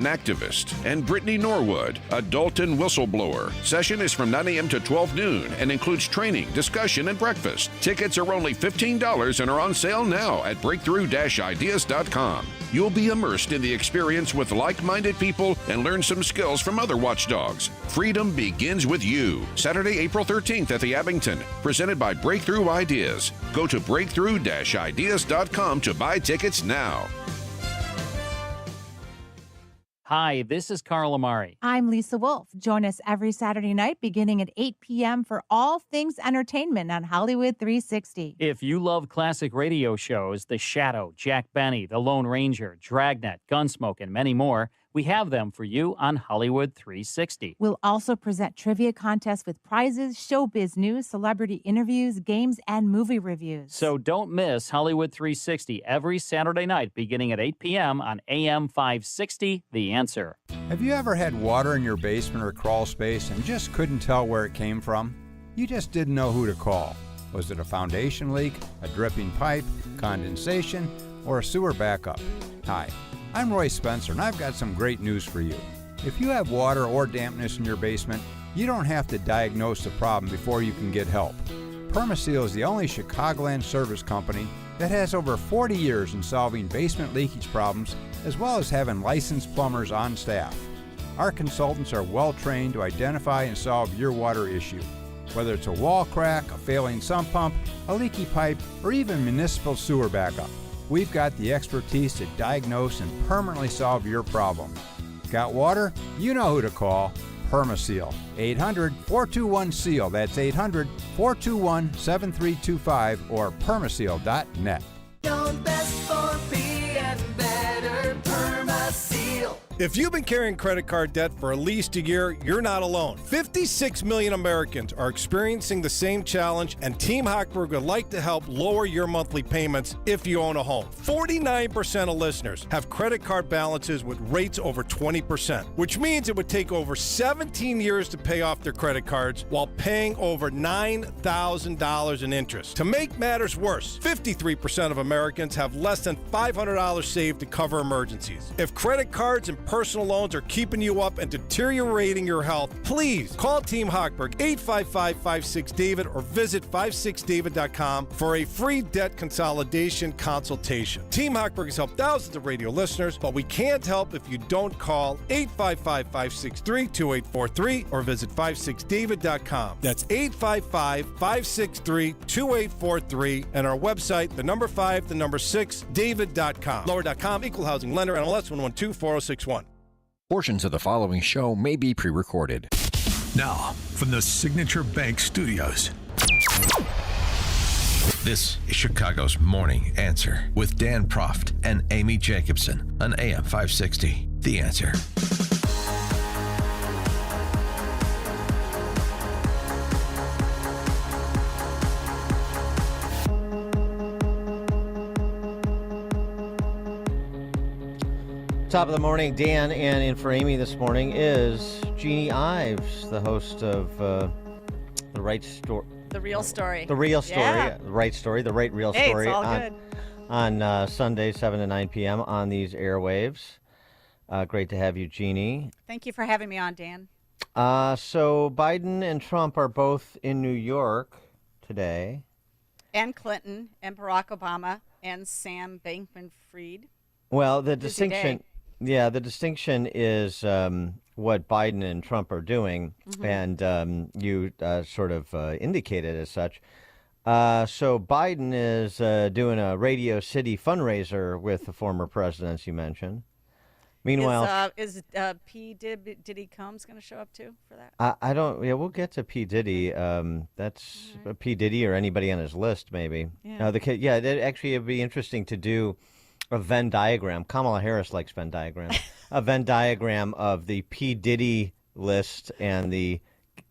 an activist, and Brittany Norwood, adult and whistleblower. Session is from 9 a.m. to 12 noon and includes training, discussion, and breakfast. Tickets are only $15 and are on sale now at breakthrough-ideas.com. You'll be immersed in the experience with like-minded people and learn some skills from other watchdogs. Freedom begins with you. Saturday, April 13th at the Abington, presented by Breakthrough Ideas. Go to breakthrough-ideas.com to buy tickets now. Hi, this is Carl Amari. I'm Lisa Wolf. Join us every Saturday night beginning at 8 p.m. for all things entertainment on Hollywood 360. If you love classic radio shows, The Shadow, Jack Benny, The Lone Ranger, Dragnet, Gunsmoke, and many more, we have them for you on Hollywood 360. We'll also present trivia contests with prizes, showbiz news, celebrity interviews, games, and movie reviews. So don't miss Hollywood 360 every Saturday night beginning at 8 p.m. on AM 560, The Answer. Have you ever had water in your basement or crawl space and just couldn't tell where it came from? You just didn't know who to call. Was it a foundation leak, a dripping pipe, condensation, or a sewer backup? Hi, I'm Roy Spencer, and I've got some great news for you. If you have water or dampness in your basement, you don't have to diagnose the problem before you can get help. Permaseal is the only Chicagoland service company that has over 40 years in solving basement leakage problems, as well as having licensed plumbers on staff. Our consultants are well trained to identify and solve your water issue. Whether it's a wall crack, a failing sump pump, a leaky pipe, or even municipal sewer backup, we've got the expertise to diagnose and permanently solve your problem. Got water? You know who to call. Permaseal. 800-421-SEAL. That's 800-421-7325 or permaseal.net. Don't best for being better. Permaseal. If you've been carrying credit card debt for at least a year, you're not alone. 56 million Americans are experiencing the same challenge, and Team Hochberg would like to help lower your monthly payments if you own a home. 49% of listeners have credit card balances with rates over 20%, which means it would take over 17 years to pay off their credit cards while paying over $9,000 in interest. To make matters worse, 53% of Americans have less than $500 saved to cover emergencies. If credit cards and personal loans are keeping you up and deteriorating your health, please call Team Hochberg 855-56-DAVID or visit 56david.com for a free debt consolidation consultation. Team Hochberg has helped thousands of radio listeners, but we can't help if you don't call 855-563-2843 or visit 56david.com. That's 855-563-2843 and our website, the number 5, the number 6, david.com. Lower.com, equal housing lender, NMLS 1124061. Portions of the following show may be pre-recorded. Now, from the Signature Bank Studios. This is Chicago's Morning Answer with Dan Proft and Amy Jacobson on AM 560. The Answer. Top of the morning, Dan, and in for Amy this morning is Jeannie Ives, the host of The Right Story. The Real Story. The Real Story. Yeah. The Right Story. The Right Real Hey, Story. it's all good. On Sunday, 7 to 9 p.m. on these airwaves. Great to have you, Jeannie. Thank you for having me on, Dan. So Biden and Trump are both in New York today. And Clinton and Barack Obama and Sam Bankman-Fried. Well, the Busy distinction... day. Yeah, the distinction is what Biden and Trump are doing, and you sort of indicated as such. So Biden is doing a Radio City fundraiser with the former presidents you mentioned. Meanwhile, is P. Diddy Combs going to show up too for that? I don't. Yeah, we'll get to P. Diddy. That's right. P. Diddy or anybody on his list, maybe. Yeah. It'd be interesting to do a Venn diagram. Kamala Harris likes Venn diagrams. A Venn diagram of the P. Diddy list and the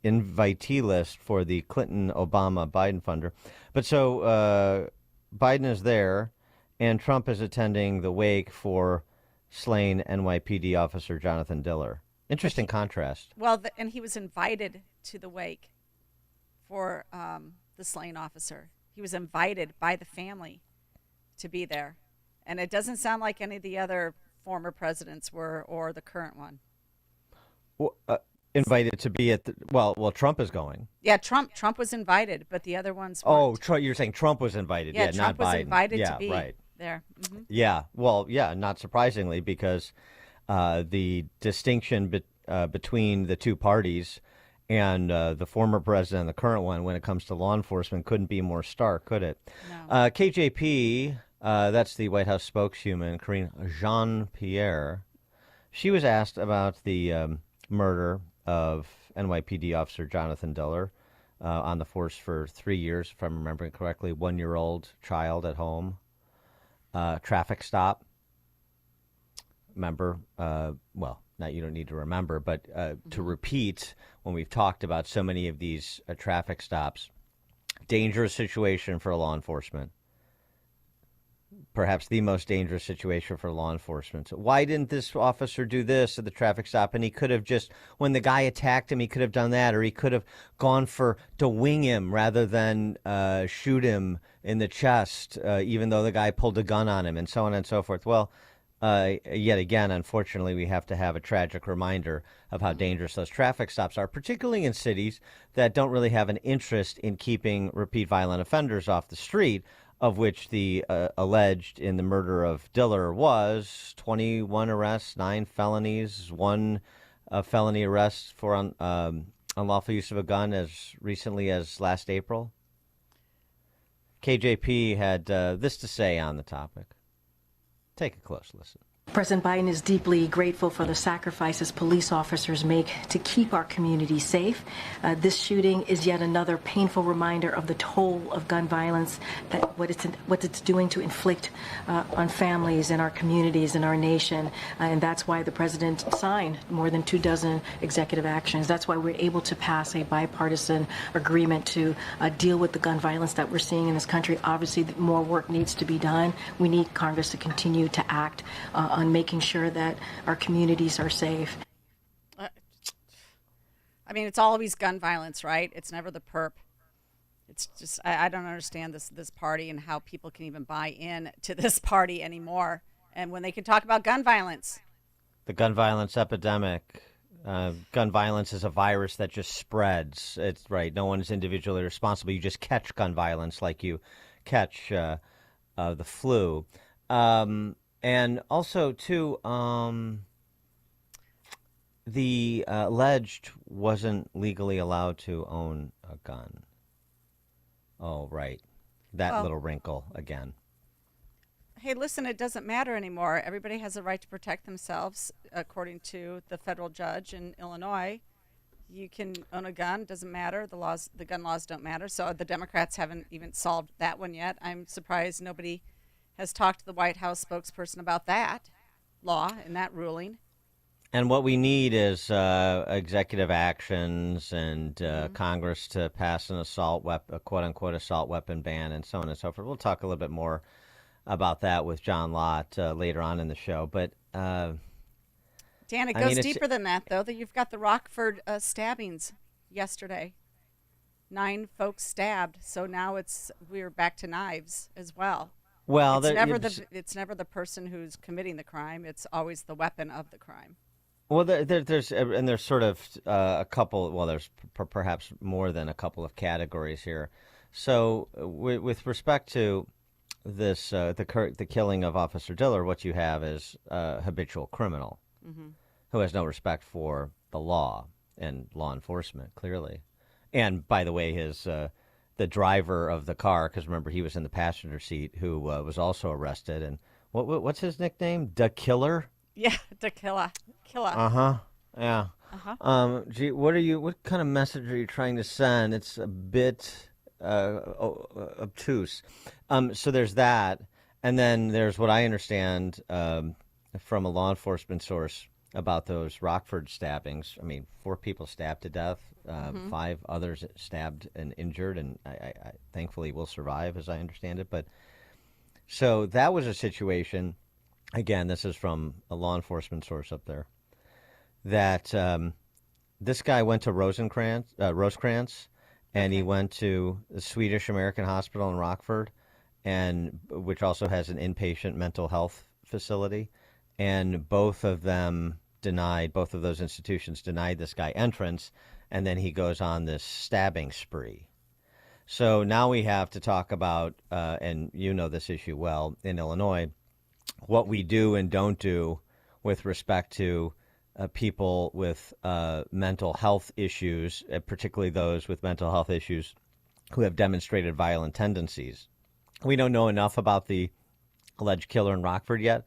invitee list for the Clinton, Obama, Biden funder. But so Biden is there, and Trump is attending the wake for slain NYPD officer Jonathan Diller. Interesting contrast. Well, and he was invited to the wake for the slain officer. He was invited by the family to be there. And it doesn't sound like any of the other former presidents were or the current one. Invited to be at the well, Trump is going. Yeah, Trump was invited, but the other ones weren't. weren't. You're saying Trump was invited. Yeah, Trump not was Biden. invited yeah, to be right. there. Mm-hmm. Yeah, well, yeah, not surprisingly, because the distinction between the two parties and the former president and the current one when it comes to law enforcement couldn't be more stark, could it? No. KJP, that's the White House spokeswoman, Karine Jean-Pierre, she was asked about the murder of NYPD officer Jonathan Diller on the force for 3 years, if I'm remembering correctly, 1-year-old child at home, traffic stop. Remember, well, not you don't need to remember, but to repeat when we've talked about so many of these traffic stops, dangerous situation for law enforcement. Perhaps the most dangerous situation for law enforcement. So why didn't this officer do this at the traffic stop? And he could have just, when the guy attacked him, he could have done that, or he could have gone to wing him rather than shoot him in the chest, even though the guy pulled a gun on him, and so on and so forth. Well, yet again, unfortunately, we have to have a tragic reminder of how dangerous those traffic stops are, particularly in cities that don't really have an interest in keeping repeat violent offenders off the street, of which the alleged in the murder of Diller was 21 arrests, 9 felonies, 1 felony arrest for unlawful use of a gun as recently as last April. KJP had this to say on the topic. Take a close listen. President Biden is deeply grateful for the sacrifices police officers make to keep our communities safe. This shooting is yet another painful reminder of the toll of gun violence, that what it's doing to inflict on families and our communities and our nation. And that's why the president signed more than 24 executive actions. That's why we're able to pass a bipartisan agreement to deal with the gun violence that we're seeing in this country. Obviously, more work needs to be done. We need Congress to continue to act on making sure that our communities are safe. I mean, it's always gun violence, right? It's never the perp. It's just, I don't understand this party and how people can even buy in to this party anymore. And when they can talk about gun violence. The gun violence epidemic. Gun violence is a virus that just spreads. It's right. No one is individually responsible. You just catch gun violence like you catch the flu. And also, too, the alleged wasn't legally allowed to own a gun. Oh, right. That little wrinkle again. Hey, listen, it doesn't matter anymore. Everybody has a right to protect themselves, according to the federal judge in Illinois. You can own a gun, doesn't matter. The gun laws don't matter. So the Democrats haven't even solved that one yet. I'm surprised nobody has talked to the White House spokesperson about that law and that ruling. And what we need is executive actions and Congress to pass an a quote-unquote assault weapon ban and so on and so forth. We'll talk a little bit more about that with John Lott later on in the show. But Dan, it goes deeper than that, though. That you've got the Rockford stabbings yesterday. 9 folks stabbed, so now we're back to knives as well. Well, it's never the person who's committing the crime. It's always the weapon of the crime. Well, there's sort of a couple. Well, there's perhaps more than a couple of categories here. So, with respect to this, the killing of Officer Diller, what you have is a habitual criminal who has no respect for the law and law enforcement, clearly. And by the way, the driver of the car, because remember he was in the passenger seat, who was also arrested. And what's his nickname? Da Killer? Yeah, Da Killer. Yeah. Gee, what kind of message are you trying to send? It's a bit obtuse. So there's that, and then there's what I understand from a law enforcement source about those Rockford stabbings. I mean, 4 people stabbed to death. 5 others stabbed and injured, and I thankfully will survive, as I understand it. But so that was a situation. Again, this is from a law enforcement source up there. That this guy went to Rosecrans, and he went to the Swedish American Hospital in Rockford, which also has an inpatient mental health facility. and both of those institutions denied this guy entrance, and then he goes on this stabbing spree. So now we have to talk about, and you know this issue well in Illinois, what we do and don't do with respect to people with mental health issues, particularly those with mental health issues who have demonstrated violent tendencies. We don't know enough about the alleged killer in Rockford yet,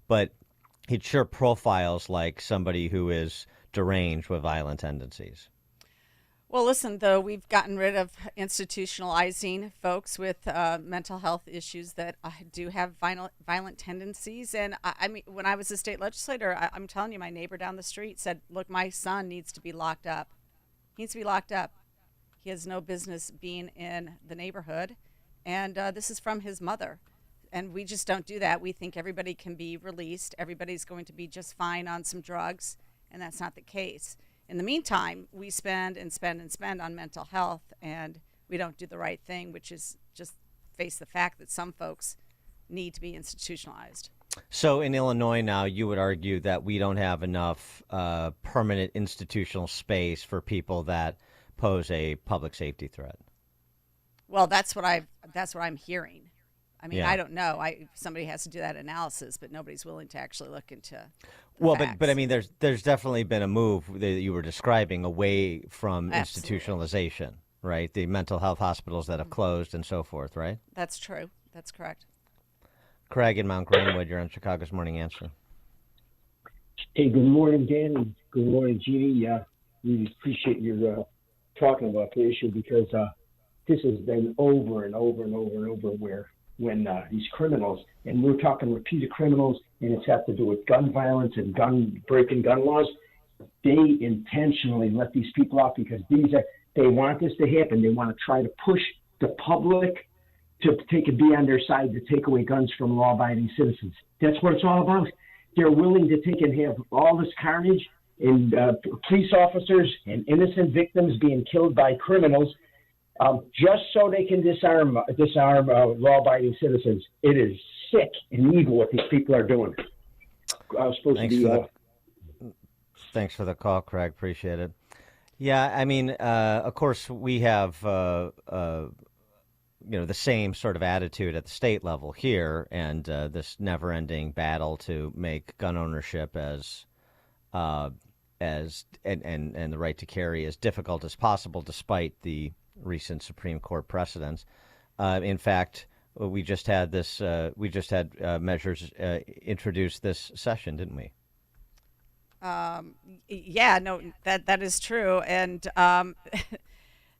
but it sure profiles like somebody who is deranged with violent tendencies. Well, listen, though, we've gotten rid of institutionalizing folks with mental health issues that do have violent tendencies. And I mean, when I was a state legislator, I'm telling you, my neighbor down the street said, look, my son needs to be locked up. He needs to be locked up. He has no business being in the neighborhood. And this is from his mother. And we just don't do that. We think everybody can be released. Everybody's going to be just fine on some drugs. And that's not the case. In the meantime, we spend and spend and spend on mental health, and we don't do the right thing, which is just face the fact that some folks need to be institutionalized. So in Illinois now, you would argue that we don't have enough permanent institutional space for people that pose a public safety threat. Well, that's what I'm hearing. I mean, Yeah. I don't know. Somebody has to do that analysis, but nobody's willing to actually look into facts. But I mean, there's definitely been a move that you were describing away from institutionalization, right? The mental health hospitals that have closed and so forth, right? That's true. That's correct. Craig in Mount Greenwood, you're on Chicago's Morning Answer. Hey, good morning, Dan, and good morning, Jeannie. We appreciate your talking about the issue because this has been over and over and over and over when these criminals, and we're talking repeated criminals, and it's got to do with gun violence and breaking gun laws, they intentionally let these people out because they want this to happen. They want to try to push the public to be on their side to take away guns from law-abiding citizens. That's what it's all about. They're willing to take and have all this carnage and police officers and innocent victims being killed by criminals just so they can disarm law-abiding citizens. It is sick and evil what these people are doing. Thanks for the call, Craig. Appreciate it. Yeah, I mean, of course, we have the same sort of attitude at the state level here, and this never-ending battle to make gun ownership and the right to carry as difficult as possible, despite the recent Supreme Court precedents. In fact, we just had measures introduced this session, didn't we? Yeah, no, that is true. And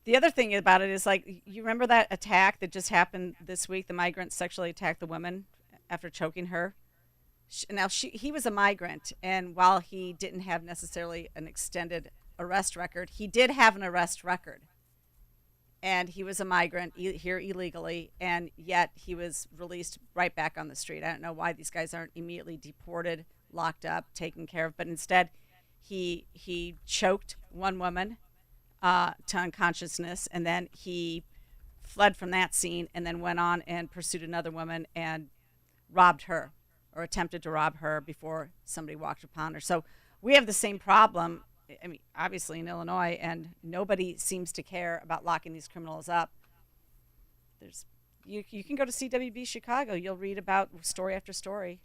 the other thing about it is, like, you remember that attack that just happened this week? The migrant sexually attacked the woman after choking her. He was a migrant, and while he didn't have necessarily an extended arrest record, he did have an arrest record. And he was a migrant here illegally, and yet he was released right back on the street. I don't know why these guys aren't immediately deported, locked up, taken care of, but instead he choked one woman to unconsciousness, and then he fled from that scene and then went on and pursued another woman and robbed her, or attempted to rob her before somebody walked upon her. So we have the same problem, I mean, obviously in Illinois, and nobody seems to care about locking these criminals up. You can go to CWB Chicago. You'll read about story after story.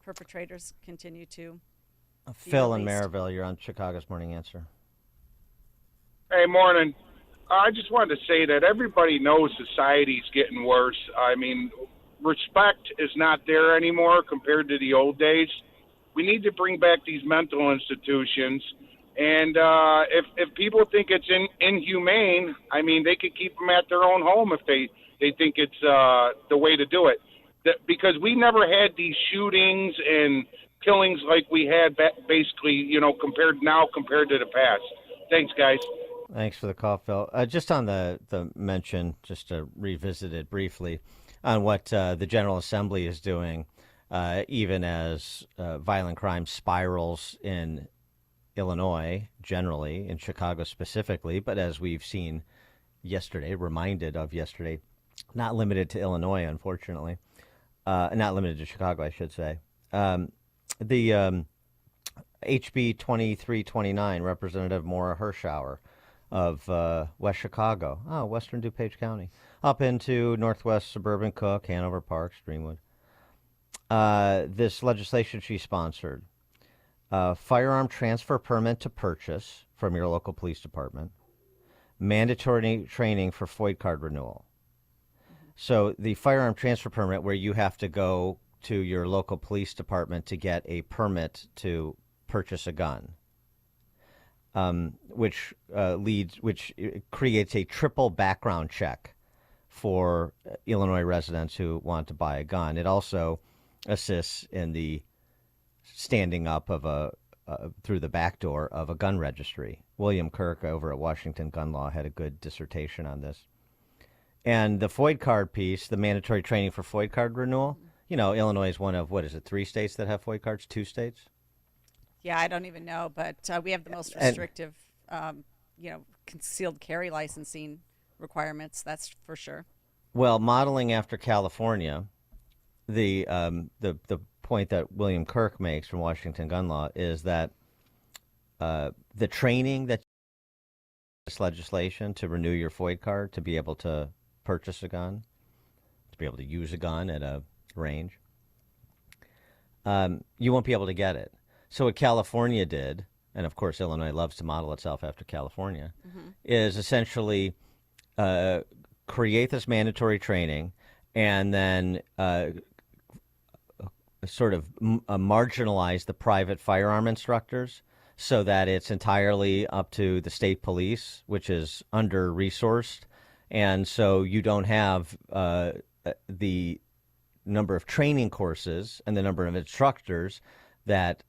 Perpetrators continue to Phil in Maryville, you're on Chicago's Morning Answer. Hey, morning. I just wanted to say that everybody knows society's getting worse. I mean, respect is not there anymore compared to the old days. We need to bring back these mental institutions. And if people think it's inhumane, I mean, they could keep them at their own home if they think it's the way to do it. Because we never had these shootings and killings like we had basically, compared to the past. Thanks, guys. Thanks for the call, Phil. Just on the mention, just to revisit it briefly, on what the General Assembly is doing, even as violent crime spirals in Illinois generally, in Chicago specifically, but as we've seen reminded of yesterday, not limited to Illinois, unfortunately, not limited to Chicago, I should say. the HB 2329, Representative Maura Hirschauer of West Chicago, Western DuPage County, up into northwest suburban Cook, Hanover Park, Streamwood. This legislation she sponsored, firearm transfer permit to purchase from your local police department, mandatory training for FOID card renewal. So the firearm transfer permit, where you have to go to your local police department to get a permit to purchase a gun, which creates a triple background check for Illinois residents who want to buy a gun. It also assists in the standing up of through the back door of a gun registry. William Kirk over at Washington Gun Law had a good dissertation on this. And the FOID card piece, the mandatory training for FOID card renewal, Illinois is one of, 3 states that have FOID cards? 2 states? Yeah, I don't even know, but we have the most restrictive, concealed carry licensing requirements. That's for sure. Well, modeling after California, the point that William Kirk makes from Washington Gun Law is that the training that this legislation to renew your FOID card to be able to purchase a gun, to be able to use a gun at a range, you won't be able to get it. So what California did, and of course Illinois loves to model itself after California, is essentially create this mandatory training and then sort of marginalize the private firearm instructors so that it's entirely up to the state police, which is under-resourced. And so you don't have the number of training courses and the number of instructors that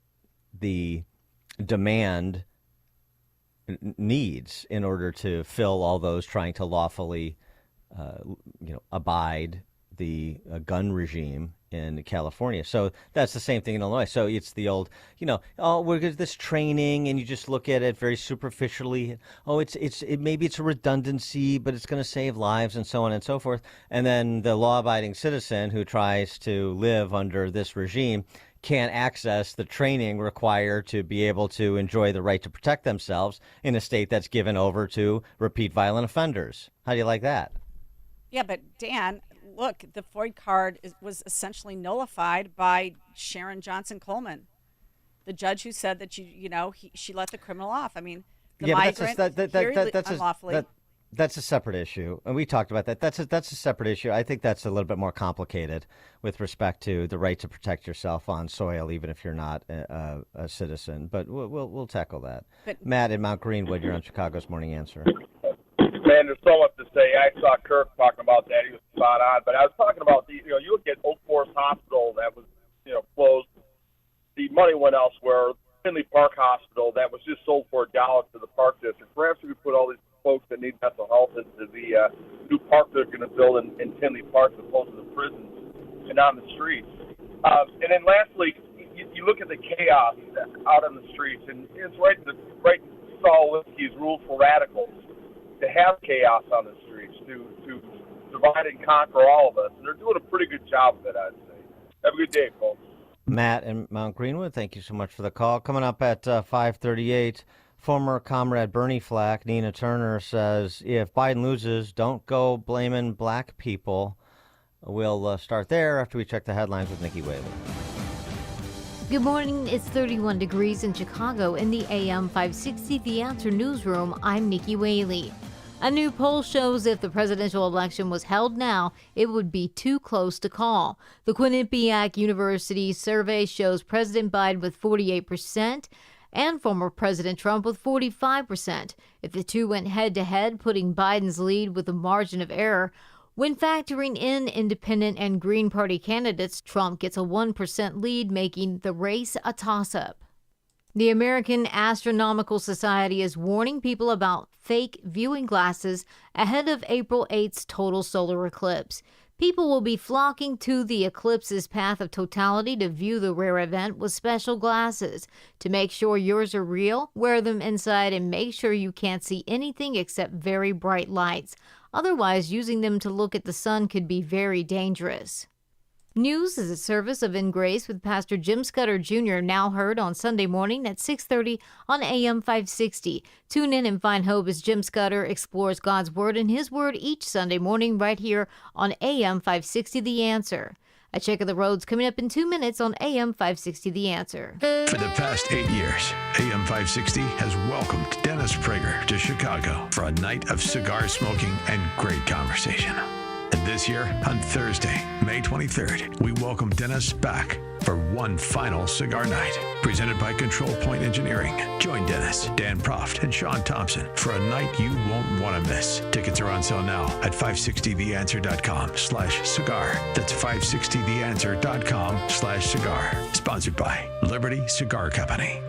the demand needs in order to fill all those trying to lawfully, abide the gun regime in California. So that's the same thing in Illinois. So it's the old, we're going to this training, and you just look at it very superficially. Oh, maybe it's a redundancy, but it's going to save lives and so on and so forth. And then the law-abiding citizen who tries to live under this regime can't access the training required to be able to enjoy the right to protect themselves in a state that's given over to repeat violent offenders. How do you like that? Yeah, but Dan, look, the FOID card was essentially nullified by Sharon Johnson Coleman, the judge who said that she let the criminal off. I mean, the migrant unlawfully. That's a separate issue, and we talked about that. That's a separate issue. I think that's a little bit more complicated with respect to the right to protect yourself on soil, even if you're not a citizen. But we'll tackle that. But, Matt in Mount Greenwood, you're on Chicago's Morning Answer. Man, there's so much to say. I saw Kirk talking about that. He was spot on. But I was talking about you look at Oak Forest Hospital that was closed. The money went elsewhere. Tinley Park Hospital that was just sold for $1 to the Park District. Perhaps we could put all these folks that need mental health into the new park they're going to build in Tinley Park as opposed to the prisons and on the streets. And then lastly, you look at the chaos out on the streets, and it's right Saul Alinsky's rule for radicals to have chaos on the streets, to divide and conquer all of us. And they're doing a pretty good job of it, I'd say. Have a good day, folks. Matt in Mount Greenwood, thank you so much for the call. Coming up at 5:38, former comrade Bernie Flack, Nina Turner, says if Biden loses, don't go blaming black people. We'll start there after we check the headlines with Nikki Whaley. Good morning. It's 31 degrees in Chicago. In the AM 560 The Answer newsroom, I'm Nikki Whaley. A new poll shows if the presidential election was held now, it would be too close to call. The Quinnipiac University survey shows President Biden with 48% and former President Trump with 45%. If the two went head-to-head, putting Biden's lead with a margin of error. When factoring in independent and Green Party candidates, Trump gets a 1% lead, making the race a toss-up. The American Astronomical Society is warning people about fake viewing glasses ahead of April 8th's total solar eclipse. People will be flocking to the eclipse's path of totality to view the rare event with special glasses. To make sure yours are real, wear them inside and make sure you can't see anything except very bright lights. Otherwise, using them to look at the sun could be very dangerous. News is a service of In Grace with Pastor Jim Scudder Jr., now heard on Sunday morning at 6:30 on AM 560. Tune in and find hope as Jim Scudder explores God's Word and His Word each Sunday morning right here on AM 560 The Answer. A check of the roads coming up in 2 minutes on AM 560 The Answer. For the past 8 years, AM 560 has welcomed Dennis Prager to Chicago for a night of cigar smoking and great conversation. And this year, on Thursday, May 23rd, we welcome Dennis back for one final cigar night. Presented by Control Point Engineering. Join Dennis, Dan Proft, and Sean Thompson for a night you won't want to miss. Tickets are on sale now at 560theanswer.com/cigar. That's 560theanswer.com/cigar. Sponsored by Liberty Cigar Company.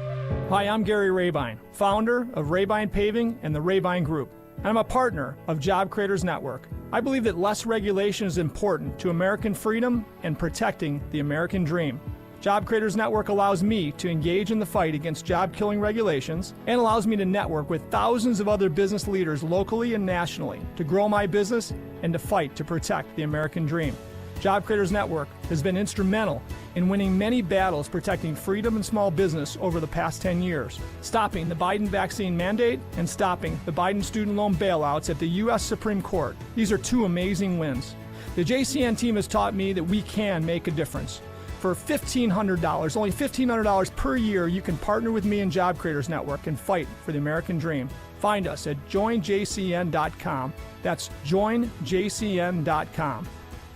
Hi, I'm Gary Rabine, founder of Rabine Paving and the Rabine Group. I'm a partner of Job Creators Network. I believe that less regulation is important to American freedom and protecting the American dream. Job Creators Network allows me to engage in the fight against job-killing regulations and allows me to network with thousands of other business leaders locally and nationally to grow my business and to fight to protect the American dream. Job Creators Network has been instrumental in winning many battles protecting freedom and small business over the past 10 years, stopping the Biden vaccine mandate and stopping the Biden student loan bailouts at the U.S. Supreme Court. These are two amazing wins. The JCN team has taught me that we can make a difference. For $1,500, only $1,500 per year, you can partner with me and Job Creators Network and fight for the American dream. Find us at joinjcn.com. That's joinjcn.com.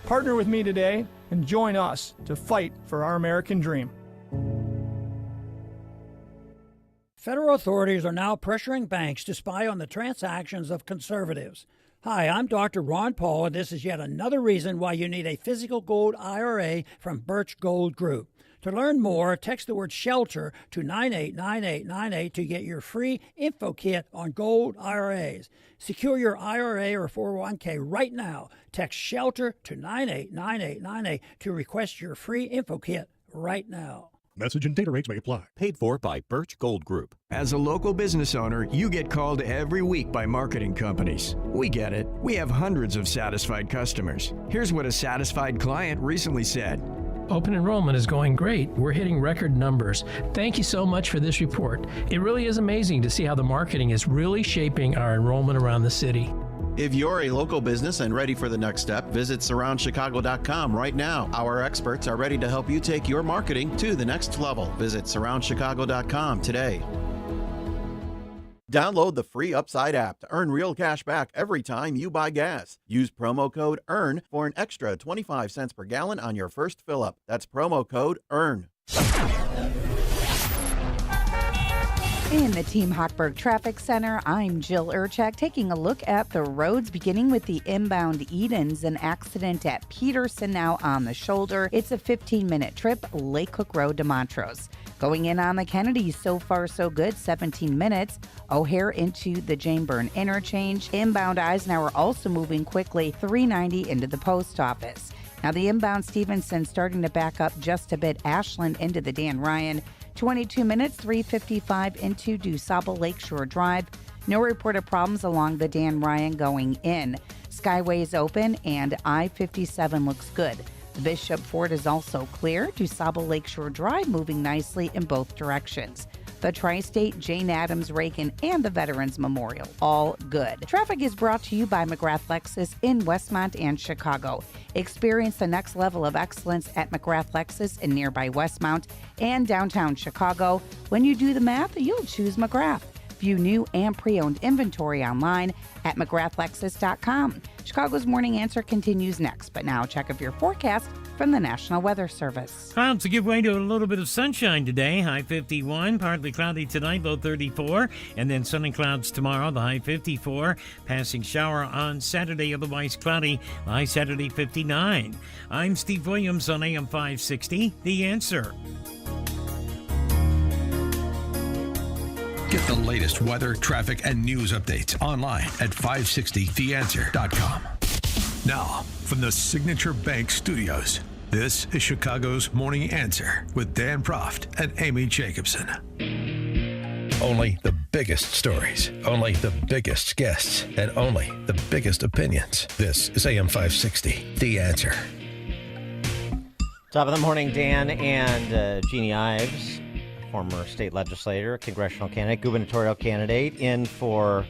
Partner with me today and join us to fight for our American dream. Federal authorities are now pressuring banks to spy on the transactions of conservatives. Hi, I'm Dr. Ron Paul, and this is yet another reason why you need a physical gold IRA from Birch Gold Group. To learn more, text the word SHELTER to 989898 to get your free info kit on gold IRAs. Secure your IRA or 401k right now. Text SHELTER to 989898 to request your free info kit right now. Message and data rates may apply. Paid for by Birch Gold Group. As a local business owner, you get called every week by marketing companies. We get it. We have hundreds of satisfied customers. Here's what a satisfied client recently said. Open enrollment is going great. We're hitting record numbers. Thank you so much for this report. It really is amazing to see how the marketing is really shaping our enrollment around the city. If you're a local business and ready for the next step, visit surroundchicago.com right now. Our experts are ready to help you take your marketing to the next level. Visit surroundchicago.com today. Download the free Upside app to earn real cash back every time you buy gas. Use promo code EARN for an extra 25 cents per gallon on your first fill-up. That's promo code EARN. In the Team Hochberg Traffic Center, I'm Jill Urchak taking a look at the roads, beginning with the inbound Edens. An accident at Peterson now on the shoulder. It's a 15-minute trip, Lake Cook Road to Montrose. Going in on the Kennedy, so far so good, 17 minutes. O'Hare into the Jane Byrne interchange. Inbound Eisenhower also moving quickly, 390 into the post office. Now the inbound Stevenson starting to back up just a bit, Ashland into the Dan Ryan. 22 minutes, 355 into DuSable Lakeshore Drive. No reported problems along the Dan Ryan going in. Skyway is open and I-57 looks good. Bishop Ford is also clear. DuSable Lakeshore Drive moving nicely in both directions. The Tri-State, Jane Addams, Reagan, and the Veterans Memorial, all good. Traffic is brought to you by McGrath Lexus in Westmont and Chicago. Experience the next level of excellence at McGrath Lexus in nearby Westmont and downtown Chicago. When you do the math, you'll choose McGrath. View new and pre-owned inventory online at McGrathLexus.com. Chicago's Morning Answer continues next, but now check of your forecast from the National Weather Service. Clouds to give way to a little bit of sunshine today. High 51, partly cloudy tonight, low 34, and then sunny clouds tomorrow, the high 54. Passing shower on Saturday, otherwise cloudy, the high Saturday 59. I'm Steve Williams on AM 560, The Answer. Get the latest weather, traffic, and news updates online at 560theanswer.com. Now, from the Signature Bank Studios, this is Chicago's Morning Answer with Dan Proft and Amy Jacobson. Only the biggest stories, only the biggest guests, and only the biggest opinions. This is AM 560, The Answer. Top of the morning, Dan and Jeannie Ives, former state legislator, congressional candidate, gubernatorial candidate, in for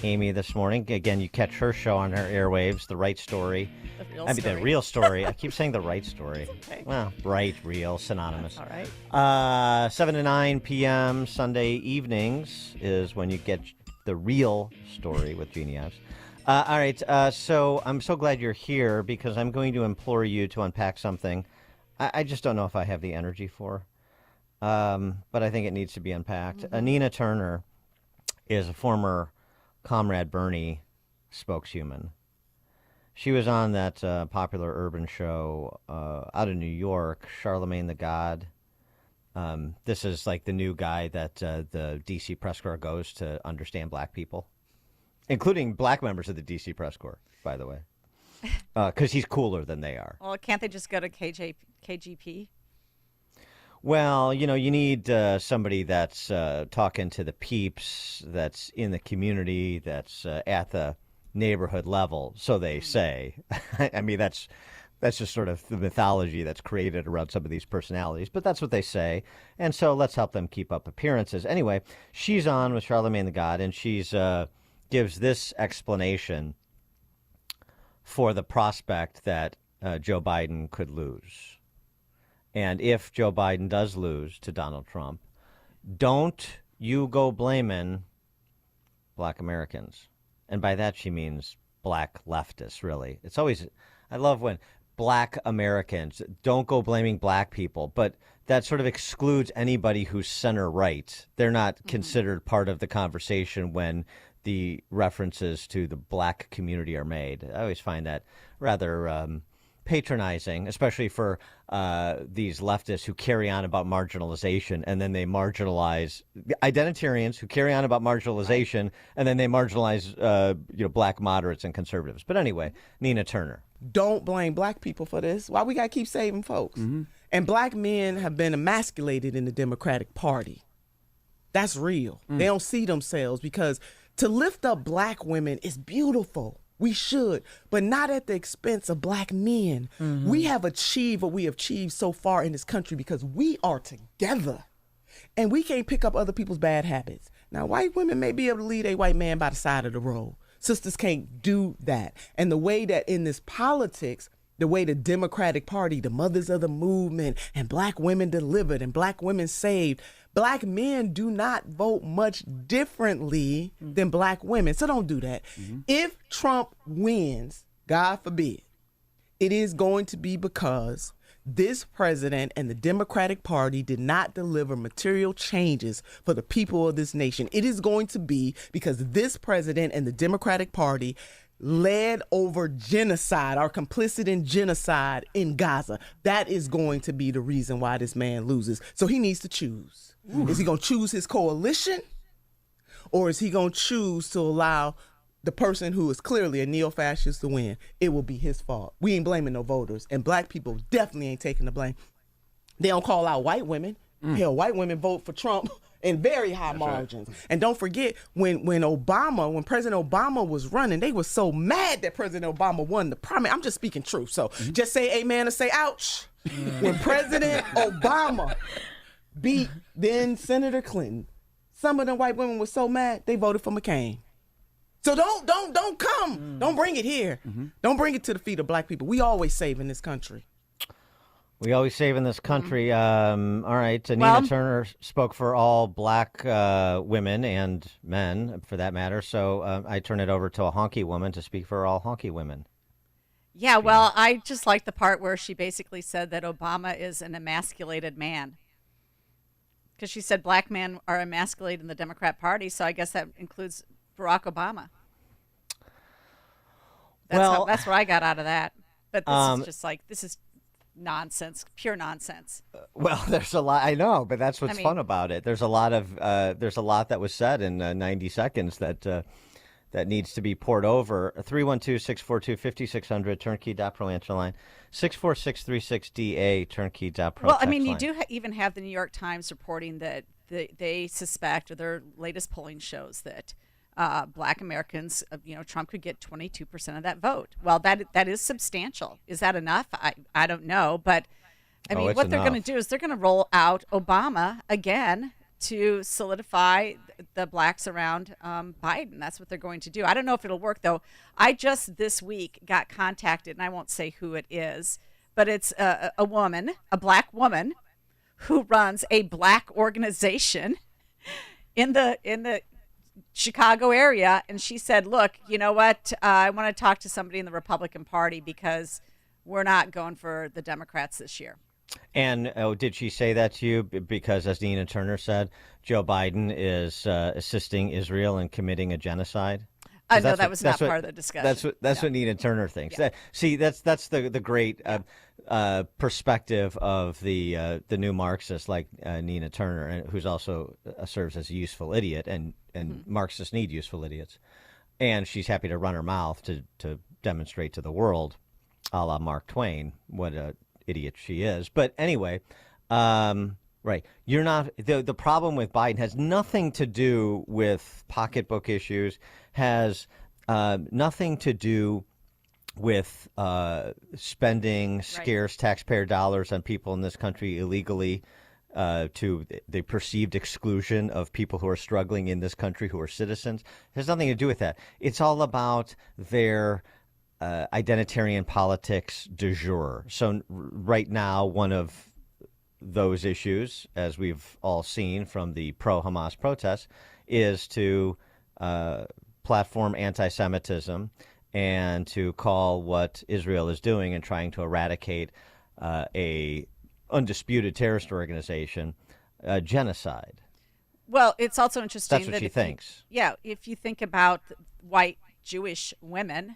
Amy this morning. Again, you catch her show on her airwaves, The Right Story. The Real Story. I keep saying The Right Story. Okay. Well, right, real, synonymous. That's all right. 7 to 9 p.m. Sunday evenings is when you get The Real Story with Jeannie Ives. All right, so I'm so glad you're here because I'm going to implore you to unpack something I just don't know if I have the energy for, but I think it needs to be unpacked. Mm-hmm. Nina Turner is a former Comrade Bernie spokeswoman. She was on that popular urban show out of New York, Charlemagne the God. This is like the new guy that the D.C. Press Corps goes to understand black people, including black members of the D.C. Press Corps, by the way, because he's cooler than they are. Well, can't they just go to KGP? Well, you know, you need somebody that's talking to the peeps, that's in the community, that's at the neighborhood level, so they say. I mean, that's just sort of the mythology that's created around some of these personalities, but that's what they say. And so let's help them keep up appearances. Anyway, she's on with Charlemagne the God, and she's gives this explanation for the prospect that Joe Biden could lose. And if Joe Biden does lose to Donald Trump, don't you go blaming black Americans. And by that she means black leftists, really. It's always, I love when black Americans, don't go blaming black people, but that sort of excludes anybody who's center right. They're not considered part of the conversation when the references to the black community are made. I always find that rather patronizing, especially for these leftists who carry on about marginalization and then they marginalize the identitarians who carry on about marginalization and then they marginalize black moderates and conservatives. But anyway, Nina Turner. Don't blame black people for this. Why we got to keep saving folks? Mm-hmm. And black men have been emasculated in the Democratic Party. That's real. They don't see themselves because to lift up black women is beautiful. We should, but not at the expense of black men. Mm-hmm. We have achieved what we have achieved so far in this country because we are together. And we can't pick up other people's bad habits. Now, white women may be able to lead a white man by the side of the road. Sisters can't do that. And the way that in this politics, the way the Democratic Party, the mothers of the movement, and black women delivered and black women saved, black men do not vote much differently than black women. So don't do that. Mm-hmm. If Trump wins, God forbid, it is going to be because this president and the Democratic Party did not deliver material changes for the people of this nation. It is going to be because this president and the Democratic Party led over genocide, are complicit in genocide in Gaza. That is going to be the reason why this man loses. So he needs to choose. Ooh. Is he going to choose his coalition? Or is he going to choose to allow the person who is clearly a neo-fascist to win? It will be his fault. We ain't blaming no voters. And black people definitely ain't taking the blame. They don't call out white women. Hell, white women vote for Trump in very high margins. Right. And don't forget, when President Obama was running, they were so mad that President Obama won the primary. I'm just speaking truth. So just say amen or say ouch. When President Obama beat then Senator Clinton, some of them white women were so mad they voted for McCain. So don't come. Don't bring it here. Don't bring it to the feet of black people. We always save in this country. We always save in this country. All right. Nina Turner spoke for all black women and men, for that matter. So I turn it over to a honky woman to speak for all honky women. Yeah, well, I just like the part where she basically said that Obama is an emasculated man. Because she said black men are emasculated in the Democrat Party, so I guess that includes Barack Obama. That's what I got out of that. But this is just like, this is nonsense, pure nonsense. Well, there's a lot. I know, but that's what's fun about it. There's a lot that was said in 90 seconds that needs to be poured over. 312-642-5600, turnkey.pro answer line. 64636DA, turnkey.pro. Well, I mean, you do even have the New York Times reporting that they suspect, or their latest polling shows that black Americans, Trump could get 22% of that vote. Well, that is substantial. Is that enough? I don't know, but I mean, what they're going to do is they're going to roll out Obama again to solidify the blacks around Biden. That's what they're going to do. I don't know if it'll work, though. I just this week got contacted, and I won't say who it is, but it's a woman, a black woman, who runs a black organization in the Chicago area. And she said, look, you know what? I want to talk to somebody in the Republican Party because we're not going for the Democrats this year. And did she say that to you because, as Nina Turner said, Joe Biden is assisting Israel in committing a genocide? No, that was not part of the discussion. That's what Nina Turner thinks. Yeah. That's the great perspective of the new Marxist like Nina Turner, who's also serves as a useful idiot, and Marxists need useful idiots. And she's happy to run her mouth to demonstrate to the world, a la Mark Twain, what a idiot she is. But anyway, right. You're not the problem with Biden has nothing to do with pocketbook issues, has nothing to do with spending scarce taxpayer dollars on people in this country illegally to the perceived exclusion of people who are struggling in this country who are citizens. It has nothing to do with that. It's all about their identitarian politics du jour. So right now, one of those issues, as we've all seen from the pro-Hamas protests, is to platform anti-Semitism and to call what Israel is doing and trying to eradicate a undisputed terrorist organization genocide. Well, it's also interesting. That's what she thinks. If you think about white Jewish women,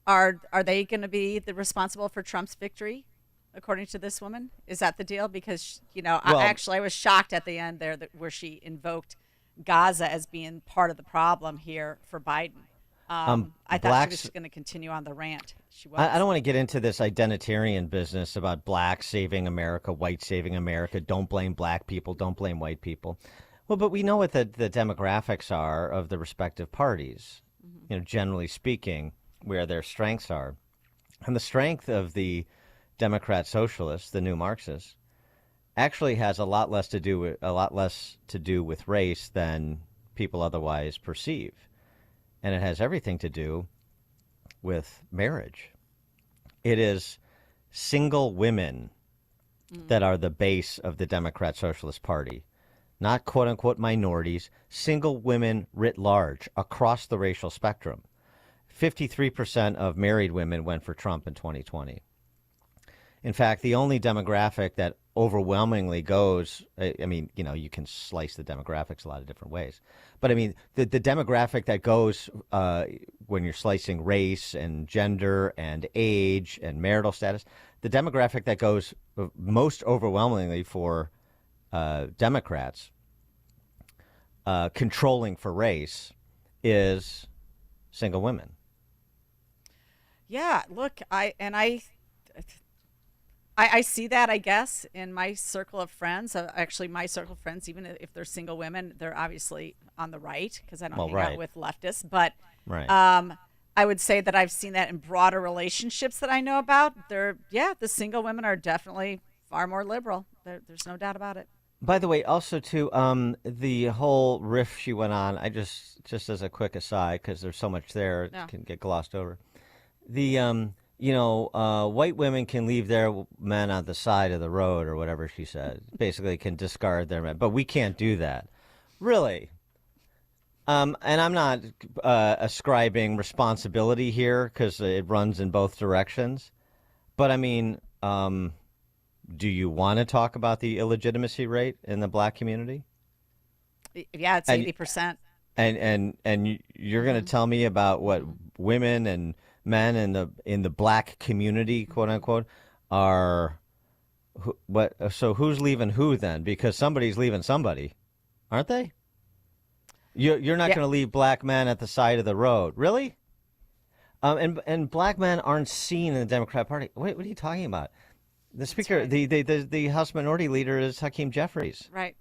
are they going to be responsible for Trump's victory, according to this woman? Is that the deal? Because, I was shocked at the end there where she invoked Gaza as being part of the problem here for Biden. I thought she was going to continue on the rant. She was. I don't want to get into this identitarian business about blacks saving America, whites saving America. Don't blame black people. Don't blame white people. Well, but we know what the demographics are of the respective parties, generally speaking, where their strengths are. And the strength of the Democrat socialists, the new Marxists, actually has a lot less to do with race than people otherwise perceive. And it has everything to do with marriage. It is single women that are the base of the Democrat Socialist Party, not quote-unquote minorities, single women writ large across the racial spectrum. 53% of married women went for Trump in 2020. In fact, the only demographic that overwhelmingly goes, you can slice the demographics a lot of different ways. But the demographic that goes when you're slicing race and gender and age and marital status, the demographic that goes most overwhelmingly for Democrats controlling for race is single women. Yeah, look, I see that, I guess, in my circle of friends. Actually, my circle of friends, even if they're single women, they're obviously on the right because I don't hang out with leftists. But I would say that I've seen that in broader relationships that I know about. The single women are definitely far more liberal. There's no doubt about it. By the way, also, too, the whole riff she went on, I just as a quick aside, because there's so much there, it can get glossed over. The white women can leave their men on the side of the road or whatever she said. Basically can discard their men. But we can't do that. Really? And I'm not ascribing responsibility here because it runs in both directions. But, do you want to talk about the illegitimacy rate in the black community? Yeah, it's 80%. And you're going to tell me about what women and men in the black community, quote unquote, are what? So who's leaving who then? Because somebody's leaving somebody, aren't they? You're not going to leave black men at the side of the road, really? And black men aren't seen in the Democrat Party. What are you talking about? The speaker, the House Minority Leader is Hakeem Jeffries, right?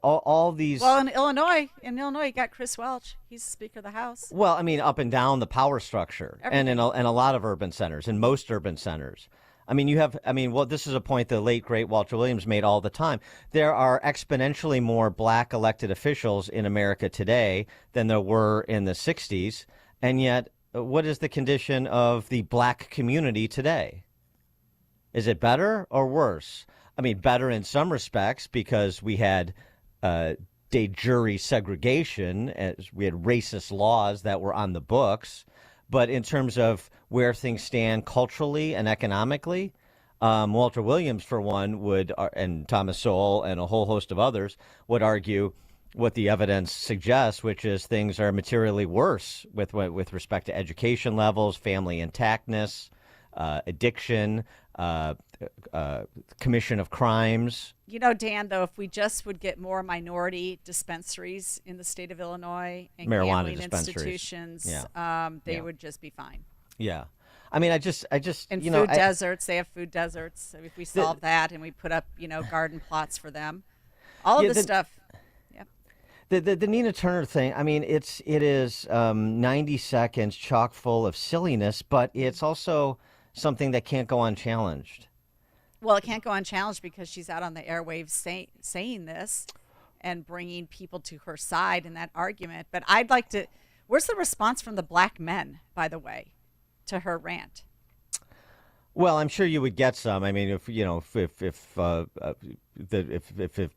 All these. Well, in Illinois, you got Chris Welch. He's Speaker of the House. Well, up and down the power structure, and in a lot of urban centers, in most urban centers. I mean, this is a point the late, great Walter Williams made all the time. There are exponentially more black elected officials in America today than there were in the 60s. And yet, what is the condition of the black community today? Is it better or worse? I mean, better in some respects because we had de jure segregation, as we had racist laws that were on the books. But in terms of where things stand culturally and economically, Walter Williams, for one, would, and Thomas Sowell and a whole host of others, would argue what the evidence suggests, which is things are materially worse with respect to education levels, family intactness, addiction, commission of crimes. You know, Dan, though, if we just would get more minority dispensaries in the state of Illinois and marijuana gambling institutions, they would just be fine. Yeah. I mean, I just, and you food know, deserts. They have food deserts. So if we solve that and we put up, garden plots for them, all of this stuff. The Nina Turner thing, I mean, it is 90 seconds chock full of silliness, but it's also something that can't go unchallenged. Well, it can't go unchallenged because she's out on the airwaves saying this and bringing people to her side in that argument. But I'd like to, where's the response from the black men, by the way, to her rant? Well, I'm sure you would get some. I mean, if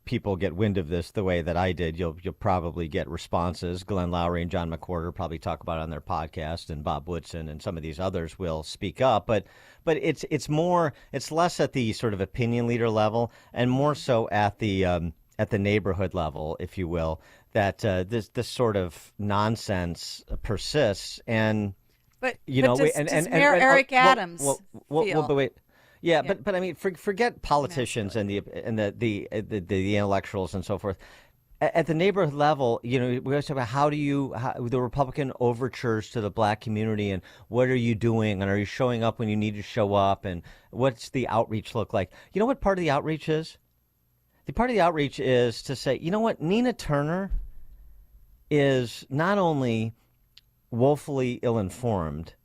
people get wind of this the way that I did, you'll probably get responses. Glenn Lowry and John McWhorter probably talk about it on their podcast, and Bob Woodson and some of these others will speak up. But it's less at the sort of opinion leader level and more so at the neighborhood level, if you will, that this sort of nonsense persists. And But does Mayor Eric Adams feel? But wait, but I mean, forget politicians and the intellectuals and so forth. At the neighborhood level, we always talk about how the Republican overtures to the black community and what are you doing and are you showing up when you need to show up and what's the outreach look like? You know what part of the outreach is? The part of the outreach is to say, you know what, Nina Turner is not only woefully ill-informed,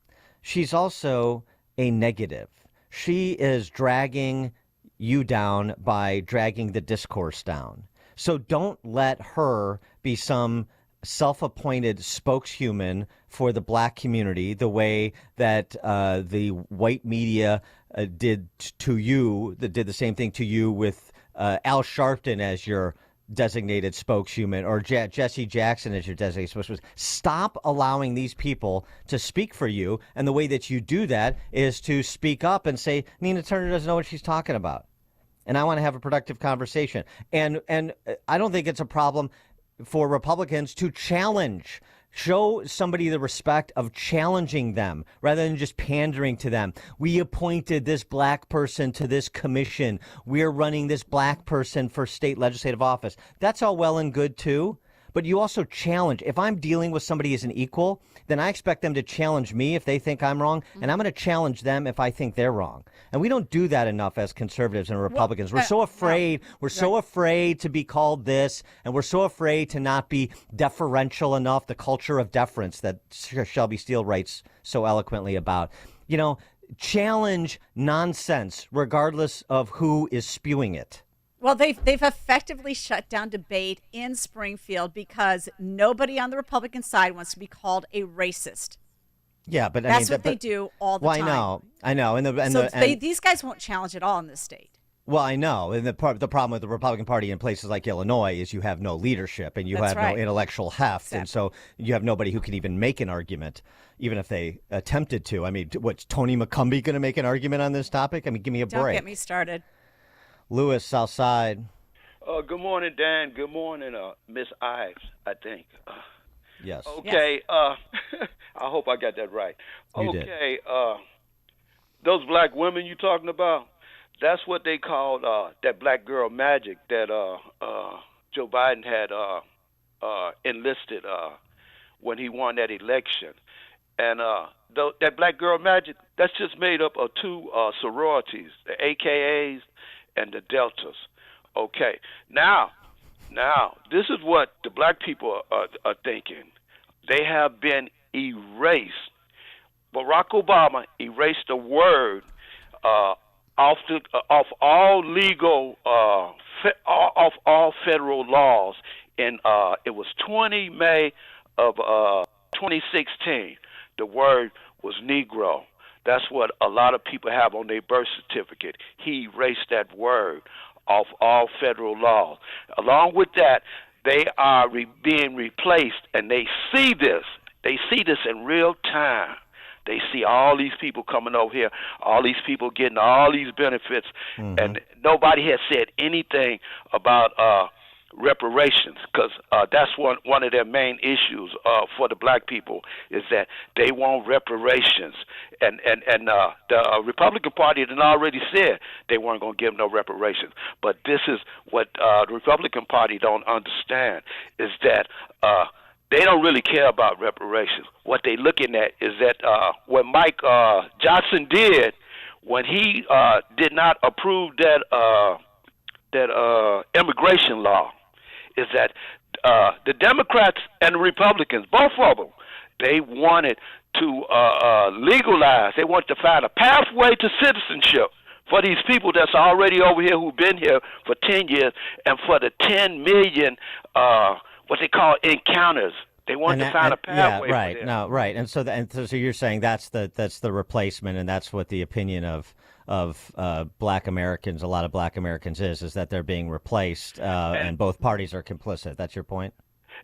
she's also a negative. She is dragging you down by dragging the discourse down. So don't let her be some self-appointed spokeshuman for the black community the way that the white media did to you, that did the same thing to you with Al Sharpton as your designated spokeshuman or Jesse Jackson as your designated spokesman. Stop allowing these people to speak for you. And the way that you do that is to speak up and say, Nina Turner doesn't know what she's talking about. And I want to have a productive conversation. And I don't think it's a problem for Republicans to challenge. Show somebody the respect of challenging them rather than just pandering to them. We appointed this black person to this commission. We're running this black person for state legislative office. That's all well and good, too. But you also challenge. If I'm dealing with somebody as an equal, then I expect them to challenge me if they think I'm wrong, and I'm going to challenge them if I think they're wrong. And we don't do that enough as conservatives and Republicans. We're so afraid. We're so afraid to be called this, and we're so afraid to not be deferential enough, the culture of deference that Shelby Steele writes so eloquently about. Challenge nonsense regardless of who is spewing it. Well, they've effectively shut down debate in Springfield because nobody on the Republican side wants to be called a racist. Yeah, but that's what they do all the time. I know. And these guys won't challenge at all in this state. Well, I know. And the problem with the Republican Party in places like Illinois is you have no leadership and you have no intellectual heft. Exactly. And so you have nobody who can even make an argument, even if they attempted to. I mean, what's Tony McCumbee going to make an argument on this topic? I mean, give me a break. Don't get me started. Lewis, Southside. Good morning, Dan. Good morning, Miss Ives, I think. Yes. Okay. I hope I got that right. You did. Okay. Those black women you talking about, that's what they called that black girl magic that Joe Biden had enlisted when he won that election. And that black girl magic, that's just made up of two sororities, the AKAs and the Deltas. Okay. Now, this is what the black people are thinking. They have been erased. Barack Obama erased the word off all legal, off all federal laws. And it was 20 May of 2016. The word was Negro. That's what a lot of people have on their birth certificate. He erased that word off all federal laws. Along with that, they are being replaced, and they see this. They see this in real time. They see all these people coming over here, all these people getting all these benefits, and nobody has said anything about reparations, because that's one of their main issues for the black people, is that they want reparations, and the Republican Party had already said they weren't going to give no reparations. But this is what the Republican Party don't understand, is that they don't really care about reparations. What they're looking at is that what Mike Johnson did when he did not approve that immigration law, is that the Democrats and the Republicans, both of them, they wanted to legalize. They wanted to find a pathway to citizenship for these people that's already over here who've been here for 10 years, and for the 10 million what they call encounters. They want to find a pathway. Yeah, right. For them. No, right. And so you're saying that's the replacement, and that's what the opinion of Black Americans, a lot of Black Americans, is that they're being replaced, and both parties are complicit. That's your point?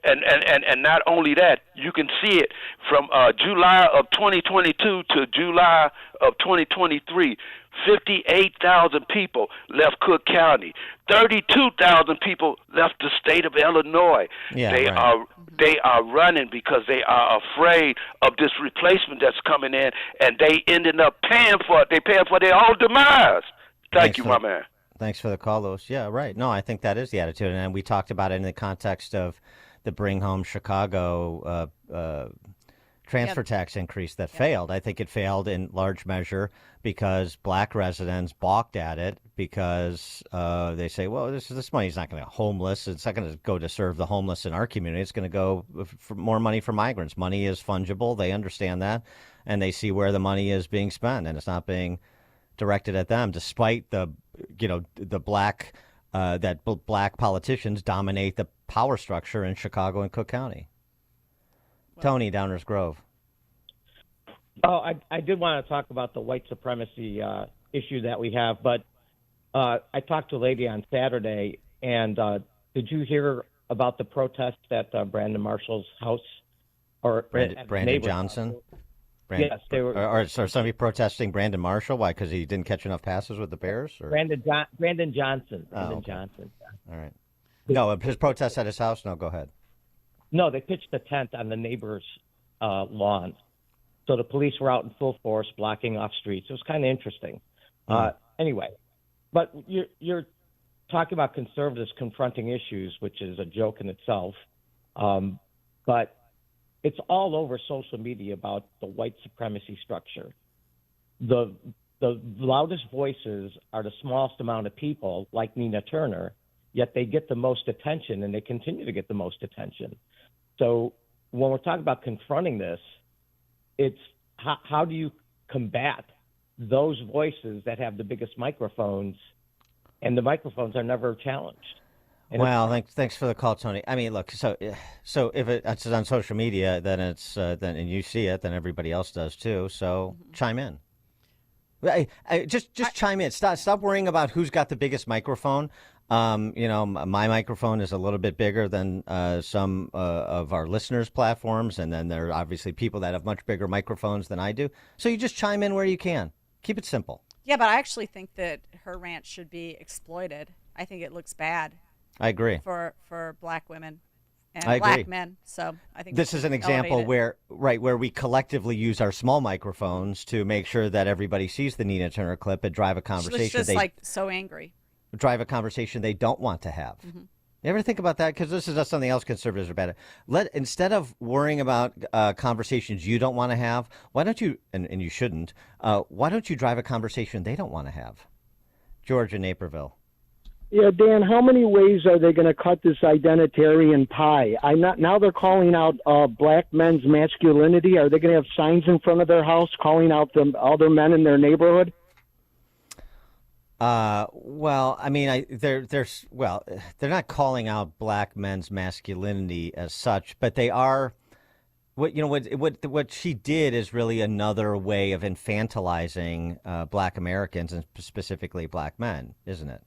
And not only that, you can see it from July of 2022 to July of 2023. 58,000 people left Cook County. 32,000 people left the state of Illinois. Yeah, they are running because they are afraid of this replacement that's coming in, and they ended up paying for it. They paying for their own demise. Thank you, my man. Thanks for the call, Louis. Yeah, right. No, I think that is the attitude, and we talked about it in the context of the Bring Home Chicago transfer tax increase that failed. I think it failed in large measure because black residents balked at it because they say, well, this money's not going to go homeless. It's not going to go to serve the homeless in our community. It's going to go for more money for migrants. Money is fungible. They understand that, and they see where the money is being spent, and it's not being directed at them, despite the black that black politicians dominate the power structure in Chicago and Cook County. Tony, Downers Grove. Oh, I did want to talk about the white supremacy issue that we have, but I talked to a lady on Saturday, and did you hear about the protest at Brandon Marshall's house? Or Brandon Johnson? Yes, they were. Or somebody protesting Brandon Marshall? Why? Because he didn't catch enough passes with the Bears? Or? Brandon Johnson. Johnson. All right. No, his protest at his house? No, go ahead. No, they pitched a tent on the neighbor's lawn. So the police were out in full force, blocking off streets. It was kind of interesting. Anyway, but you're talking about conservatives confronting issues, which is a joke in itself. But it's all over social media about the white supremacy structure. The loudest voices are the smallest amount of people, like Nina Turner, yet they get the most attention, and they continue to get the most attention. So when we're talking about confronting this, it's how do you combat those voices that have the biggest microphones, and the microphones are never challenged? And well, thanks for the call, Tony. I mean, look, so if it's on social media, then it's and you see it, then everybody else does too. So chime in. Just chime in. Stop worrying about who's got the biggest microphone. My microphone is a little bit bigger than some of our listeners' platforms, and then there are obviously people that have much bigger microphones than I do. So you just chime in where you can. Keep it simple. Yeah, but I actually think that her rant should be exploited. I think it looks bad. I agree. For black women and I black agree. men. So I think this is an example where we collectively use our small microphones to make sure that everybody sees the Nina Turner clip and drive a conversation. She was just so angry. Drive a conversation they don't want to have. Mm-hmm. You ever think about that? Because this is something else conservatives are bad at. Instead of worrying about conversations you don't want to have, why don't you, and you shouldn't, why don't you drive a conversation they don't want to have? George in Naperville. Yeah, Dan, how many ways are they going to cut this identitarian pie? Now they're calling out black men's masculinity. Are they going to have signs in front of their house calling out the other men in their neighborhood? Well, I mean, they're not calling out black men's masculinity as such, but they are. What she did is really another way of infantilizing black Americans and specifically black men, isn't it?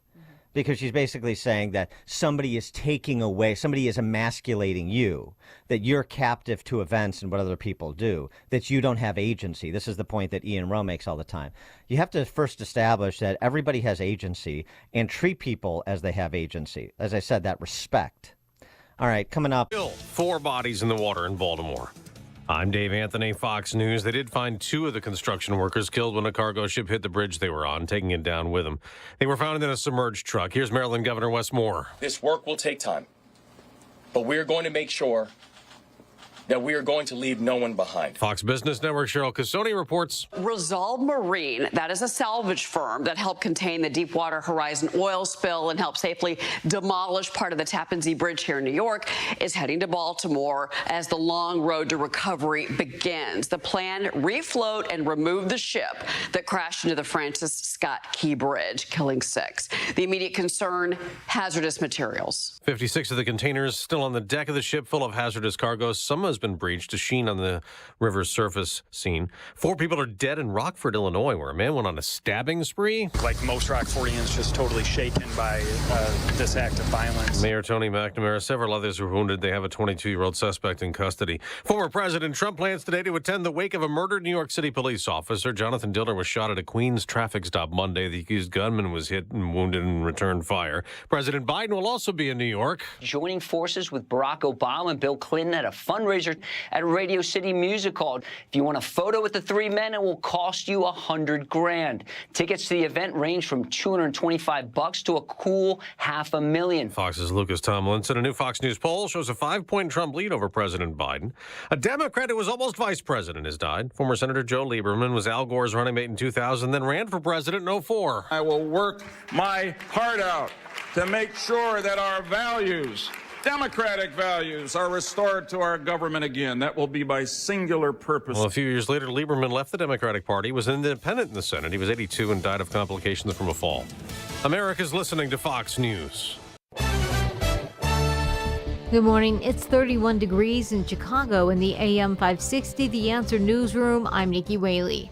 Because she's basically saying that somebody is taking away, somebody is emasculating you, that you're captive to events and what other people do, that you don't have agency. This is the point that Ian Rowe makes all the time. You have to first establish that everybody has agency and treat people as they have agency. As I said, that respect. All right, coming up. 4 bodies in the water in Baltimore. I'm Dave Anthony, Fox News. They did find 2 of the construction workers killed when a cargo ship hit the bridge they were on, taking it down with them. They were found in a submerged truck. Here's Maryland Governor Wes Moore. This work will take time, but we're going to make sure that we are going to leave no one behind. Fox Business Network Cheryl Casoni reports. Resolve Marine, that is a salvage firm that helped contain the Deepwater Horizon oil spill and help safely demolish part of the Tappan Zee Bridge here in New York, is heading to Baltimore as the long road to recovery begins. The plan, refloat and remove the ship that crashed into the Francis Scott Key Bridge, killing 6. The immediate concern, hazardous materials. 56 of the containers still on the deck of the ship full of hazardous cargo. Some has been breached, a sheen on the river's surface seen. 4 people are dead in Rockford, Illinois, where a man went on a stabbing spree. Like most Rockfordians, just totally shaken by this act of violence. Mayor Tony McNamara, several others were wounded. They have a 22-year-old suspect in custody. Former President Trump plans today to attend the wake of a murdered New York City police officer. Jonathan Dillner was shot at a Queens traffic stop Monday. The accused gunman was hit and wounded and returned fire. President Biden will also be in New York. Joining forces with Barack Obama and Bill Clinton at a fundraiser at Radio City Music Hall. If you want a photo with the 3 men, it will cost you $100,000. Tickets to the event range from $225 to a cool $500,000. Fox's Lucas Tomlinson. A new Fox News poll shows a 5-point Trump lead over President Biden. A Democrat who was almost vice president has died. Former Senator Joe Lieberman was Al Gore's running mate in 2000, then ran for president in 2004. I will work my heart out to make sure that our values, democratic values, are restored to our government again. That will be my singular purpose. Well, a few years later, Lieberman left the Democratic Party, was an independent in the Senate. He was 82 and died of complications from a fall. America's listening to Fox News. Good morning. It's 31 degrees in Chicago in the AM 560 The Answer newsroom. I'm Nikki Whaley.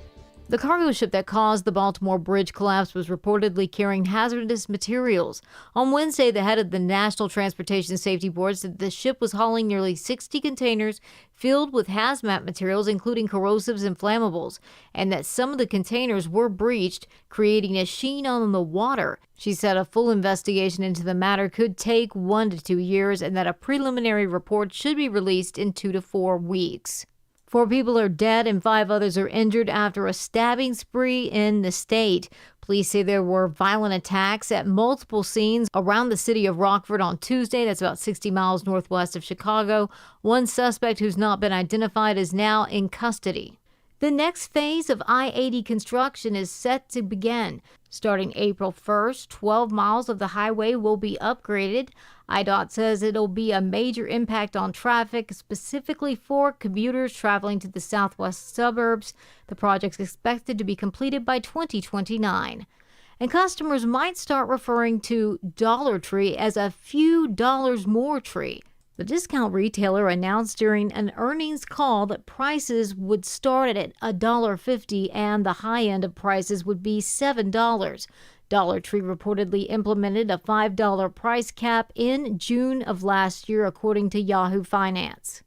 The cargo ship that caused the Baltimore bridge collapse was reportedly carrying hazardous materials. On Wednesday, the head of the National Transportation Safety Board said the ship was hauling nearly 60 containers filled with hazmat materials, including corrosives and flammables, and that some of the containers were breached, creating a sheen on the water. She said a full investigation into the matter could take 1 to 2 years and that a preliminary report should be released in 2 to 4 weeks. 4 people are dead and 5 others are injured after a stabbing spree in the state. Police say there were violent attacks at multiple scenes around the city of Rockford on Tuesday. That's about 60 miles northwest of Chicago. One suspect who's not been identified is now in custody. The next phase of I-80 construction is set to begin. Starting April 1st, 12 miles of the highway will be upgraded. IDOT says it'll be a major impact on traffic, specifically for commuters traveling to the southwest suburbs. The project's expected to be completed by 2029. And customers might start referring to Dollar Tree as a few dollars more tree. The discount retailer announced during an earnings call that prices would start at $1.50 and the high end of prices would be $7. Dollar Tree reportedly implemented a $5 price cap in June of last year, according to Yahoo Finance.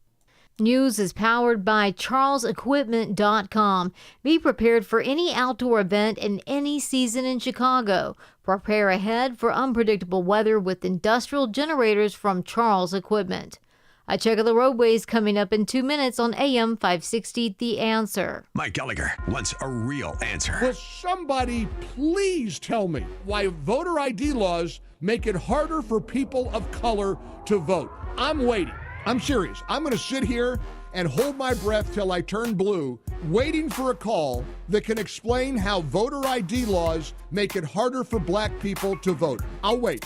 News is powered by CharlesEquipment.com. Be prepared for any outdoor event in any season in Chicago. Prepare ahead for unpredictable weather with industrial generators from Charles Equipment. A check of the roadways coming up in 2 minutes on AM 560 The Answer. Mike Gallagher wants a real answer. Will somebody please tell me why voter ID laws make it harder for people of color to vote? I'm waiting. I'm serious. I'm going to sit here and hold my breath till I turn blue, waiting for a call that can explain how voter ID laws make it harder for black people to vote. I'll wait.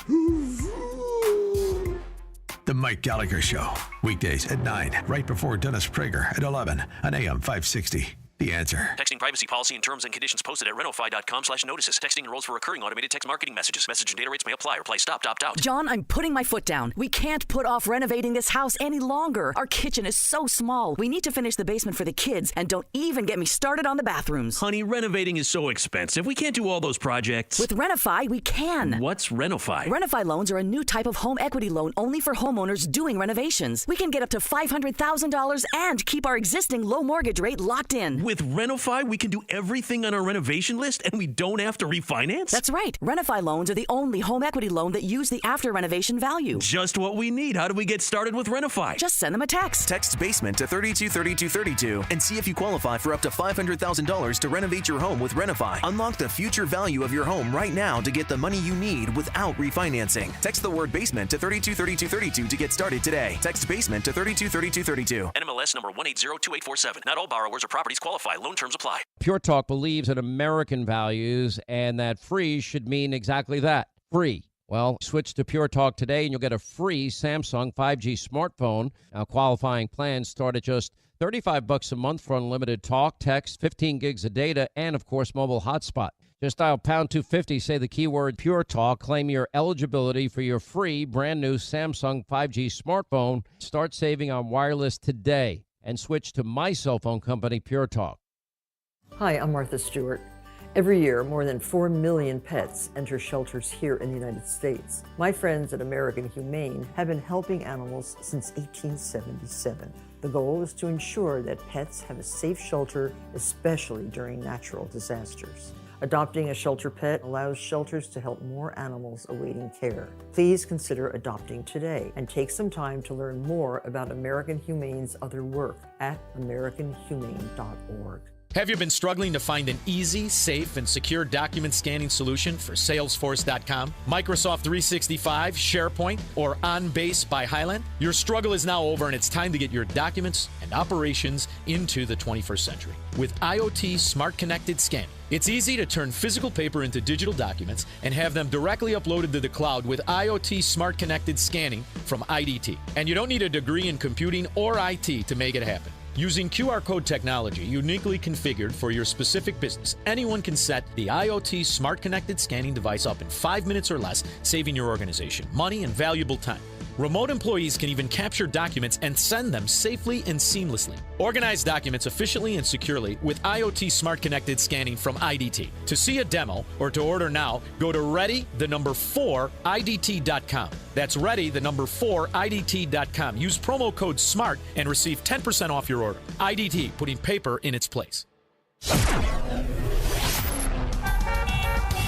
The Mike Gallagher Show, weekdays at 9, right before Dennis Prager at 11 on AM 560. The Answer. Texting privacy policy and terms and conditions posted at renofy.com/notices. Texting enrolls for recurring automated text marketing messages. Message and data rates may apply. Reply stop, opt out. John, I'm putting my foot down. We can't put off renovating this house any longer. Our kitchen is so small. We need to finish the basement for the kids, and don't even get me started on the bathrooms. Honey, renovating is so expensive. We can't do all those projects. With Renify, we can. What's Renify? Renify loans are a new type of home equity loan only for homeowners doing renovations. We can get up to $500,000 and keep our existing low mortgage rate locked in. With Renify, we can do everything on our renovation list and we don't have to refinance? That's right. Renify loans are the only home equity loan that use the after renovation value. Just what we need. How do we get started with Renify? Just send them a text. Text BASEMENT to 323232 and see if you qualify for up to $500,000 to renovate your home with Renify. Unlock the future value of your home right now to get the money you need without refinancing. Text the word BASEMENT to 323232 to get started today. Text BASEMENT to 323232. NMLS number 1802847. Not all borrowers or properties qualify. Loan terms apply. Pure Talk believes in American values and that free should mean exactly that, free. Well, switch to Pure Talk today and you'll get a free Samsung 5G smartphone. Now, qualifying plans start at just $35 a month for unlimited talk, text, 15 gigs of data, and, of course, mobile hotspot. Just dial pound 250, say the keyword Pure Talk, claim your eligibility for your free brand new Samsung 5G smartphone. Start saving on wireless today and switch to my cell phone company, Pure Talk. Hi, I'm Martha Stewart. Every year, more than 4 million pets enter shelters here in the United States. My friends at American Humane have been helping animals since 1877. The goal is to ensure that pets have a safe shelter, especially during natural disasters. Adopting a shelter pet allows shelters to help more animals awaiting care. Please consider adopting today and take some time to learn more about American Humane's other work at americanhumane.org. Have you been struggling to find an easy, safe, and secure document scanning solution for Salesforce.com, Microsoft 365, SharePoint, or OnBase by Highland? Your struggle is now over and it's time to get your documents and operations into the 21st century. With IoT Smart Connected Scanning, it's easy to turn physical paper into digital documents and have them directly uploaded to the cloud with IoT Smart Connected Scanning from IDT. And you don't need a degree in computing or IT to make it happen. Using QR code technology uniquely configured for your specific business, anyone can set the IoT Smart Connected Scanning device up in 5 minutes or less, saving your organization money and valuable time. Remote employees can even capture documents and send them safely and seamlessly. Organize documents efficiently and securely with IoT Smart Connected Scanning from IDT. To see a demo or to order now, go to ready4idt.com. That's ready4idt.com. Use promo code SMART and receive 10% off your order. IDT, putting paper in its place.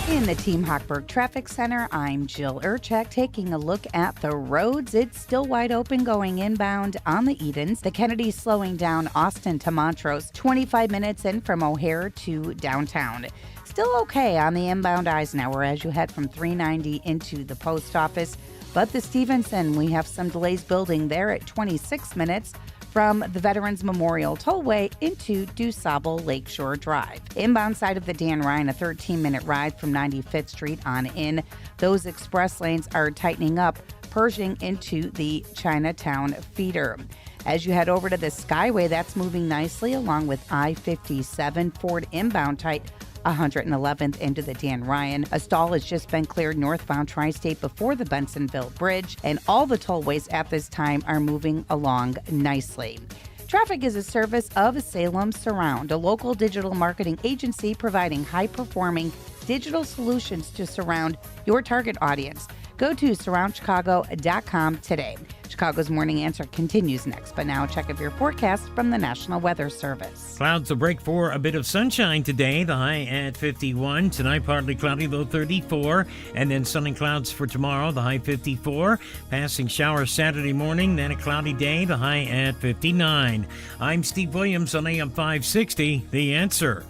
In the Team Hochberg Traffic Center, I'm Jill Urchak taking a look at the roads. It's still wide open going inbound on the Edens. The Kennedy slowing down Austin to Montrose, 25 minutes in from O'Hare to downtown. Still okay on the inbound Eisenhower as you head from 390 into the post office. But the Stevenson, we have some delays building there at 26 minutes from the Veterans Memorial Tollway into DuSable Lakeshore Drive. Inbound side of the Dan Ryan, a 13-minute ride from 95th Street on in. Those express lanes are tightening up, Pershing into the Chinatown feeder. As you head over to the Skyway, that's moving nicely along with I-57 Ford inbound tight 111th into the Dan Ryan. A stall has just been cleared northbound Tri-State before the Bensonville Bridge, and all the tollways at this time are moving along nicely. Traffic is a service of Salem Surround, a local digital marketing agency providing high-performing digital solutions to surround your target audience. Go to surroundchicago.com today. Chicago's Morning Answer continues next, but now check of your forecast from the National Weather Service. Clouds will break for a bit of sunshine today, the high at 51. Tonight, partly cloudy, low 34. And then sun and clouds for tomorrow, the high 54. Passing showers Saturday morning, then a cloudy day, the high at 59. I'm Steve Williams on AM 560, The Answer.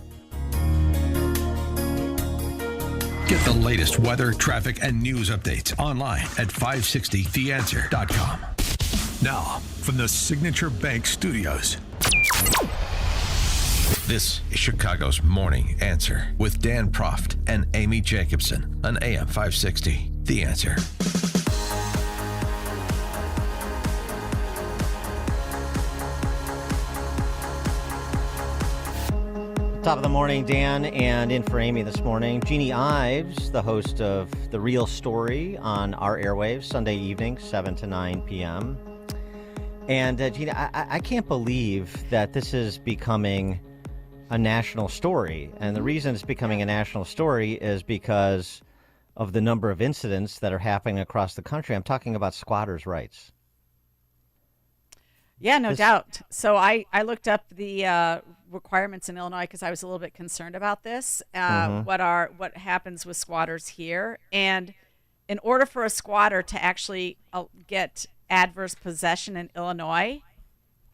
Get the latest weather, traffic, and news updates online at 560theanswer.com. Now, from the Signature Bank Studios, this is Chicago's Morning Answer with Dan Proft and Amy Jacobson on AM 560. The Answer. Top of the morning, Dan, and in for Amy this morning. Jeannie Ives, the host of The Real Story on our airwaves, Sunday evening, 7 to 9 p.m. And, Jeannie, I can't believe that this is becoming a national story. And the reason it's becoming a national story is because of the number of incidents that are happening across the country. I'm talking about squatters' rights. Yeah, no doubt. So I looked up the requirements in Illinois because I was a little bit concerned about this. What happens with squatters here, and in order for a squatter to actually get adverse possession in Illinois,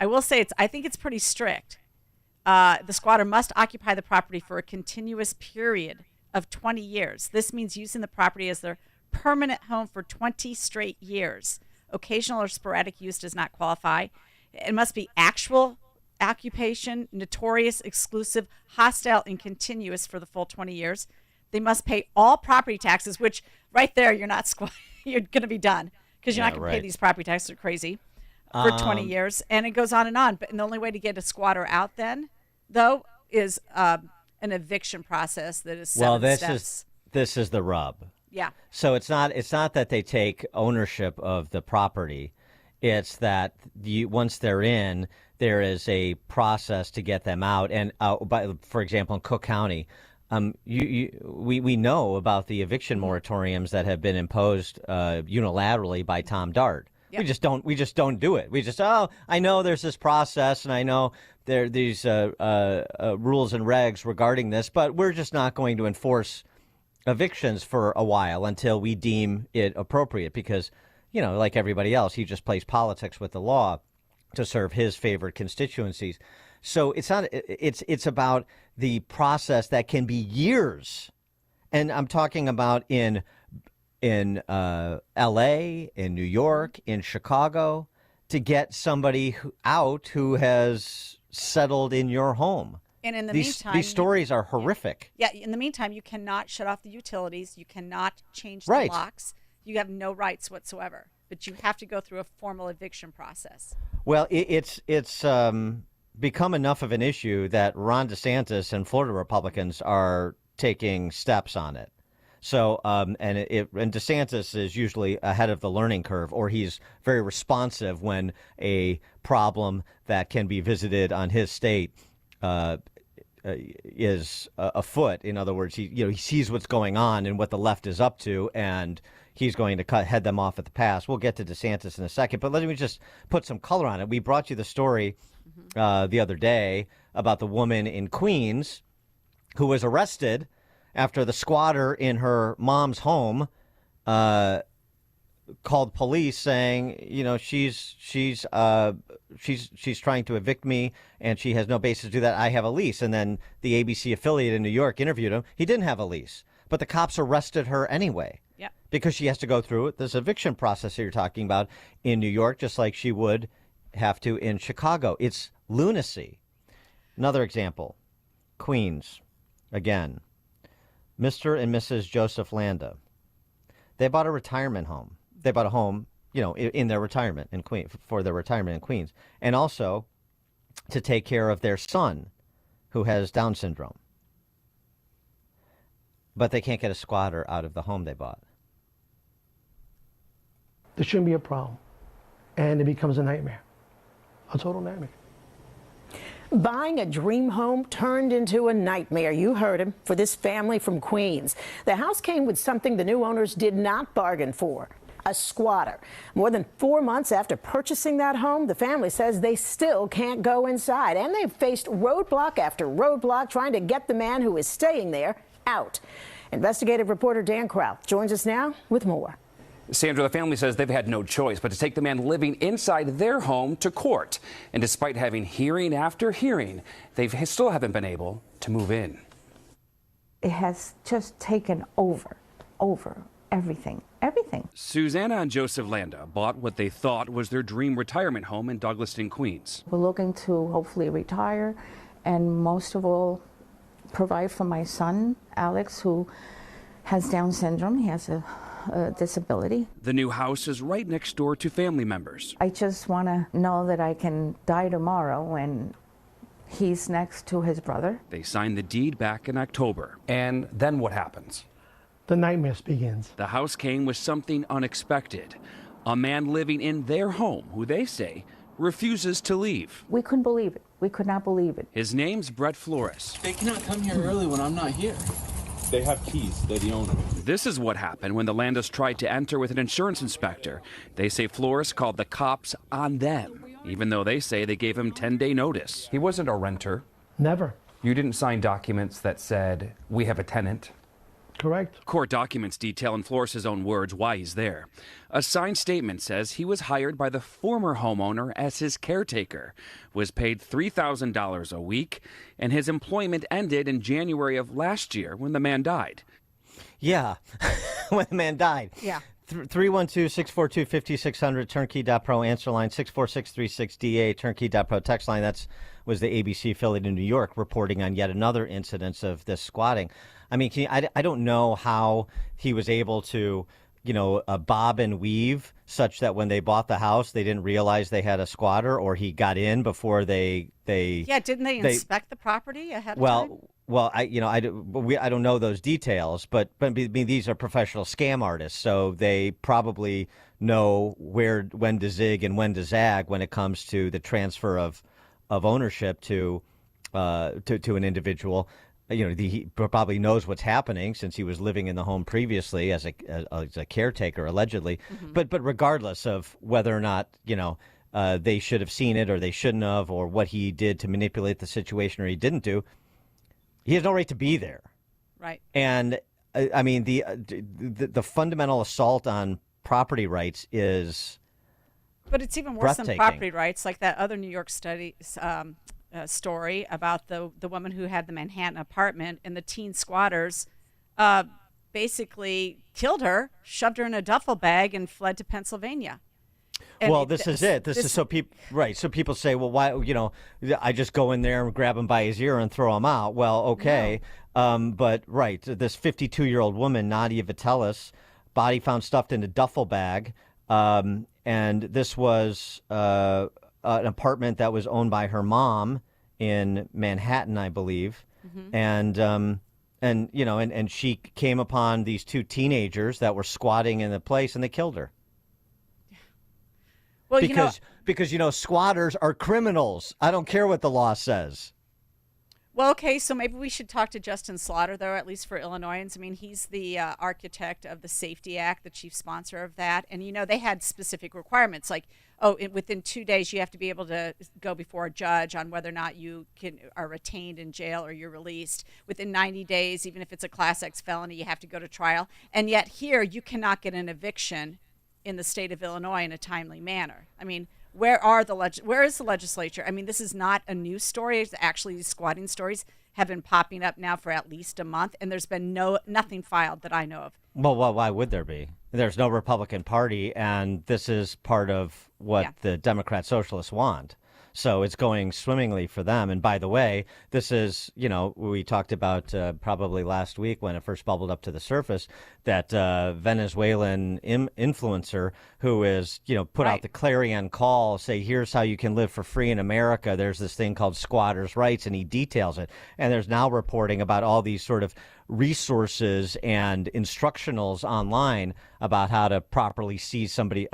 I will say I think it's pretty strict. The squatter must occupy the property for a continuous period of 20 years. This means using the property as their permanent home for 20 straight years. Occasional or sporadic use does not qualify. It must be actual occupation, notorious, exclusive, hostile, and continuous for the full 20 years. They must pay all property taxes, which right there, you're going to be done because you're not going to pay these property taxes. They're crazy for 20 years. And it goes on and on. But the only way to get a squatter out then, though, is an eviction process that is seven steps. This is the rub. Yeah. So it's not that they take ownership of the property. It's that once they're in, there is a process to get them out. And for example, in Cook County, we know about the eviction moratoriums that have been imposed unilaterally by Tom Dart. Yep. We just don't do it. We just I know there's this process, and I know there are these rules and regs regarding this, but we're just not going to enforce evictions for a while until we deem it appropriate because. Like everybody else, he just plays politics with the law to serve his favored constituencies. So it's not. It's about the process that can be years, and I'm talking about in L.A., in New York, in Chicago, to get somebody out who has settled in your home. And in the meantime, these stories are horrific. Yeah. In the meantime, you cannot shut off the utilities. You cannot change the locks. You have no rights whatsoever, but you have to go through a formal eviction process. Well, it's become enough of an issue that Ron DeSantis and Florida Republicans are taking steps on it. So, and DeSantis is usually ahead of the learning curve, or he's very responsive when a problem that can be visited on his state is afoot. In other words, he sees what's going on and what the left is up to, and he's going to head them off at the pass. We'll get to DeSantis in a second, but let me just put some color on it. We brought you the story the other day about the woman in Queens who was arrested after the squatter in her mom's home called police saying, she's trying to evict me and she has no basis to do that. I have a lease. And then the ABC affiliate in New York interviewed him. He didn't have a lease, but the cops arrested her anyway. Because she has to go through this eviction process that you're talking about in New York, just like she would have to in Chicago. It's lunacy. Another example, Queens, again, Mr. and Mrs. Joseph Landa. They bought a retirement home. They bought a home, in their retirement in Queens, for their retirement in Queens, and also to take care of their son who has Down syndrome. But they can't get a squatter out of the home they bought. There shouldn't be a problem. And it becomes a nightmare, a total nightmare. Buying a dream home turned into a nightmare. You heard him, for this family from Queens. The house came with something the new owners did not bargain for, a squatter. More than 4 months after purchasing that home, the family says they still can't go inside. And they've faced roadblock after roadblock trying to get the man who is staying there out. Investigative reporter Dan Kraut joins us now with more. Sandra, the family says they've had no choice but to take the man living inside their home to court. And despite having hearing after hearing, they still haven't been able to move in. It has just taken over everything. Susanna and Joseph Landa bought what they thought was their dream retirement home in Douglaston, Queens. We're looking to hopefully retire and most of all provide for my son, Alex, who has Down syndrome. He has a disability. The new house is right next door to family members. I just want to know that I can die tomorrow and He's next to his brother. They signed the deed back in October. And then what happens? The nightmare begins. The house came with something unexpected. A man living in their home who they say refuses to leave. We couldn't believe it. We could not believe it. His name's Brett Flores. They cannot come here early when I'm not here. They have keys. They're the owner. This is what happened when the Landas tried to enter with an insurance inspector. They say Flores called the cops on them, even though they say they gave him 10-day notice. He wasn't a renter. Never. You didn't sign documents that said, we have a tenant. Correct. Court documents detail in Flores' own words why he's there. A signed statement says he was hired by the former homeowner as his caretaker, was paid $3,000 a week, and his employment ended in January of last year when the man died. Yeah, when the man died. Yeah. 312-642-5600, turnkey.pro, answer line 64636DA, turnkey.pro, text line. That was the ABC affiliate in New York reporting on yet another incidence of this squatting. I mean, I don't know how he was able to, bob and weave such that when they bought the house, they didn't realize they had a squatter, or he got in before they Yeah, didn't they inspect the property ahead of time? Well, I don't know those details, but I mean, these are professional scam artists, so they probably know when to zig and when to zag when it comes to the transfer of ownership to an individual. He probably knows what's happening since he was living in the home previously as a caretaker, allegedly. Mm-hmm. But regardless of whether or not they should have seen it or they shouldn't have, or what he did to manipulate the situation or he didn't do, he has no right to be there. Right. And I mean, the fundamental assault on property rights is. But it's even worse than breathtaking. property rights, like that other New York story about the woman who had the Manhattan apartment, and the teen squatters basically killed her, shoved her in a duffel bag, and fled to Pennsylvania. And This is it. This is so people, right? So people say, well, why? I just go in there and grab him by his ear and throw him out. Well, okay, but right, this 52-year-old woman, Nadia Vitelis, body found stuffed in a duffel bag, and this was an apartment that was owned by her mom in Manhattan, I believe, and she came upon these two teenagers that were squatting in the place, and they killed her. Well, because squatters are criminals. I don't care what the law says. Well, okay, so maybe we should talk to Justin Slaughter, though, at least for Illinoisans. I mean, he's the architect of the Safety Act, the chief sponsor of that. And, they had specific requirements, like, within 2 days you have to be able to go before a judge on whether or not you are retained in jail or you're released. Within 90 days, even if it's a Class X felony, you have to go to trial. And yet here, you cannot get an eviction in the state of Illinois in a timely manner. I mean, where is the legislature? I mean, this is not a new story. Actually, these squatting stories have been popping up now for at least a month, and there's been nothing filed that I know of. Well, why would there be? There's no Republican Party, and this is part of what the Democrat Socialists want. So it's going swimmingly for them. And by the way, this is, we talked about probably last week when it first bubbled up to the surface, that Venezuelan influencer who is, put out the clarion call, say, here's how you can live for free in America. There's this thing called squatters' rights, and he details it. And there's now reporting about all these sort of resources and instructionals online about how to properly seize somebody,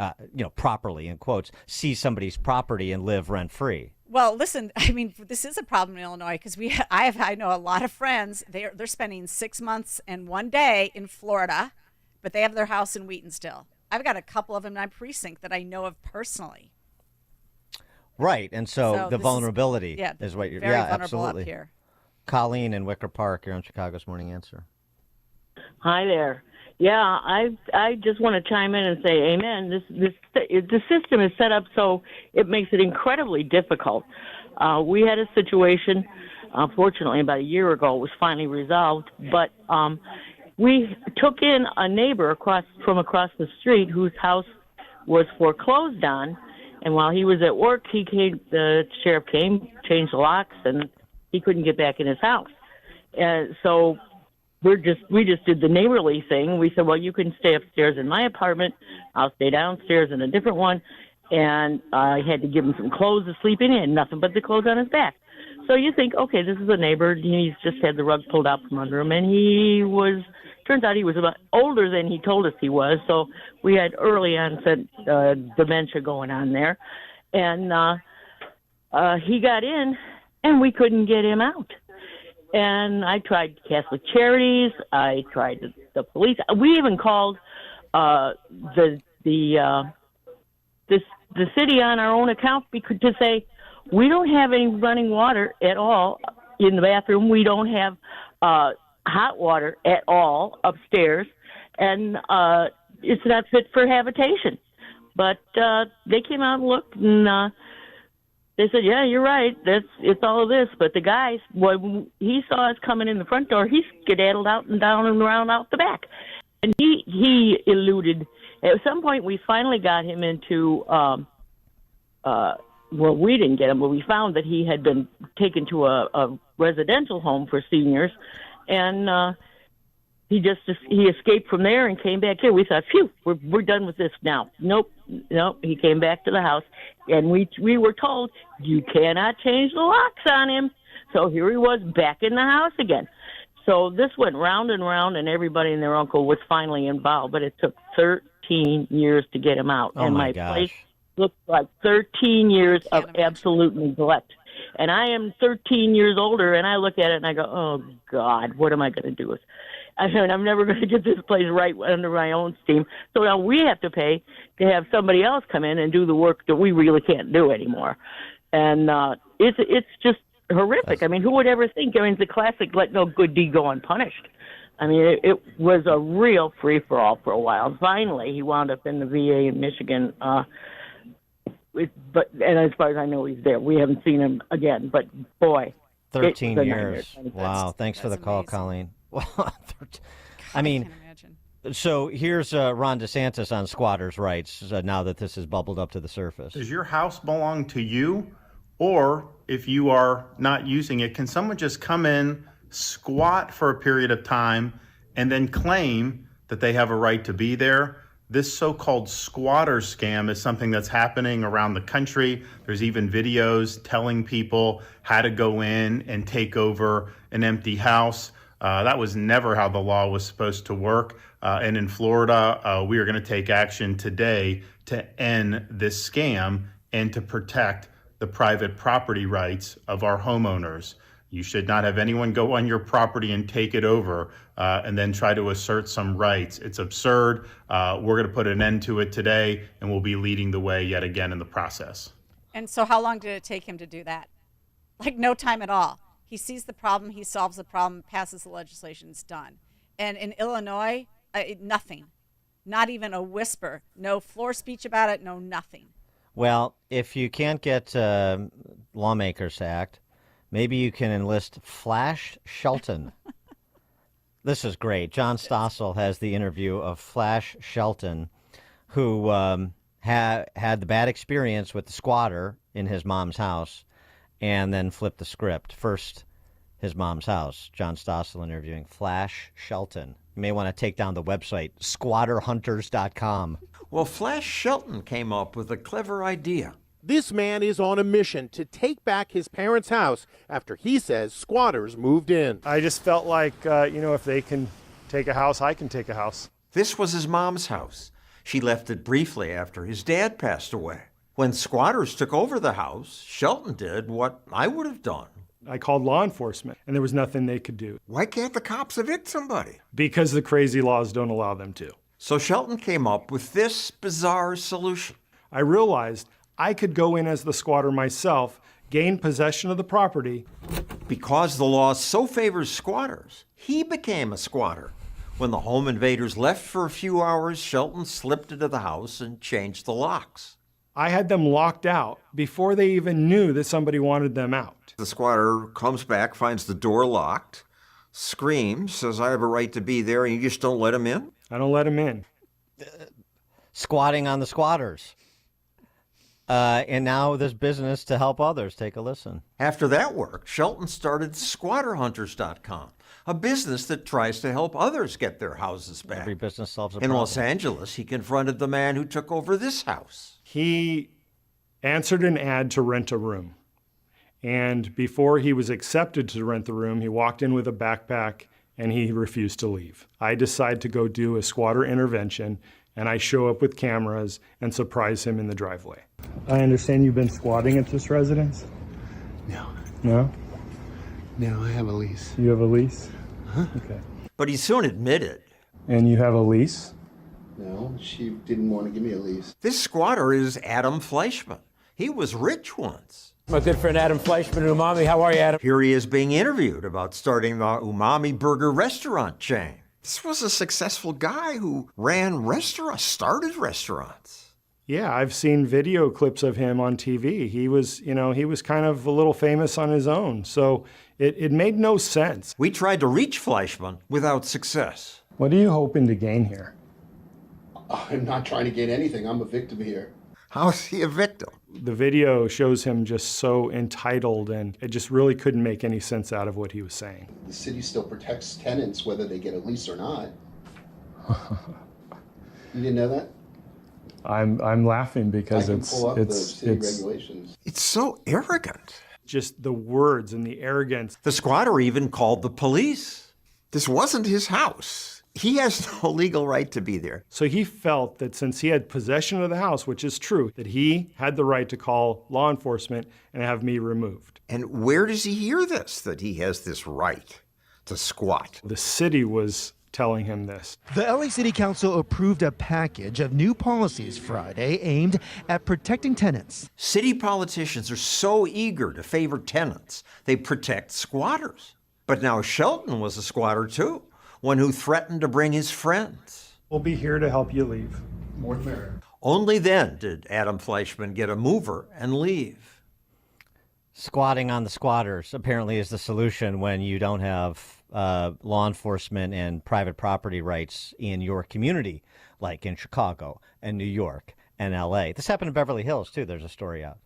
properly in quotes, seize somebody's property and live rent free. Well, listen, I mean, this is a problem in Illinois because I know a lot of friends. They're spending 6 months and 1 day in Florida, but they have their house in Wheaton still. I've got a couple of them in my precinct that I know of personally. Right, and so the vulnerability is what you're. Very vulnerable absolutely. Up here. Colleen in Wicker Park, you're on Chicago's Morning Answer. Hi there. Yeah, I just want to chime in and say amen. The system is set up so it makes it incredibly difficult. We had a situation, unfortunately, about a year ago. It was finally resolved, but we took in a neighbor from across the street whose house was foreclosed on, and while he was at work, the sheriff came, changed the locks, and he couldn't get back in his house. And so we just did the neighborly thing. We said, well, you can stay upstairs in my apartment. I'll stay downstairs in a different one. And I had to give him some clothes to sleep in. He had nothing but the clothes on his back. So you think, okay, this is a neighbor. He's just had the rug pulled out from under him. And turns out he was about older than he told us he was. So we had early onset dementia going on there. And he got in, and we couldn't get him out. And I tried Catholic Charities. I tried the police. We even called the city on our own account to say, we don't have any running water at all in the bathroom. We don't have hot water at all upstairs, and it's not fit for habitation. But they came out and looked, and they said, yeah, you're right. It's all of this. But the guy, when he saw us coming in the front door, he skedaddled out and down and around out the back. And he eluded. At some point, we finally got him into, well, we didn't get him, but we found that he had been taken to a residential home for seniors. And he escaped from there and came back here. We thought, phew, we're done with this now. Nope. He came back to the house, and we were told, you cannot change the locks on him. So here he was back in the house again. So this went round and round, and everybody and their uncle was finally involved. But it took 13 years to get him out. Oh, and my place gosh. looked like 13 years of absolute neglect. And I am 13 years older, and I look at it and I go, oh, God, what am I going to do with? I mean, I'm never going to get this place right under my own steam. So now we have to pay to have somebody else come in and do the work that we really can't do anymore. And it's just horrific. I mean, who would ever think? I mean, it's a classic let no good deed go unpunished. I mean, it was a real free-for-all for a while. Finally, he wound up in the VA in Michigan. And as far as I know, he's there. We haven't seen him again. But, boy, 13 years. Wow. Thanks for the call, Colleen. Well, I mean, so here's Ron DeSantis on squatters' rights now that this has bubbled up to the surface. Does your house belong to you? Or if you are not using it, can someone just come in, squat for a period of time, and then claim that they have a right to be there? This so-called squatter scam is something that's happening around the country. There's even videos telling people how to go in and take over an empty house. That was never how the law was supposed to work. And in Florida, we are going to take action today to end this scam and to protect the private property rights of our homeowners. You should not have anyone go on your property and take it over and then try to assert some rights. It's absurd. We're going to put an end to it today, and we'll be leading the way yet again in the process. And so how long did it take him to do that? Like no time at all. He sees the problem, he solves the problem, passes the legislation, it's done. And in Illinois, nothing. Not even a whisper. No floor speech about it, no nothing. Well, if you can't get lawmakers to act, maybe you can enlist Flash Shelton. This is great. John Stossel has the interview of Flash Shelton, who had the bad experience with the squatter in his mom's house and then flipped the script. First, his mom's house. John Stossel interviewing Flash Shelton. You may want to take down the website, squatterhunters.com. Well, Flash Shelton came up with a clever idea. This man is on a mission to take back his parents' house after he says squatters moved in. I just felt like, if they can take a house, I can take a house. This was his mom's house. She left it briefly after his dad passed away. When squatters took over the house, Shelton did what I would have done. I called law enforcement, and there was nothing they could do. Why can't the cops evict somebody? Because the crazy laws don't allow them to. So Shelton came up with this bizarre solution. I realized I could go in as the squatter myself, gain possession of the property. Because the law so favors squatters, he became a squatter. When the home invaders left for a few hours, Shelton slipped into the house and changed the locks. I had them locked out before they even knew that somebody wanted them out. The squatter comes back, finds the door locked, screams, says, I have a right to be there, and you just don't let him in? I don't let him in. Squatting on the squatters. And now this business to help others. Take a listen. After that work, Shelton started SquatterHunters.com, a business that tries to help others get their houses back. Every business solves a In problem. Los Angeles, he confronted the man who took over this house. He answered an ad to rent a room. And before he was accepted to rent the room, he walked in with a backpack and he refused to leave. I decide to go do a squatter intervention, and I show up with cameras and surprise him in the driveway. I understand you've been squatting at this residence? No. No? No, I have a lease. You have a lease? Huh? Okay. But he soon admitted. And you have a lease? No, she didn't want to give me a lease. This squatter is Adam Fleischman. He was rich once. My good friend Adam Fleischman, Umami. How are you, Adam? Here he is being interviewed about starting the Umami Burger restaurant chain. This was a successful guy who ran restaurants, started restaurants. Yeah, I've seen video clips of him on TV. He was kind of a little famous on his own. So it made no sense. We tried to reach Fleischman without success. What are you hoping to gain here? I'm not trying to gain anything. I'm a victim here. How is he a victim? The video shows him just so entitled, and it just really couldn't make any sense out of what he was saying. The city still protects tenants whether they get a lease or not. You didn't know that? I'm laughing because I can pull up the city regulations. It's so arrogant. Just the words and the arrogance. The squatter even called the police. This wasn't his house. He has no legal right to be there. So he felt that since he had possession of the house, which is true, that he had the right to call law enforcement and have me removed. And where does he hear this, that he has this right to squat? The city was telling him this. The LA City Council approved a package of new policies Friday aimed at protecting tenants. City politicians are so eager to favor tenants, they protect squatters. But now Shelton was a squatter too, one who threatened to bring his friends. We'll be here to help you leave. More the merrier. Only then did Adam Fleischman get a mover and leave. Squatting on the squatters apparently is the solution when you don't have law enforcement and private property rights in your community, like in Chicago and New York and LA. This happened in Beverly Hills, too. There's a story out.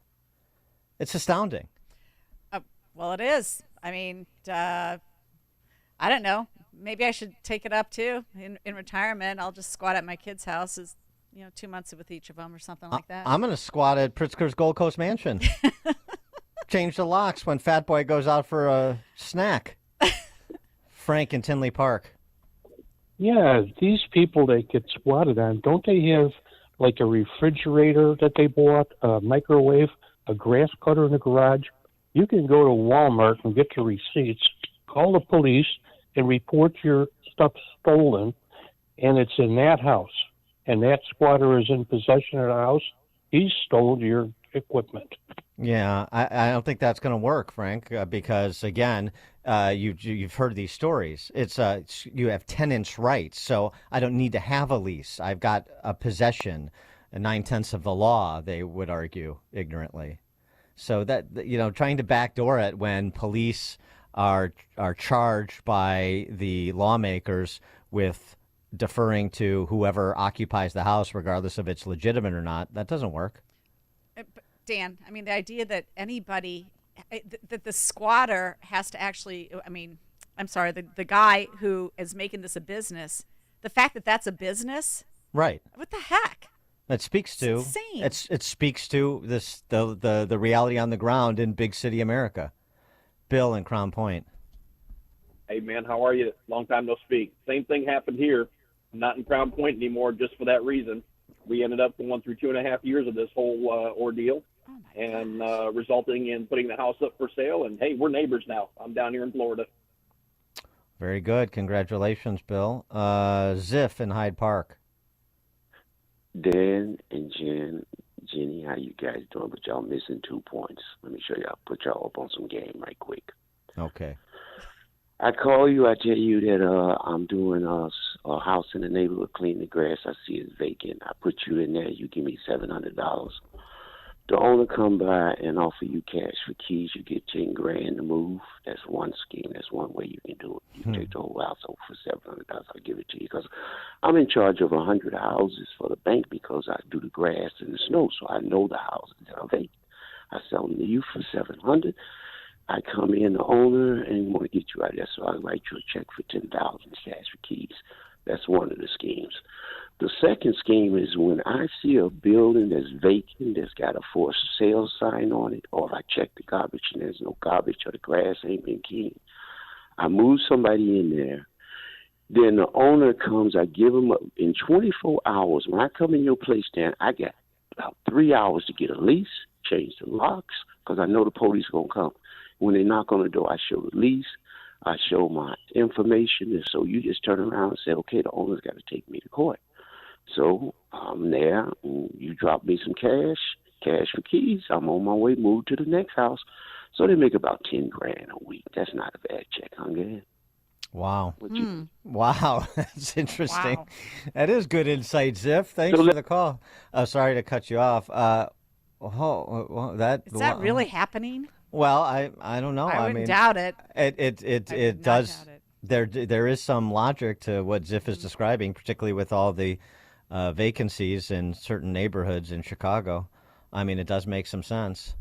It's astounding. Well, it is. I mean, I don't know. Maybe I should take it up, too, in retirement. I'll just squat at my kids' houses, 2 months with each of them or something like that. I'm going to squat at Pritzker's Gold Coast Mansion. Change the locks when Fat Boy goes out for a snack. Frank in Tinley Park. Yeah, these people that get squatted on, don't they have like a refrigerator that they bought, a microwave, a grass cutter in the garage? You can go to Walmart and get the receipts, call the police, and report your stuff stolen, and it's in that house. And that squatter is in possession of the house. He stole your equipment. Yeah, I don't think that's going to work, Frank, because, again, you've heard these stories. It's you have tenants' rights, so I don't need to have a lease. I've got a possession, 9/10 of the law, they would argue ignorantly. So that, trying to backdoor it when police are charged by the lawmakers with deferring to whoever occupies the house, regardless if it's legitimate or not, that doesn't work. Dan, I mean, the idea that anybody, that the squatter has to actually, I'm sorry, the guy who is making this a business, the fact that that's a business, right? What the heck? That speaks to it's insane. It speaks to this the reality on the ground in big city America. Bill in Crown Point. Hey man, how are you? Long time no speak. Same thing happened here. I'm not in Crown Point anymore, just for that reason. We ended up going through 2.5 years of this whole ordeal, and resulting in putting the house up for sale. And hey, we're neighbors now. I'm down here in Florida. Very good. Congratulations, Bill. Ziff in Hyde Park. Dan and Jenny, how you guys doing? But y'all missing 2 points. Let me show y'all. Put y'all up on some game right quick. Okay. I call you. I tell you that I'm doing a house in the neighborhood, clean the grass. I see it's vacant. I put you in there. You give me $700. The owner come by and offer you cash for keys. You get $10,000 to move. That's one scheme. That's one way you can do it. You take the whole house over for $700. I'll give it to you because I'm in charge of 100 houses for the bank because I do the grass and the snow, so I know the houses that are vacant. I sell them to you for $700. I come in, the owner, and want to get you out of there, so I write you a check for $10,000 cash for keys. That's one of the schemes. The second scheme is when I see a building that's vacant, that's got a for sale sign on it, or if I check the garbage and there's no garbage or the grass ain't been cleaned, I move somebody in there. Then the owner comes, I give him in 24 hours. When I come in your place, Dan, I got about 3 hours to get a lease, change the locks, because I know the police going to come. When they knock on the door, I show the lease, I show my information, and so you just turn around and say, okay, the owner's got to take me to court. So I'm there, and you drop me some cash for keys. I'm on my way, move to the next house. So they make about $10,000 a week. That's not a bad check, Hungarian. Wow. Wow. That's interesting. Wow. That is good insight, Ziff. Thanks for the call. Sorry to cut you off. Is that really happening? Well, I don't know. I wouldn't doubt it. It does. There is some logic to what Ziff is describing, particularly with all the vacancies in certain neighborhoods in Chicago. I mean, it does make some sense.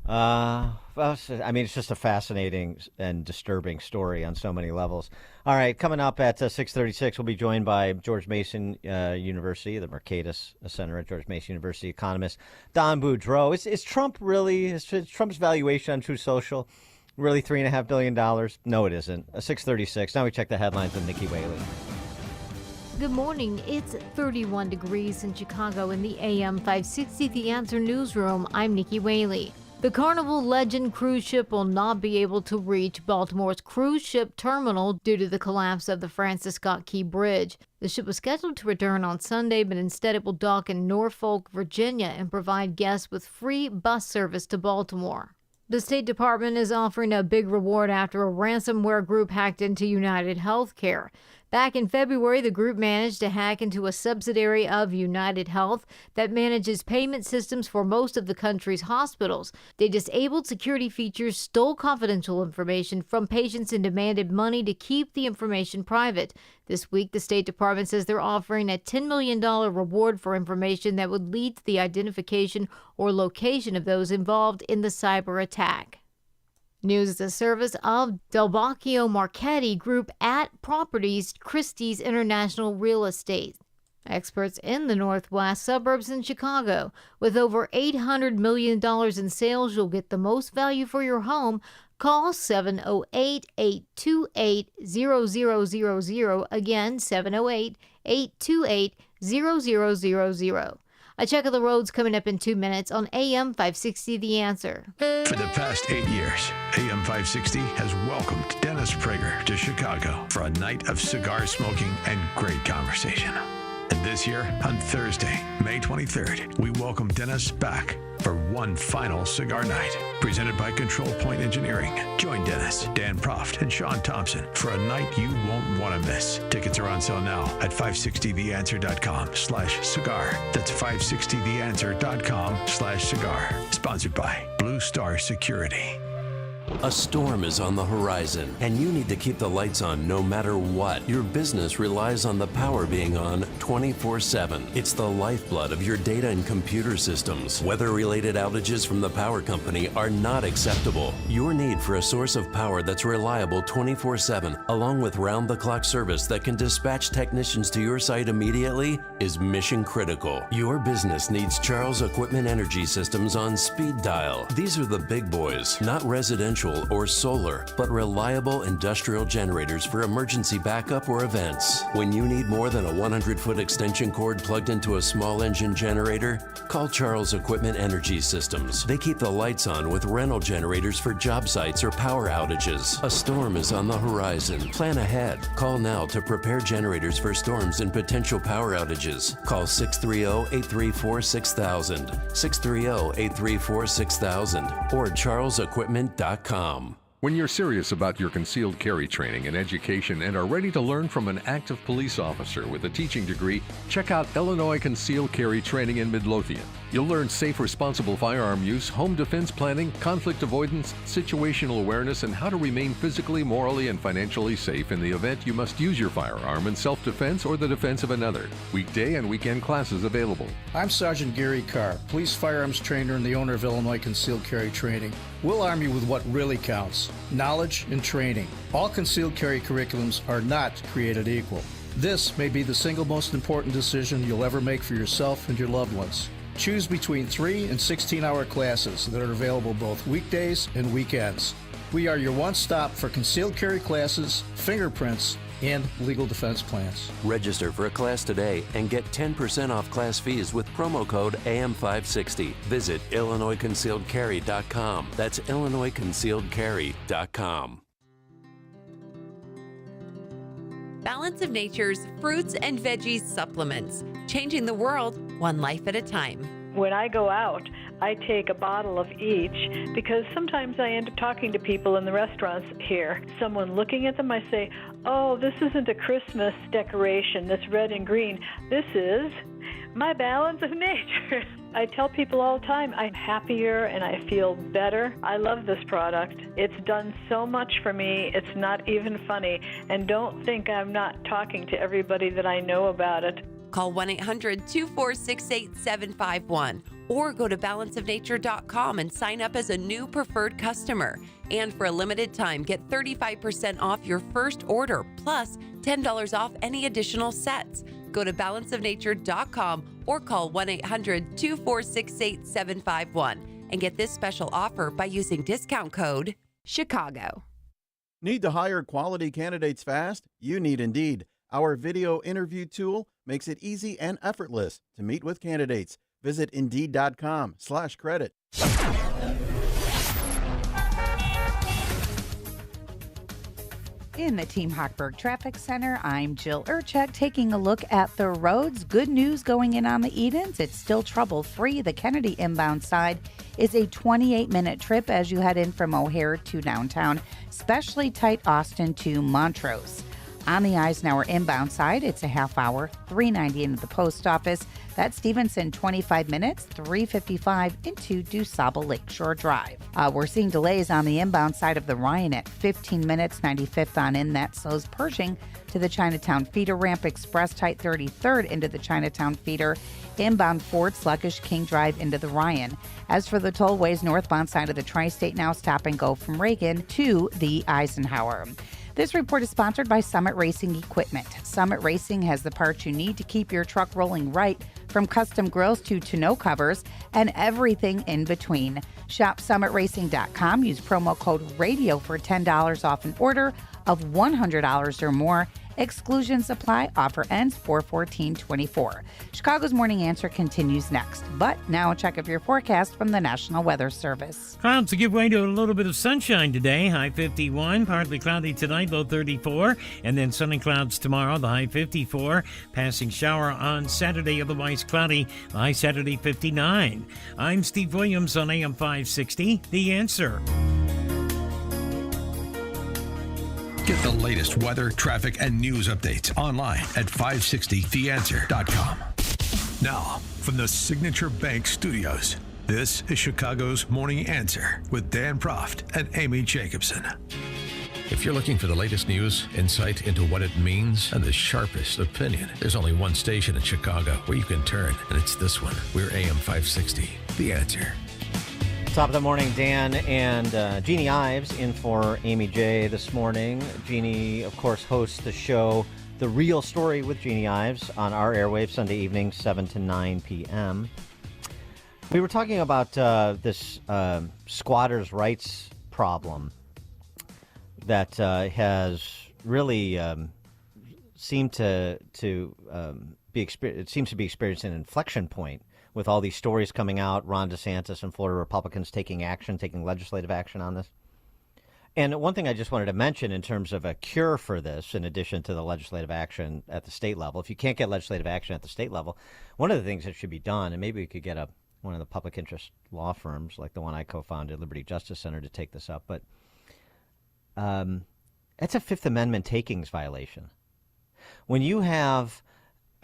Well, I mean, it's just a fascinating and disturbing story on so many levels. All right, coming up at 6:36, we'll be joined by George Mason University, the Mercatus Center at George Mason University economist Don Boudreau. Is Trump really, is Trump's valuation on True Social really $3.5 billion? No, it isn't. 6:36. Now we check the headlines with Nikki Whaley. Good morning. It's 31 degrees in Chicago in the AM 560 The Answer newsroom. I'm Nikki Whaley. The Carnival Legend cruise ship will not be able to reach Baltimore's cruise ship terminal due to the collapse of the Francis Scott Key Bridge. The ship was scheduled to return on Sunday, but instead it will dock in Norfolk, Virginia, and provide guests with free bus service to Baltimore. The State Department is offering a big reward after a ransomware group hacked into United Healthcare. Back in February, the group managed to hack into a subsidiary of United Health that manages payment systems for most of the country's hospitals. They disabled security features, stole confidential information from patients, and demanded money to keep the information private. This week, the State Department says they're offering a $10 million reward for information that would lead to the identification or location of those involved in the cyber attack. News is a service of Del Bacchio Marchetti Group at Properties Christie's International Real Estate. Experts in the northwest suburbs in Chicago. With over $800 million in sales, you'll get the most value for your home. Call 708-828-0000. Again, 708-828-0000. A check of the roads coming up in 2 minutes on AM 560 The Answer. For the past 8 years, AM 560 has welcomed Dennis Prager to Chicago for a night of cigar smoking and great conversation. And this year, on Thursday, May 23rd, we welcome Dennis back for one final cigar night, presented by Control Point Engineering. Join Dennis, Dan Proft, and Sean Thompson for a night you won't want to miss. Tickets are on sale now at 560theanswer.com/cigar. That's 560theanswer.com/cigar. Sponsored by Blue Star Security. A storm is on the horizon, and you need to keep the lights on no matter what. Your business relies on the power being on 24/7. It's the lifeblood of your data and computer systems. Weather-related outages from the power company are not acceptable. Your need for a source of power that's reliable 24/7, along with round-the-clock service that can dispatch technicians to your site immediately, is mission critical. Your business needs Charles Equipment Energy Systems on speed dial. These are the big boys, not residential or solar, but reliable industrial generators for emergency backup or events. When you need more than a 100-foot extension cord plugged into a small engine generator, call Charles Equipment Energy Systems. They keep the lights on with rental generators for job sites or power outages. A storm is on the horizon. Plan ahead. Call now to prepare generators for storms and potential power outages. Call 630-834-6000, 630-834-6000, or charlesequipment.com. When you're serious about your concealed carry training and education and are ready to learn from an active police officer with a teaching degree, check out Illinois Concealed Carry Training in Midlothian. You'll learn safe, responsible firearm use, home defense planning, conflict avoidance, situational awareness, and how to remain physically, morally, and financially safe in the event you must use your firearm in self-defense or the defense of another. Weekday and weekend classes available. I'm Sergeant Gary Carr, police firearms trainer and the owner of Illinois Concealed Carry Training. We'll arm you with what really counts: knowledge and training. All concealed carry curriculums are not created equal. This may be the single most important decision you'll ever make for yourself and your loved ones. Choose between 3 and 16-hour classes that are available both weekdays and weekends. We are your one-stop for concealed carry classes, fingerprints, and legal defense plans. Register for a class today and get 10% off class fees with promo code AM560. Visit IllinoisConcealedCarry.com. That's IllinoisConcealedCarry.com. Balance of Nature's fruits and veggies supplements, changing the world one life at a time. When I go out, I take a bottle of each because sometimes I end up talking to people in the restaurants here. Someone looking at them, I say, oh, this isn't a Christmas decoration, this red and green. This is my balance of nature. I tell people all the time, I'm happier and I feel better. I love this product. It's done so much for me, it's not even funny. And don't think I'm not talking to everybody that I know about it. Call 1-800-246-8751 or go to balanceofnature.com and sign up as a new preferred customer. And for a limited time, get 35% off your first order, plus $10 off any additional sets. Go to balanceofnature.com or call 1-800-246-8751 and get this special offer by using discount code CHICAGO. Need to hire quality candidates fast? You need Indeed. Our video interview tool makes it easy and effortless to meet with candidates. Visit Indeed.com/credit. In the Team Hochberg Traffic Center, I'm Jill Urchek taking a look at the roads. Good news going in on the Edens. It's still trouble-free. The Kennedy inbound side is a 28-minute trip as you head in from O'Hare to downtown, especially tight Austin to Montrose. On the Eisenhower inbound side, it's a half hour, 390 into the post office. That's Stevenson, 25 minutes, 355 into DuSable Lakeshore Drive. We're seeing delays on the inbound side of the Ryan at 15 minutes, 95th on in. That slows Pershing to the Chinatown feeder ramp. Express tight 33rd into the Chinatown feeder. Inbound Ford, sluggish King Drive into the Ryan. As for the tollways, northbound side of the Tri-State now stop and go from Reagan to the Eisenhower. This report is sponsored by Summit Racing Equipment. Summit Racing has the parts you need to keep your truck rolling right, from custom grills to tonneau covers and everything in between. Shop summitracing.com. Use promo code RADIO for $10 off an order of $100 or more. Exclusions apply. Offer ends 4/14/24. Chicago's Morning Answer continues next. But now a check of your forecast from the National Weather Service. Clouds to give way to a little bit of sunshine today. High 51, partly cloudy tonight, low 34. And then sunny clouds tomorrow, the high 54. Passing shower on Saturday, otherwise cloudy, the high Saturday 59. I'm Steve Williams on AM 560, The Answer. Get the latest weather, traffic, and news updates online at 560theanswer.com. Now, from the Signature Bank Studios, this is Chicago's Morning Answer with Dan Proft and Amy Jacobson. If you're looking for the latest news, insight into what it means, and the sharpest opinion, there's only one station in Chicago where you can turn, and it's this one. We're AM 560, The Answer. Top of the morning, Dan and Jeannie Ives in for Amy J this morning. Jeannie, of course, hosts the show The Real Story with Jeannie Ives on our airwaves Sunday evenings, 7 to 9 p.m. We were talking about this squatters' rights problem that has really seemed to be experiencing an inflection point with all these stories coming out, Ron DeSantis and Florida Republicans taking legislative action on this. And one thing I just wanted to mention in terms of a cure for this, in addition to the legislative action at the state level, if you can't get legislative action at the state level, one of the things that should be done, and maybe we could get one of the public interest law firms, like the one I co-founded, Liberty Justice Center, to take this up, but it's a Fifth Amendment takings violation. When you have...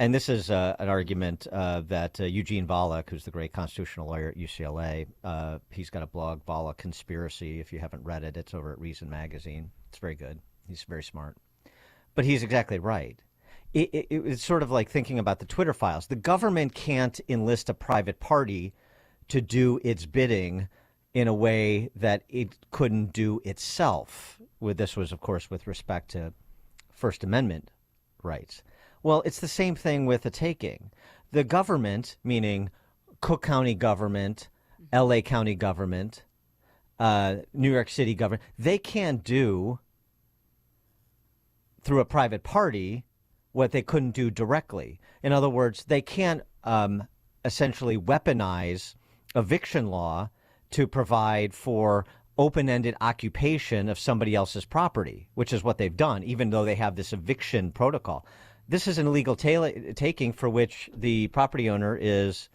And this is an argument that Eugene Volokh, who's the great constitutional lawyer at UCLA, he's got a blog, Volokh Conspiracy. If you haven't read it, it's over at Reason Magazine. It's very good. He's very smart. But he's exactly right. It's sort of like thinking about the Twitter files. The government can't enlist a private party to do its bidding in a way that it couldn't do itself. This was, of course, with respect to First Amendment rights. Well, it's the same thing with a taking. The government, meaning Cook County government, L.A. County government, New York City government, they can't do through a private party what they couldn't do directly. In other words, they can't essentially weaponize eviction law to provide for open-ended occupation of somebody else's property, which is what they've done, even though they have this eviction protocol. This is an illegal taking for which the property owner is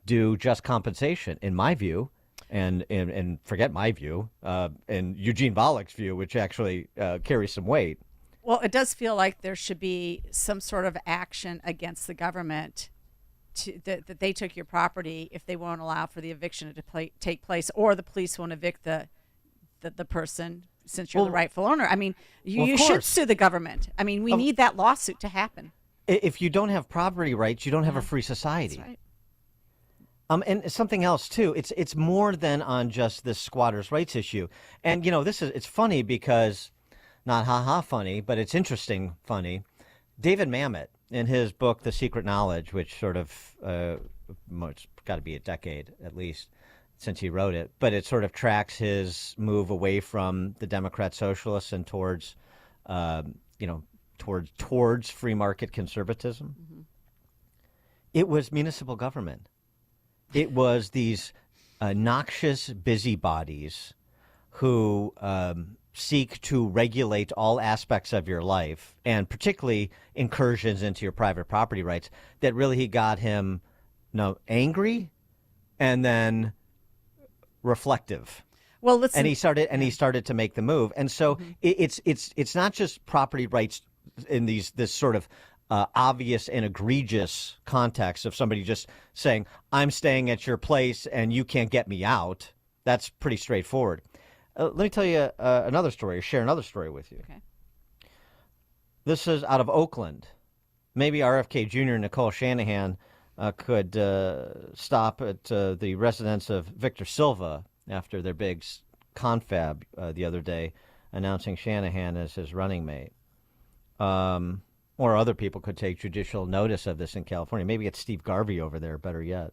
due just compensation, in my view, and forget my view, and Eugene Volok's view, which actually carries some weight. Well, it does feel like there should be some sort of action against the government that they took your property if they won't allow for the eviction to take place, or the police won't evict the person since you're the rightful owner. I mean, you should sue the government. I mean, we need that lawsuit to happen. If you don't have property rights, you don't have a free society. That's right. And something else too. It's more than on just this squatters' rights issue. And it's funny because, not funny, but it's interesting funny. David Mamet, in his book The Secret Knowledge, which sort of it's got to be a decade at least since he wrote it, but it sort of tracks his move away from the Democrat socialists and towards towards free market conservatism. Mm-hmm. It was municipal government. It was these noxious busybodies who seek to regulate all aspects of your life, and particularly incursions into your private property rights, that really got him angry and then reflective. Well, listen, and he started to make the move. And so it's not just property rights in this sort of obvious and egregious context of somebody just saying, I'm staying at your place and you can't get me out. That's pretty straightforward. Let me tell you another story, share another story with you. Okay. This is out of Oakland. Maybe RFK Jr. and Nicole Shanahan could stop at the residence of Victor Silva after their big confab the other day, announcing Shanahan as his running mate. Or other people could take judicial notice of this in California. Maybe it's Steve Garvey over there, better yet.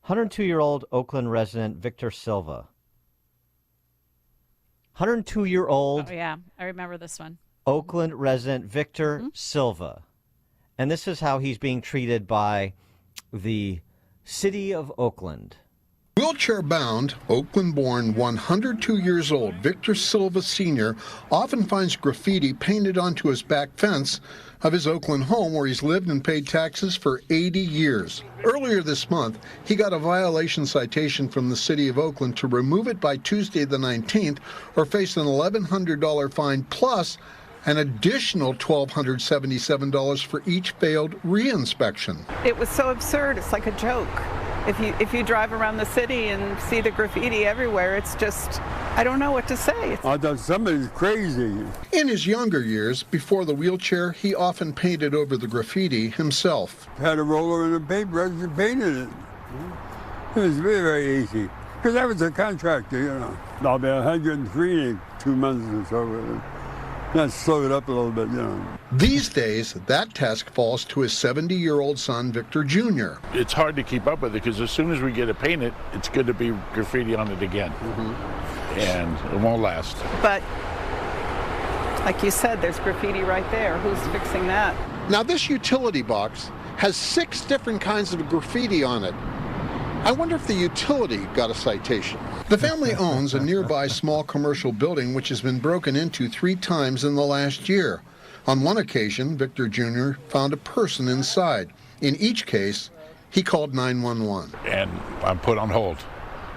102-year-old Oakland resident Victor Silva. 102-year-old. Oh, yeah. I remember this one. Oakland resident Victor Silva. And this is how he's being treated by the city of Oakland. Wheelchair-bound, Oakland-born, 102 years old Victor Silva Sr. often finds graffiti painted onto his back fence of his Oakland home where he's lived and paid taxes for 80 years. Earlier this month, he got a violation citation from the city of Oakland to remove it by Tuesday the 19th or face an $1,100 fine plus an additional $1,277 for each failed reinspection. It was so absurd, it's like a joke. If you drive around the city and see the graffiti everywhere, it's just, I don't know what to say. I thought somebody's crazy. In his younger years, before the wheelchair, he often painted over the graffiti himself. Had a roller and a paintbrush and painted it. It was very, very easy. Because I was a contractor, I'll be 103 in 2 months or so. That slowed up a little bit, These days, that task falls to his 70-year-old son, Victor Jr. It's hard to keep up with it because as soon as we get it painted, it's good to be graffiti on it again. And it won't last. But, like you said, there's graffiti right there. Who's fixing that? Now, this utility box has 6 different kinds of graffiti on it. I wonder if the utility got a citation. The family owns a nearby small commercial building which has been broken into 3 times in the last year. On one occasion, Victor Jr. found a person inside. In each case, he called 911. And I'm put on hold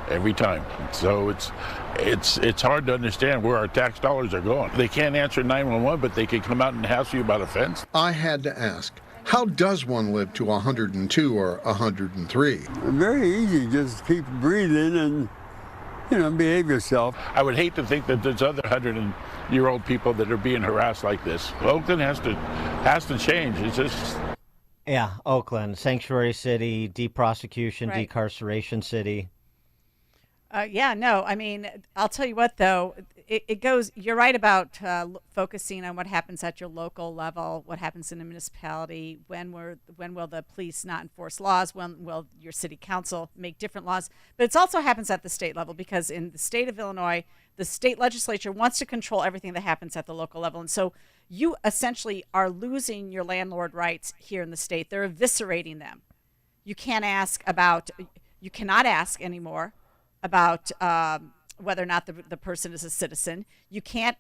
every time. So it's hard to understand where our tax dollars are going. They can't answer 911, but they can come out and hassle you about a fence. I had to ask, how does one live to 102 or 103? Very easy. Just keep breathing and, behave yourself. I would hate to think that there's other 100-year-old people that are being harassed like this. Oakland has to change. It's just... Yeah, Oakland, sanctuary city, deep prosecution, Right. decarceration city. I mean, I'll tell you what, though, it goes. You're right about focusing on what happens at your local level, what happens in a municipality. When will the police not enforce laws? When will your city council make different laws? But it also happens at the state level, because in the state of Illinois, the state legislature wants to control everything that happens at the local level, and so you essentially are losing your landlord rights here in the state. They're eviscerating them. You cannot ask anymore about whether or not the person is a citizen. You can't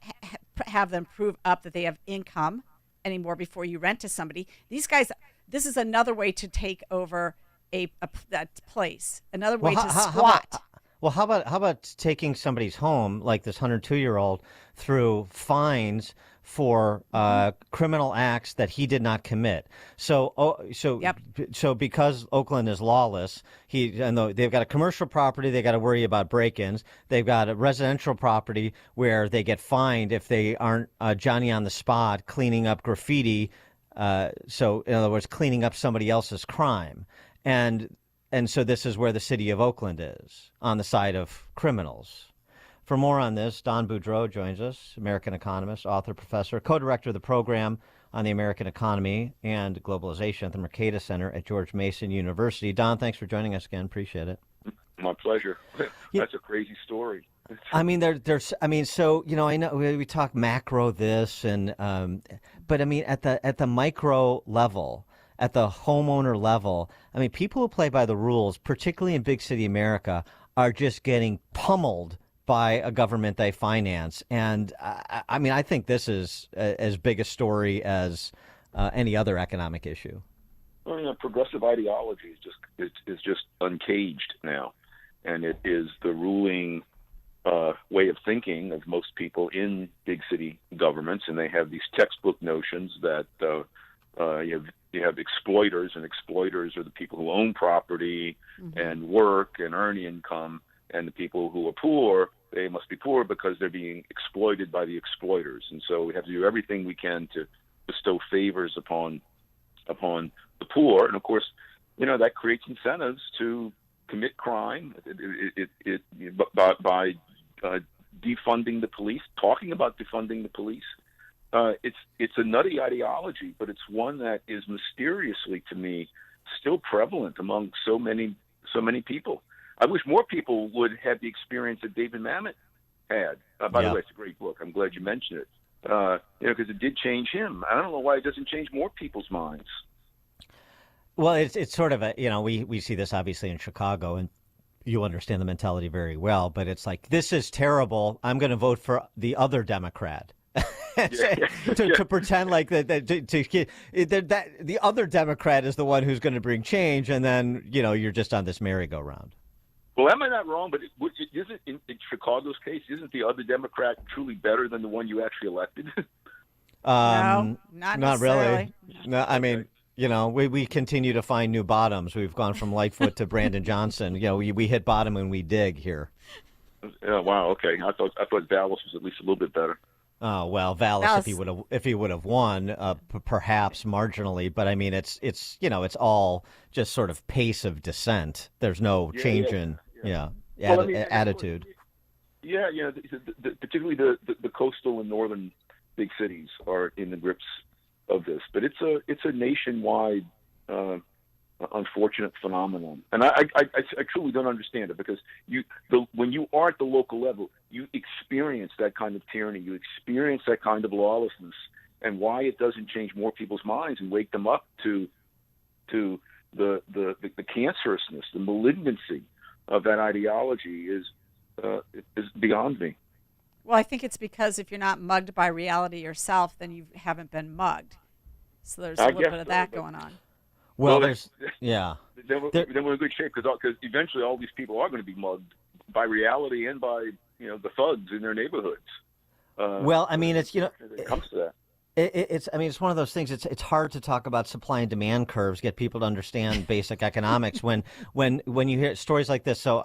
have them prove up that they have income anymore before you rent to somebody. These guys, this is another way to take over that place, another way to squat. How about taking somebody's home, like this 102-year-old, through fines for criminal acts that he did not commit? So because Oakland is lawless, they've got a commercial property, they got to worry about break-ins. They've got a residential property where they get fined if they aren't Johnny on the spot cleaning up graffiti. So in other words, cleaning up somebody else's crime. And so this is where the city of Oakland is, on the side of criminals. For more on this, Don Boudreau joins us, American economist, author, professor, co-director of the program on the American economy and globalization at the Mercatus Center at George Mason University. Don, thanks for joining us again. Appreciate it. My pleasure. That's a crazy story. I mean, so, I know we talk macro this but I mean, at the micro level, at the homeowner level, I mean, people who play by the rules, particularly in big city America, are just getting pummeled by a government they finance. And I mean, I think this is as big a story as any other economic issue. Well, progressive ideology is just uncaged now, and it is the ruling way of thinking of most people in big city governments, and they have these textbook notions that you have exploiters, and exploiters are the people who own property and work and earn income, and the people who are poor, they must be poor because they're being exploited by the exploiters. And so we have to do everything we can to bestow favors upon the poor. And of course, that creates incentives to commit crime by defunding the police, talking about defunding the police. It's a nutty ideology, but it's one that is mysteriously, to me, still prevalent among so many people. I wish more people would have the experience that David Mamet had. By the way, it's a great book. I'm glad you mentioned it. Because it did change him. I don't know why it doesn't change more people's minds. Well, it's sort of we see this obviously in Chicago, and you understand the mentality very well. But it's like, this is terrible. I'm going to vote for the other Democrat. To pretend like that the other Democrat is the one who's going to bring change, and then you're just on this merry-go-round. Well, am I not wrong? But isn't in Chicago's case, isn't the other Democrat truly better than the one you actually elected? No, not really. No, I mean, we continue to find new bottoms. We've gone from Lightfoot to Brandon Johnson. We hit bottom and we dig here. Yeah, wow. Okay, I thought Dallas was at least a little bit better. Oh well, Vallis, if he would have won, perhaps marginally, but I mean, it's all just sort of pace of descent. There's no change in attitude. Particularly the coastal and northern big cities are in the grips of this, but it's a nationwide unfortunate phenomenon, and I truly don't understand it, because when you are at the local level, you experience that kind of tyranny, you experience that kind of lawlessness, and why it doesn't change more people's minds and wake them up to the cancerousness, the malignancy of that ideology is beyond me. Well, I think it's because if you're not mugged by reality yourself, then you haven't been mugged. So there's a little bit of that going on. Well, Then we're in good shape, because eventually all these people are going to be mugged by reality and by the thugs in their neighborhoods. Well, I mean, it's it comes to that. It's one of those things. It's hard to talk about supply and demand curves, get people to understand basic economics when you hear stories like this. So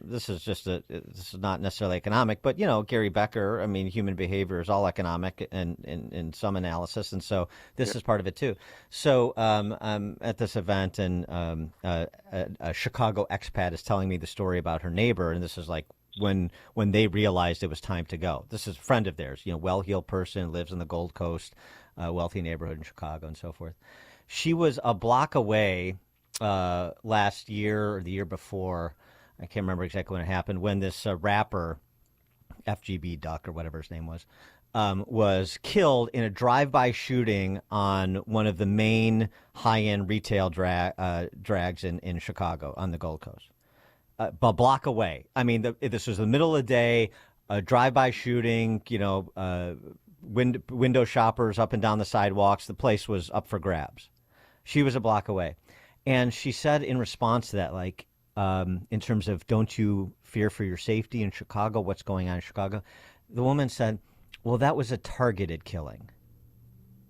this is not necessarily economic, but Gary Becker, I mean, human behavior is all economic and in some analysis, and so this is part of it too. So at this event, and a Chicago expat is telling me the story about her neighbor, and this is like when they realized it was time to go. This is a friend of theirs, well-heeled person, lives in the Gold Coast, wealthy neighborhood in Chicago and so forth. She was a block away last year or the year before. I can't remember exactly when it happened, when this rapper, FGB Duck or whatever his name was killed in a drive-by shooting on one of the main high-end retail drags in Chicago on the Gold Coast. A block away. I mean, this was the middle of the day, a drive-by shooting, window shoppers up and down the sidewalks. The place was up for grabs. She was a block away. And she said in response to that, like, in terms of, don't you fear for your safety in Chicago, what's going on in Chicago? The woman said, well, that was a targeted killing.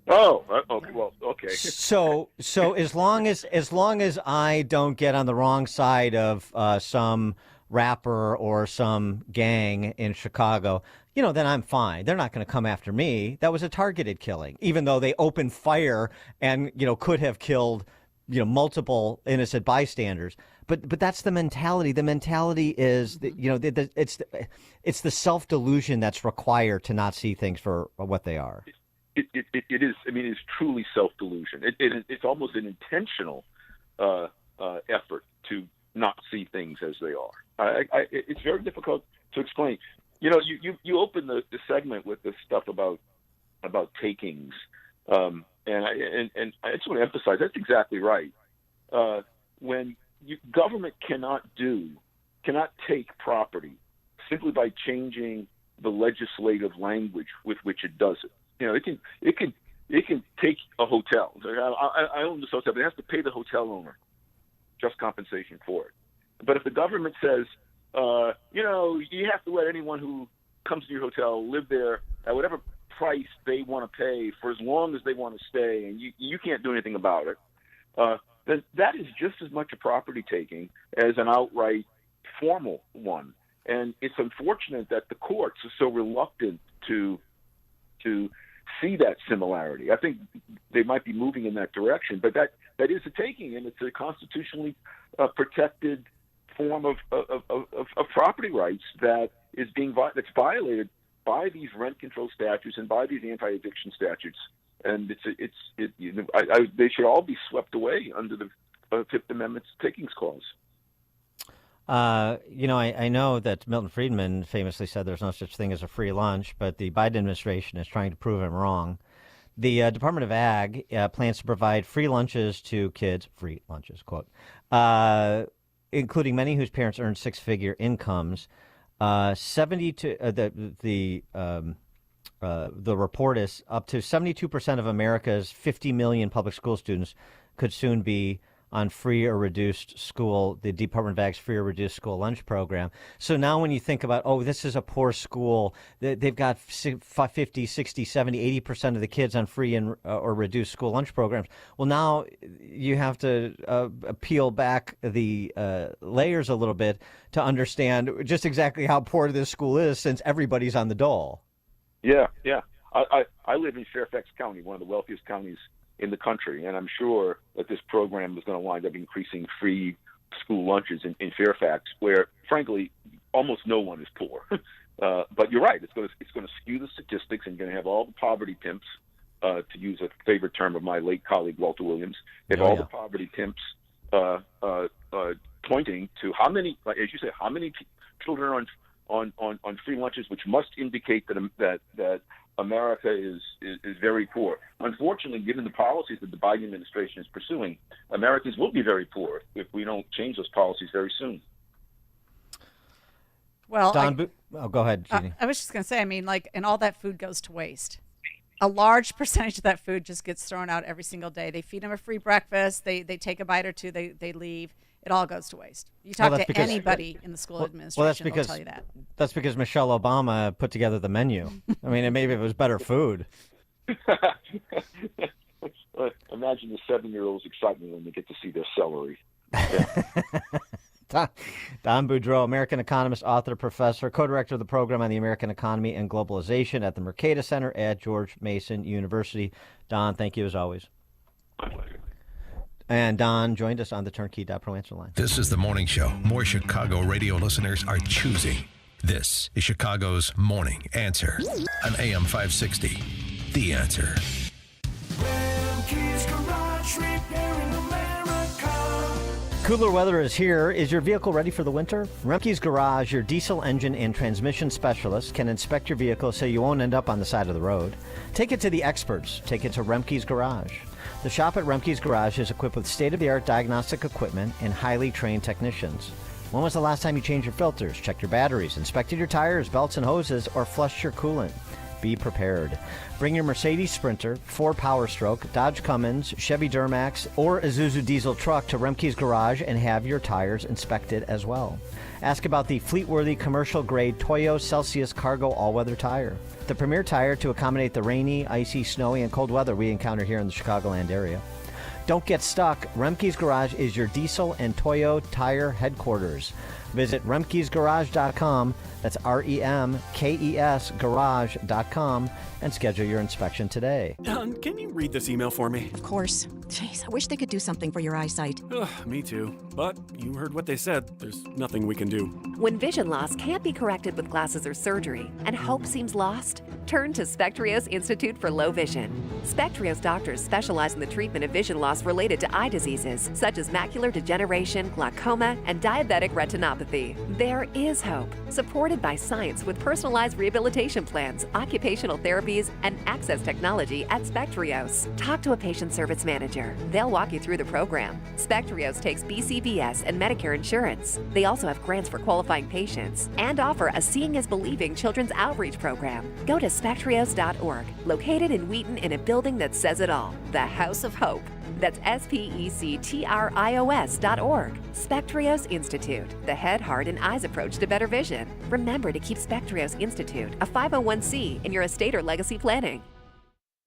Oh, okay. Well, okay. So as long as I don't get on the wrong side of some rapper or some gang in Chicago, then I'm fine. They're not going to come after me. That was a targeted killing, even though they opened fire and could have killed multiple innocent bystanders. But that's the mentality. The mentality is that, it's the self-delusion that's required to not see things for what they are. It is. I mean, it's truly self-delusion. It's almost an intentional effort to not see things as they are. It's very difficult to explain. You open the segment with this stuff about takings, and I just want to emphasize that's exactly right. When government cannot take property simply by changing the legislative language with which it does it. It can take a hotel. I own this hotel, but it has to pay the hotel owner just compensation for it. But if the government says, you have to let anyone who comes to your hotel live there at whatever price they want to pay for as long as they want to stay, and you can't do anything about it, then that is just as much a property taking as an outright formal one. And it's unfortunate that the courts are so reluctant to see that similarity. I think they might be moving in that direction, but that is a taking, and it's a constitutionally protected form of property rights that's violated by these rent control statutes and by these anti-eviction statutes. And they should all be swept away under the Fifth Amendment's takings clause. I know that Milton Friedman famously said there's no such thing as a free lunch, but the Biden administration is trying to prove him wrong. The Department of Ag plans to provide free lunches to kids, free lunches, quote, including many whose parents earn six-figure incomes. The report is up to 72% of America's 50 million public school students could soon be on free or reduced school, the Department of Ag's free or reduced school lunch program. So now when you think about, this is a poor school, they've got 50, 60, 70, 80% of the kids on free and or reduced school lunch programs. Well, now you have to peel back the layers a little bit to understand just exactly how poor this school is, since everybody's on the dole. Yeah. I live in Fairfax County, one of the wealthiest counties in the country, and I'm sure that this program is going to wind up increasing free school lunches in Fairfax, where, frankly, almost no one is poor. But you're right; it's going to skew the statistics, and you're going to have all the poverty pimps, to use a favorite term of my late colleague Walter Williams. The poverty pimps pointing to how many, as you say, how many children are on free lunches, which must indicate that America is very poor. Unfortunately, given the policies that the Biden administration is pursuing, Americans will be very poor if we don't change those policies very soon. Well, go ahead, Jeannie. I was just going to say, and all that food goes to waste. A large percentage of that food just gets thrown out every single day. They feed them a free breakfast. They take a bite or two. They leave. It all goes to waste. You talk to anybody in the school administration, they'll tell you that. That's because Michelle Obama put together the menu. Maybe it was better food. Imagine the 7-year-old's excitement when they get to see their celery. Yeah. Don Boudreau, American economist, author, professor, co-director of the program on the American economy and globalization at the Mercator Center at George Mason University. Don, thank you as always. My pleasure. And Don joined us on the Turnkey.Pro answer line. This is the morning show more Chicago radio listeners are choosing This is Chicago's Morning Answer on AM 560. The Answer. Cooler weather is here. Is your vehicle ready for the winter? Remke's Garage, your diesel engine and transmission specialist, can inspect your vehicle so you won't end up on the side of the road. Take it to the experts. Take it to Remke's Garage. The shop at Remke's Garage is equipped with state-of-the-art diagnostic equipment and highly trained technicians. When was the last time you changed your filters, checked your batteries, inspected your tires, belts and hoses, or flushed your coolant? Be prepared. Bring your Mercedes Sprinter, Ford Power Stroke, Dodge Cummins, Chevy Duramax, or Isuzu diesel truck to Remke's Garage and have your tires inspected as well. Ask about the fleet-worthy commercial-grade Toyo Celsius Cargo all-weather tire. The premier tire to accommodate the rainy, icy, snowy, and cold weather we encounter here in the Chicagoland area. Don't get stuck. Remke's Garage is your diesel and Toyo tire headquarters. Visit remkesgarage.com, that's REMKES garage.com, and schedule your inspection today. Can you read this email for me? Of course. Jeez, I wish they could do something for your eyesight. Me too. But you heard what they said. There's nothing we can do. When vision loss can't be corrected with glasses or surgery, and hope seems lost, turn to Spectrios Institute for Low Vision. Spectrios doctors specialize in the treatment of vision loss related to eye diseases, such as macular degeneration, glaucoma, and diabetic retinopathy. There is hope, supported by science with personalized rehabilitation plans, occupational therapies, and access technology at Spectrios. Talk to a patient service manager. They'll walk you through the program. Spectrios takes BCBS and Medicare insurance. They also have grants for qualifying patients and offer a Seeing is Believing children's outreach program. Go to spectrios.org, located in Wheaton in a building that says it all, the House of Hope. That's SPECTRIOS.org. Spectrios Institute, the head, heart, and eyes approach to better vision. Remember to keep Spectrios Institute, a 501c, in your estate or legacy planning.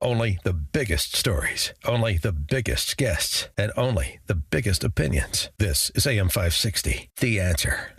Only the biggest stories, only the biggest guests, and only the biggest opinions. This is AM 560, The Answer.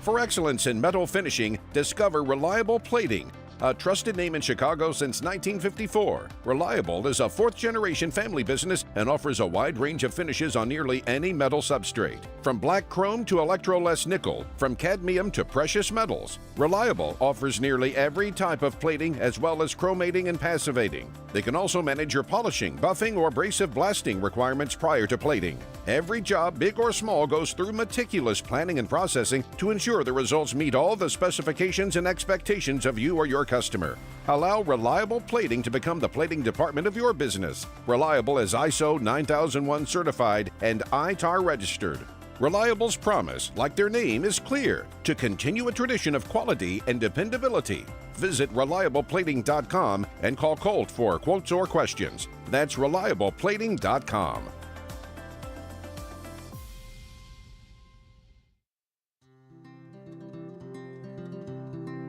For excellence in metal finishing, discover Reliable Plating, a trusted name in Chicago since 1954. Reliable is a fourth-generation family business and offers a wide range of finishes on nearly any metal substrate. From black chrome to electro-less nickel, from cadmium to precious metals, Reliable offers nearly every type of plating as well as chromating and passivating. They can also manage your polishing, buffing, or abrasive blasting requirements prior to plating. Every job, big or small, goes through meticulous planning and processing to ensure the results meet all the specifications and expectations of you or your customer. Allow Reliable Plating to become the plating department of your business. Reliable is ISO 9001 certified and ITAR registered. Reliable's promise, like their name, is clear: to continue a tradition of quality and dependability. Visit reliableplating.com and call Colt for quotes or questions. That's reliableplating.com.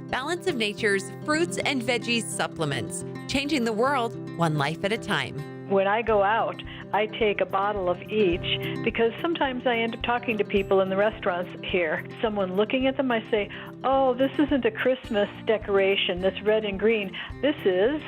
Balance of Nature's fruits and veggies supplements, changing the world one life at a time. When I go out, I take a bottle of each because sometimes I end up talking to people in the restaurants here. Someone looking at them, I say, oh, this isn't a Christmas decoration, this red and green. This is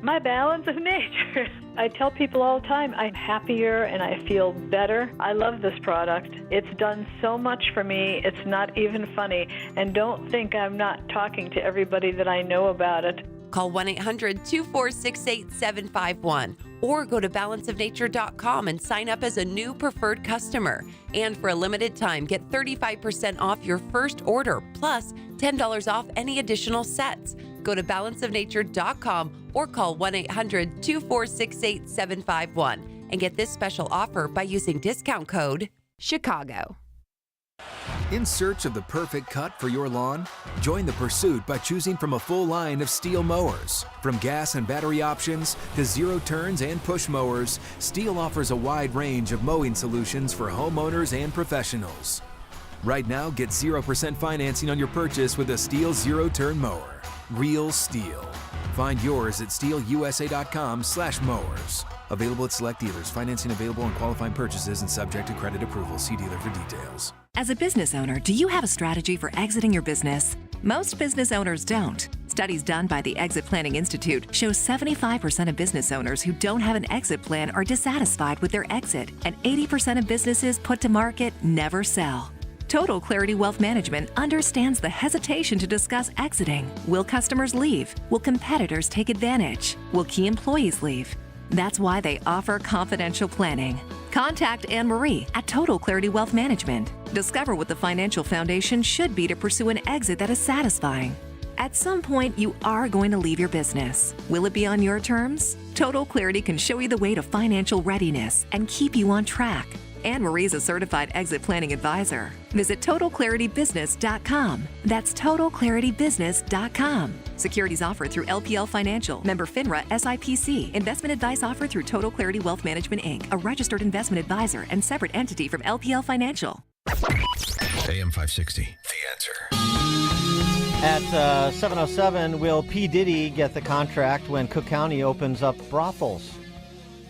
my balance of nature. I tell people all the time, I'm happier and I feel better. I love this product. It's done so much for me, it's not even funny. And don't think I'm not talking to everybody that I know about it. Call 1-800-246-8751 or go to balanceofnature.com and sign up as a new preferred customer. And for a limited time, get 35% off your first order, plus $10 off any additional sets. Go to balanceofnature.com or call 1-800-246-8751 and get this special offer by using discount code CHICAGO. In search of the perfect cut for your lawn? Join the pursuit by choosing from a full line of Steel mowers. From gas and battery options to zero turns and push mowers, Steel offers a wide range of mowing solutions for homeowners and professionals. Right now, get 0% financing on your purchase with a Steel zero-turn mower. Real Steel. Find yours at steelusa.com/mowers. Available at select dealers. Financing available on qualifying purchases and subject to credit approval. See dealer for details. As a business owner, do you have a strategy for exiting your business? Most business owners don't. Studies done by the Exit Planning Institute show 75% of business owners who don't have an exit plan are dissatisfied with their exit, and 80% of businesses put to market never sell. Total Clarity Wealth Management understands the hesitation to discuss exiting. Will customers leave? Will competitors take advantage? Will key employees leave? That's why they offer confidential planning. Contact Anne-Marie at Total Clarity Wealth Management. Discover what the financial foundation should be to pursue an exit that is satisfying. At some point, you are going to leave your business. Will it be on your terms? Total Clarity can show you the way to financial readiness and keep you on track. Anne-Marie is a certified exit planning advisor. Visit TotalClarityBusiness.com. That's TotalClarityBusiness.com. Securities offered through LPL Financial, member FINRA SIPC. Investment advice offered through Total Clarity Wealth Management, Inc., a registered investment advisor and separate entity from LPL Financial. AM 560, The Answer. At 7:07, will P. Diddy get the contract when Cook County opens up brothels?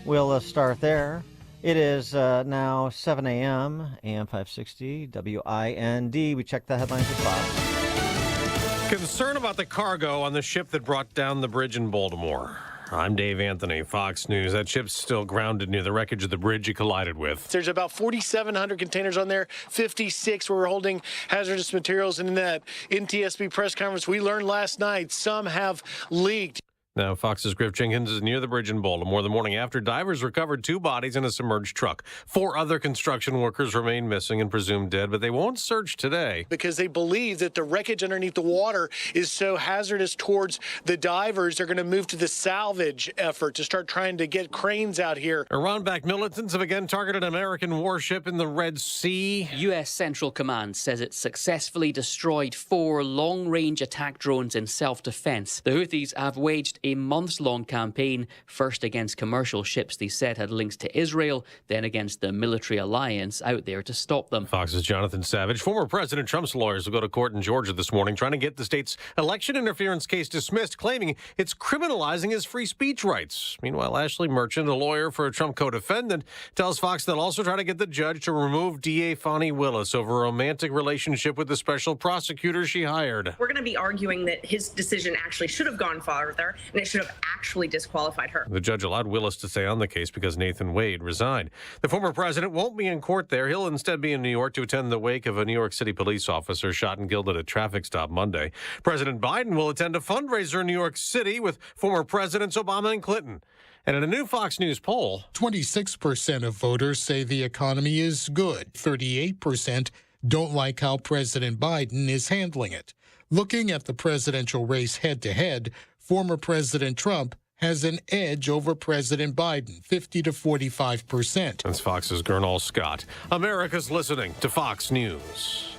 We'll start there. It is now 7 a.m., AM 560, WIND. We check the headlines at 5. Concern about the cargo on the ship that brought down the bridge in Baltimore. I'm Dave Anthony, Fox News. That ship's still grounded near the wreckage of the bridge it collided with. There's about 4,700 containers on there, 56 were holding hazardous materials. And in that NTSB press conference we learned last night, some have leaked. Now, Fox's Griff Jenkins is near the bridge in Baltimore the morning after divers recovered 2 bodies in a submerged truck. 4 other construction workers remain missing and presumed dead, but they won't search today. Because they believe that the wreckage underneath the water is so hazardous towards the divers, they're going to move to the salvage effort to start trying to get cranes out here. Iran-backed militants have again targeted an American warship in the Red Sea. U.S. Central Command says it successfully destroyed 4 long-range attack drones in self-defense. The Houthis have waged a months-long campaign, first against commercial ships they said had links to Israel, then against the military alliance out there to stop them. Fox's Jonathan Savage. Former President Trump's lawyers will go to court in Georgia this morning trying to get the state's election interference case dismissed, claiming it's criminalizing his free speech rights. Meanwhile, Ashley Merchant, a lawyer for a Trump co-defendant, tells Fox they'll also try to get the judge to remove DA Fani Willis over a romantic relationship with the special prosecutor she hired. We're going to be arguing that his decision actually should have gone farther, and it should have actually disqualified her. The judge allowed Willis to stay on the case because Nathan Wade resigned. The former president won't be in court there. He'll instead be in New York to attend the wake of a New York City police officer shot and killed at a traffic stop Monday. President Biden will attend a fundraiser in New York City with former presidents Obama and Clinton. And in a new Fox News poll, 26% of voters say the economy is good. 38% don't like how President Biden is handling it. Looking at the presidential race head-to-head, former President Trump has an edge over President Biden, 50 to 45%. That's Fox's Gernal Scott. America's listening to Fox News.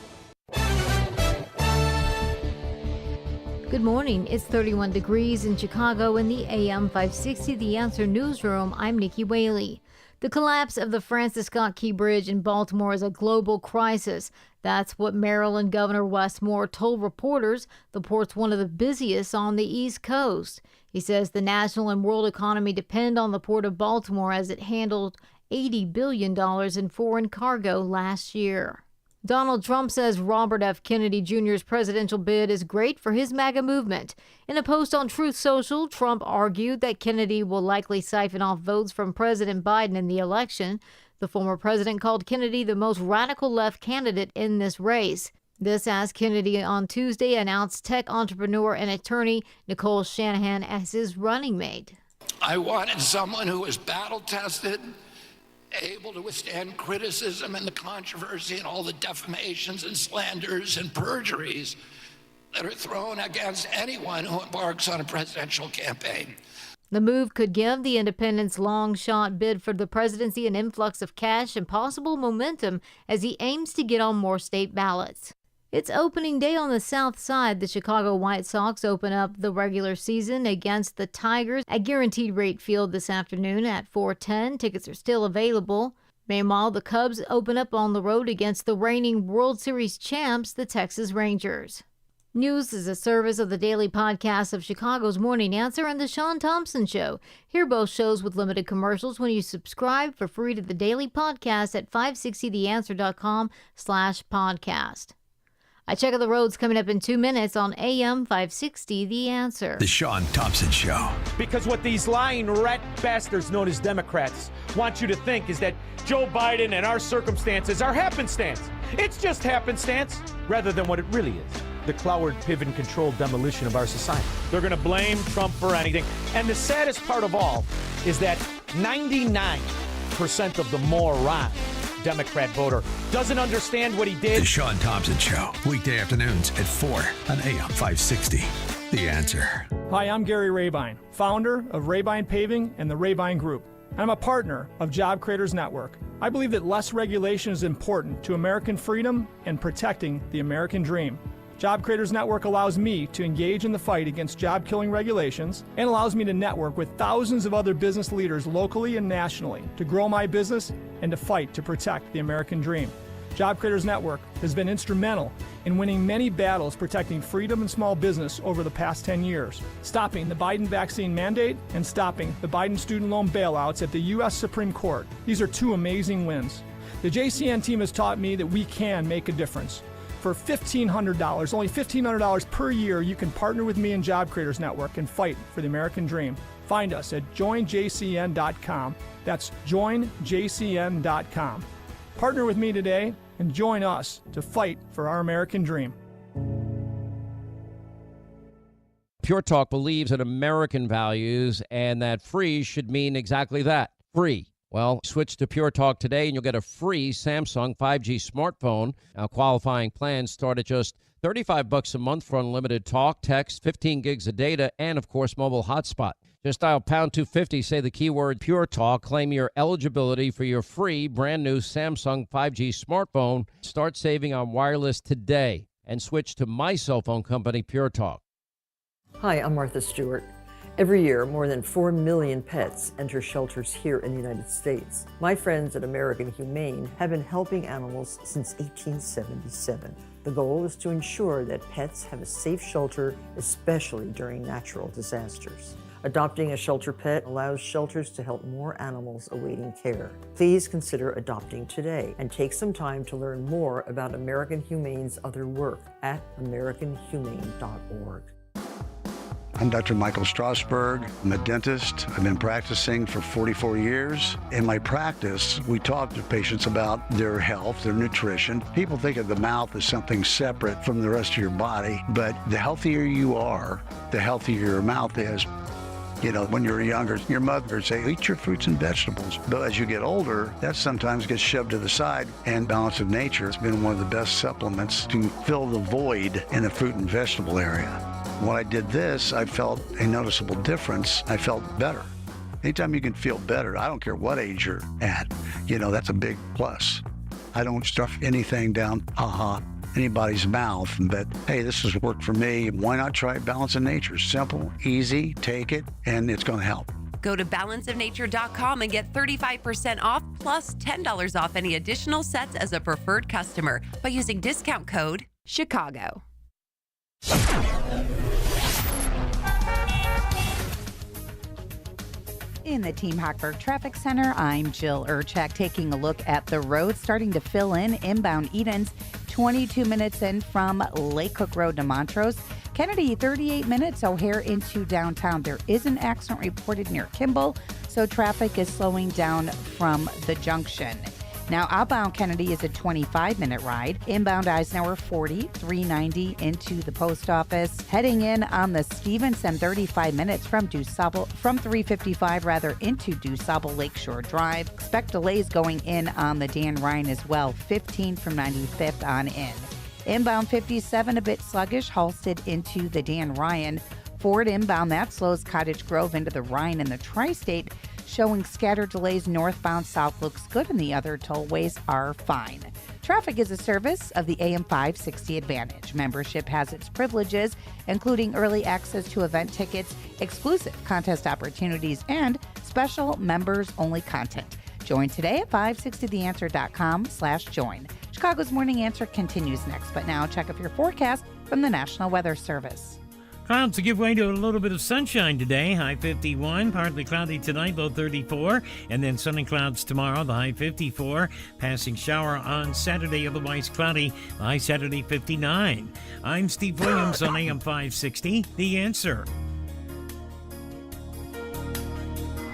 Good morning. It's 31 degrees in Chicago in the AM 560 The Answer newsroom. I'm Nikki Whaley. The collapse of the Francis Scott Key Bridge in Baltimore is a global crisis. That's what Maryland Governor Wes Moore told reporters. The port's one of the busiest on the East Coast. He says the national and world economy depend on the Port of Baltimore as it handled $80 billion in foreign cargo last year. Donald Trump says Robert F. Kennedy Jr.'s presidential bid is great for his MAGA movement. In a post on Truth Social, Trump argued that Kennedy will likely siphon off votes from President Biden in the election. The former president called Kennedy the most radical left candidate in this race. This as Kennedy on Tuesday announced tech entrepreneur and attorney Nicole Shanahan as his running mate. I wanted someone who was battle-tested, able to withstand criticism and the controversy and all the defamations and slanders and perjuries that are thrown against anyone who embarks on a presidential campaign. The move could give the independent's long-shot bid for the presidency an influx of cash and possible momentum as he aims to get on more state ballots. It's opening day on the South Side. The Chicago White Sox open up the regular season against the Tigers at Guaranteed Rate Field this afternoon at 4:10. Tickets are still available. Meanwhile, the Cubs open up on the road against the reigning World Series champs, the Texas Rangers. News is a service of the daily podcast of Chicago's Morning Answer and the Sean Thompson Show. Hear both shows with limited commercials when you subscribe for free to the daily podcast at 560theanswer.com/podcast. A check of the roads coming up in 2 minutes on AM 560, The Answer. The Sean Thompson Show. Because what these lying rat bastards known as Democrats want you to think is that Joe Biden and our circumstances are happenstance. It's just happenstance rather than what it really is. The clowered, pivot-controlled demolition of our society. They're going to blame Trump for anything. And the saddest part of all is that 99% of the moron Democrat voter doesn't understand what he did. The Sean Thompson Show. Weekday afternoons at 4 on AM 560. The Answer. Hi, I'm Gary Rabine, founder of Rabine Paving and the Rabine Group. I'm a partner of Job Creators Network. I believe that less regulation is important to American freedom and protecting the American dream. Job Creators Network allows me to engage in the fight against job-killing regulations and allows me to network with thousands of other business leaders locally and nationally to grow my business and to fight to protect the American dream. Job Creators Network has been instrumental in winning many battles protecting freedom and small business over the past 10 years, stopping the Biden vaccine mandate and stopping the Biden student loan bailouts at the U.S. Supreme Court. These are two amazing wins. The JCN team has taught me that we can make a difference. For $1,500, only $1,500 per year, you can partner with me and Job Creators Network and fight for the American dream. Find us at joinjcn.com. That's joinjcn.com. Partner with me today and join us to fight for our American dream. Pure Talk believes in American values and that free should mean exactly that, free. Well, switch to Pure Talk today and you'll get a free Samsung 5G smartphone. Now, qualifying plans start at just $35 a month for unlimited talk, text, 15 gigs of data, and, of course, mobile hotspot. Just dial pound 250, say the keyword Pure Talk, claim your eligibility for your free brand new Samsung 5G smartphone. Start saving on wireless today and switch to my cell phone company, Pure Talk. Hi, I'm Martha Stewart. Every year, more than 4 million pets enter shelters here in the United States. My friends at American Humane have been helping animals since 1877. The goal is to ensure that pets have a safe shelter, especially during natural disasters. Adopting a shelter pet allows shelters to help more animals awaiting care. Please consider adopting today and take some time to learn more about American Humane's other work at americanhumane.org. I'm Dr. Michael Strasberg. I'm a dentist. I've been practicing for 44 years. In my practice, we talk to patients about their health, their nutrition. People think of the mouth as something separate from the rest of your body, but the healthier you are, the healthier your mouth is. You know, when you're younger, your mother would say, eat your fruits and vegetables. But as you get older, that sometimes gets shoved to the side. And Balance of Nature has been one of the best supplements to fill the void in the fruit and vegetable area. When I did this, I felt a noticeable difference. I felt better. Anytime you can feel better, I don't care what age you're at, you know, that's a big plus. I don't stuff anything down, anybody's mouth, but hey, this has worked for me. Why not try Balance of Nature? Simple, easy, take it, and it's going to help. Go to balanceofnature.com and get 35% off plus $10 off any additional sets as a preferred customer by using discount code Chicago. In the Team Hochberg Traffic Center, I'm Jill Urchak taking a look at the road starting to fill in inbound Edens, 22 minutes in from Lake Cook Road to Montrose. Kennedy, 38 minutes O'Hare into downtown. There is an accident reported near Kimball, so traffic is slowing down from the junction. Now, outbound Kennedy is a 25-minute ride. Inbound Eisenhower, 40, 390 into the post office. Heading in on the Stevenson, 35 minutes from 355 into DuSable Lakeshore Drive. Expect delays going in on the Dan Ryan as well, 15 from 95th on in. Inbound 57, a bit sluggish, Halsted into the Dan Ryan. Ford inbound, that slows Cottage Grove into the Ryan and the Tri-State, showing scattered delays northbound. South looks good and the other tollways are fine. Traffic is a service of the AM 560 Advantage. Membership has its privileges, including early access to event tickets, exclusive contest opportunities, and special members-only content. Join today at 560theanswer.com/join. Chicago's Morning Answer continues next, but now check out your forecast from the National Weather Service. Clouds to give way to a little bit of sunshine today. High 51, partly cloudy tonight, low 34. And then sunny clouds tomorrow, the high 54. Passing shower on Saturday, otherwise cloudy, the high Saturday 59. I'm Steve Williams on AM 560, The Answer.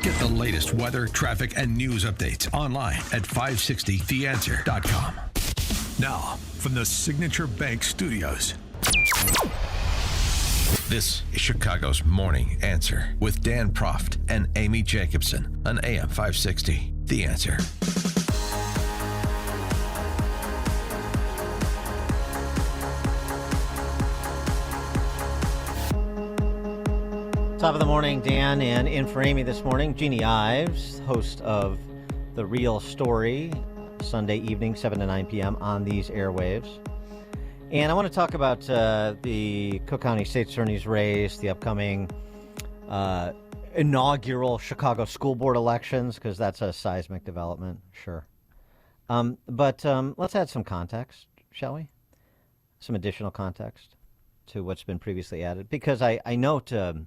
Get the latest weather, traffic, and news updates online at 560theanswer.com. Now, from the Signature Bank Studios. This is Chicago's Morning Answer with Dan Proft and Amy Jacobson on AM 560. The Answer. Top of the morning, Dan, and in for Amy this morning, Jeannie Ives, host of The Real Story, Sunday evening, 7 to 9 p.m. on these airwaves. And I want to talk about the Cook County State's Attorney's race, the upcoming inaugural Chicago School Board elections, because that's a seismic development, sure. But let's add some context, shall we? Some additional context to what's been previously added, because I note a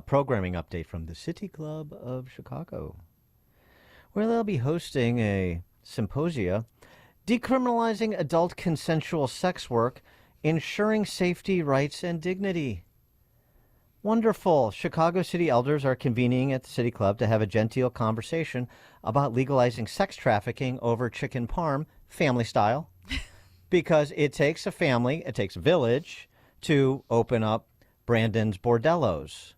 programming update from the City Club of Chicago, where they'll be hosting a symposia decriminalizing adult consensual sex work, ensuring safety, rights, and dignity. Wonderful. Chicago city elders are convening at the City Club to have a genteel conversation about legalizing sex trafficking over chicken parm, family style, because it takes a family, it takes a village to open up Brandon's Bordellos.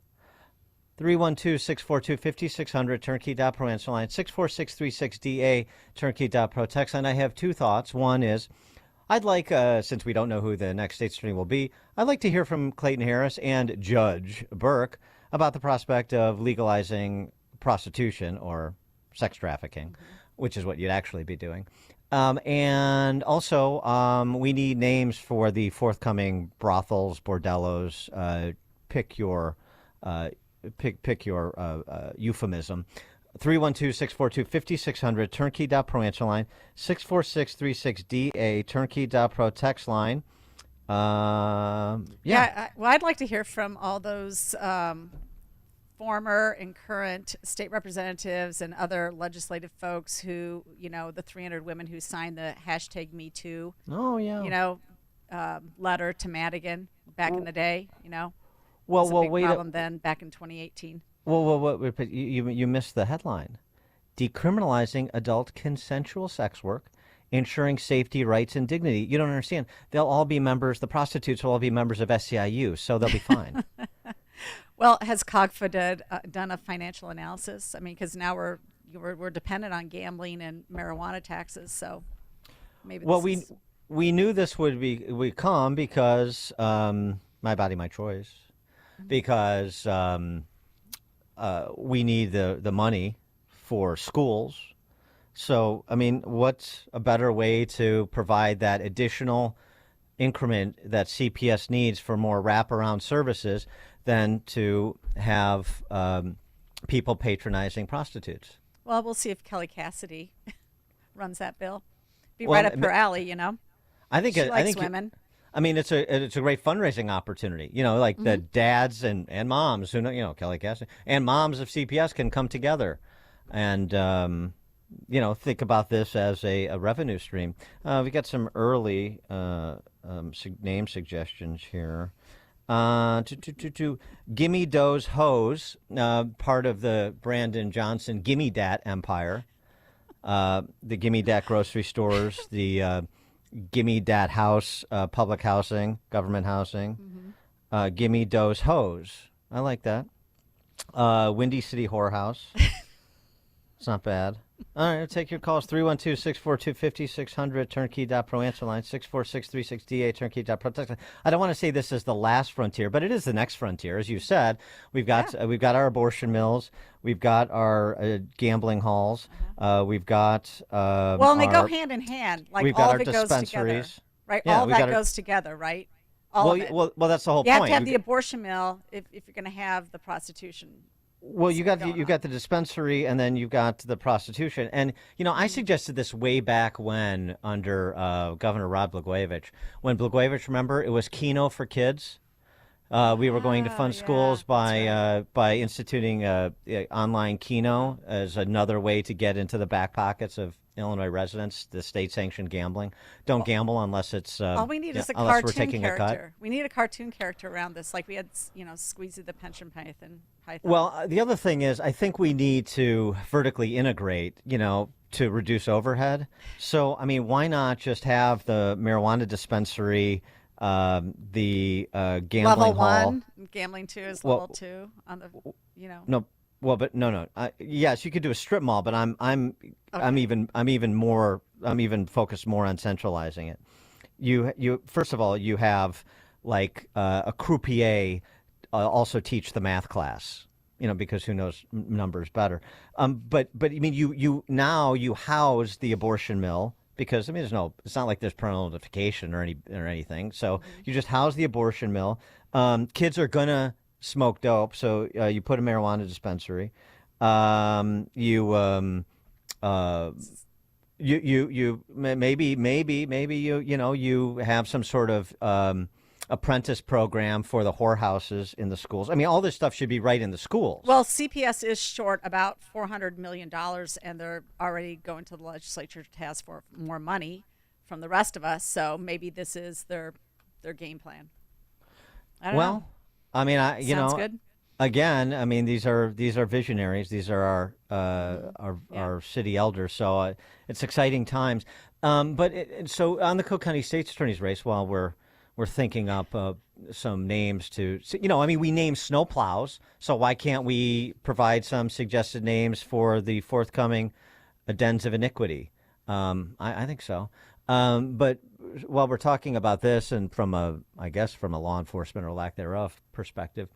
312-642-5600, turnkey.pro answer line, 64636DA, turnkey.pro text line. I have two thoughts. One is, I'd like, since we don't know who the next state's attorney will be, I'd like to hear from Clayton Harris and Judge Burke about the prospect of legalizing prostitution or sex trafficking, which is what you'd actually be doing. And also, we need names for the forthcoming brothels, bordellos, pick your euphemism. 312-642-5600, turnkey.pro answer line, 64636DA, turnkey.pro text line. Well, I'd like to hear from all those former and current state representatives and other legislative folks who, the 300 women who signed the hashtag Me Too. Oh, yeah. Letter to Madigan back in the day, Well, was a big wait. problem then, back in 2018. Well, you missed the headline. Decriminalizing adult consensual sex work, ensuring safety, rights, and dignity. You don't understand. They'll all be members, the prostitutes will all be members of SEIU, so they'll be fine. Well, has COGFA done a financial analysis? I mean, because now we're dependent on gambling and marijuana taxes, so maybe we knew this would come because My Body, My Choice. Because we need the money for schools. So, I mean, what's a better way to provide that additional increment that CPS needs for more wraparound services than to have people patronizing prostitutes? Well, we'll see if Kelly Cassidy runs that bill. Be right up her alley, I think she likes women. I mean, it's a great fundraising opportunity. The dads and moms who Kelly Cassidy and moms of CPS can come together and think about this as a revenue stream. We got some early name suggestions here. Gimme Doe's Hose, part of the Brandon Johnson Gimme Dat empire. The Gimme Dat grocery stores, the Gimme Dat House, public housing, government housing. Gimme Doe's Hose. I like that. Windy City Whorehouse. It's not bad. All right, take your calls. 312-642-5600, turnkey.pro answer line, 64636DA, turnkey.pro text line. I don't want to say this is the last frontier, but it is the next frontier. As you said, we've got our abortion mills, we've got our gambling halls, we've got and they go hand in hand. Like we've all got of it our goes together, dispensaries. right? Yeah, all that goes together, right? All of it. Well, that's the whole point. You have point. to have the abortion mill if you're going to have the prostitution. Well, you've got the dispensary, and then you've got the prostitution. And I suggested this way back when under Governor Rod Blagojevich. When Blagojevich, remember, it was Keno for kids. We were going to fund schools by instituting online Keno as another way to get into the back pockets of Illinois residents. The state-sanctioned gambling. Don't gamble unless it's all we need is a unless we're cartoon taking character. a cut. We need a cartoon character around this, like we had, Squeezy the Pension Python. Well, the other thing is, I think we need to vertically integrate, to reduce overhead. So, I mean, why not just have the marijuana dispensary, the gambling level hall? 1, gambling 2 is level 2 on the, No, well, but no. Yes, you could do a strip mall, but I'm even focused more on centralizing it. You first of all, you have like a croupier also teach the math class, because who knows numbers better. But I mean, you house the abortion mill because I mean, it's not like there's parental notification or anything. So you just house the abortion mill. Kids are gonna smoke dope, so you put a marijuana dispensary. You have some sort of apprentice program for the whorehouses in the schools. I mean, all this stuff should be right in the schools. Well, CPS is short about $400 million, and they're already going to the legislature to ask for more money from the rest of us. So maybe this is their game plan. I don't know. I mean, Sounds good. Again, I mean, these are visionaries. These are our city elders. So it's exciting times. So on the Cook County State's Attorney's race, while we're thinking up some names to, I mean, we name snowplows. So why can't we provide some suggested names for the forthcoming dens of iniquity? I think so. But while we're talking about this, and from a law enforcement or lack thereof perspective,